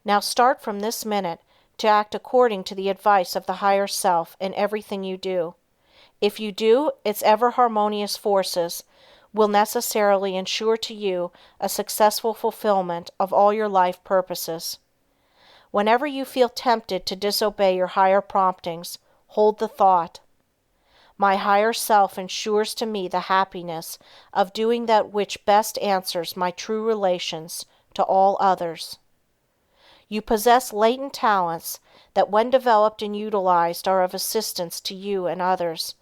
Now start from this minute to act according to the advice of the higher self in everything you do. If you do, its ever harmonious forces will necessarily ensure to you a successful fulfillment of all your life purposes. Whenever you feel tempted to disobey your higher promptings, hold the thought, my higher self ensures to me the happiness of doing that which best answers my true relations to all others. You possess latent talents that when developed and utilized are of assistance to you and others.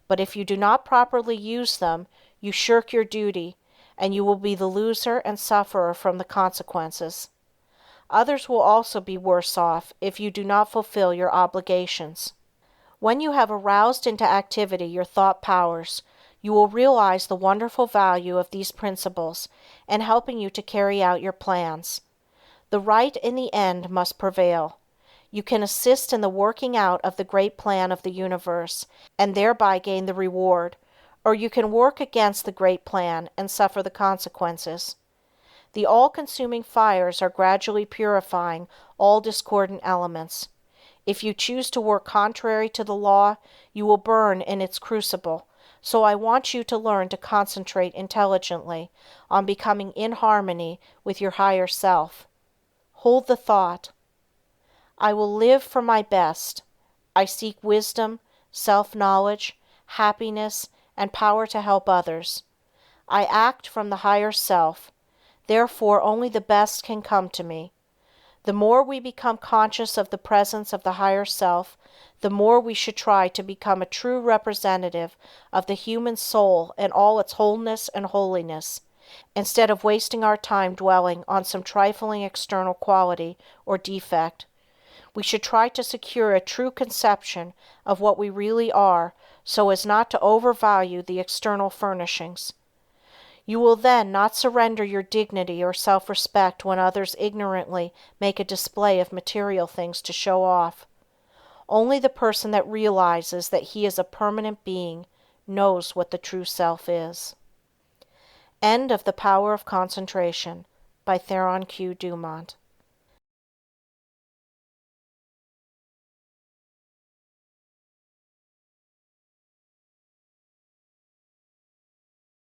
But if you do not properly use them, you shirk your duty, and you will be the loser and sufferer from the consequences. Others will also be worse off if you do not fulfill your obligations. When you have aroused into activity your thought powers, you will realize the wonderful value of these principles in helping you to carry out your plans. The right in the end must prevail. You can assist in the working out of the great plan of the universe and thereby gain the reward, or you can work against the great plan and suffer the consequences. The all-consuming fires are gradually purifying all discordant elements. If you choose to work contrary to the law, you will burn in its crucible, so I want you to learn to concentrate intelligently on becoming in harmony with your higher self. Hold the thought, I will live for my best. I seek wisdom, self-knowledge, happiness, and power to help others. I act from the higher self. Therefore, only the best can come to me. The more we become conscious of the presence of the higher self, the more we should try to become a true representative of the human soul in all its wholeness and holiness, instead of wasting our time dwelling on some trifling external quality or defect. We should try to secure a true conception of what we really are, so as not to overvalue the external furnishings. You will then not surrender your dignity or self-respect when others ignorantly make a display of material things to show off. Only the person that realizes that he is a permanent being knows what the true self is. End of The Power of Concentration by Theron Q. Dumont.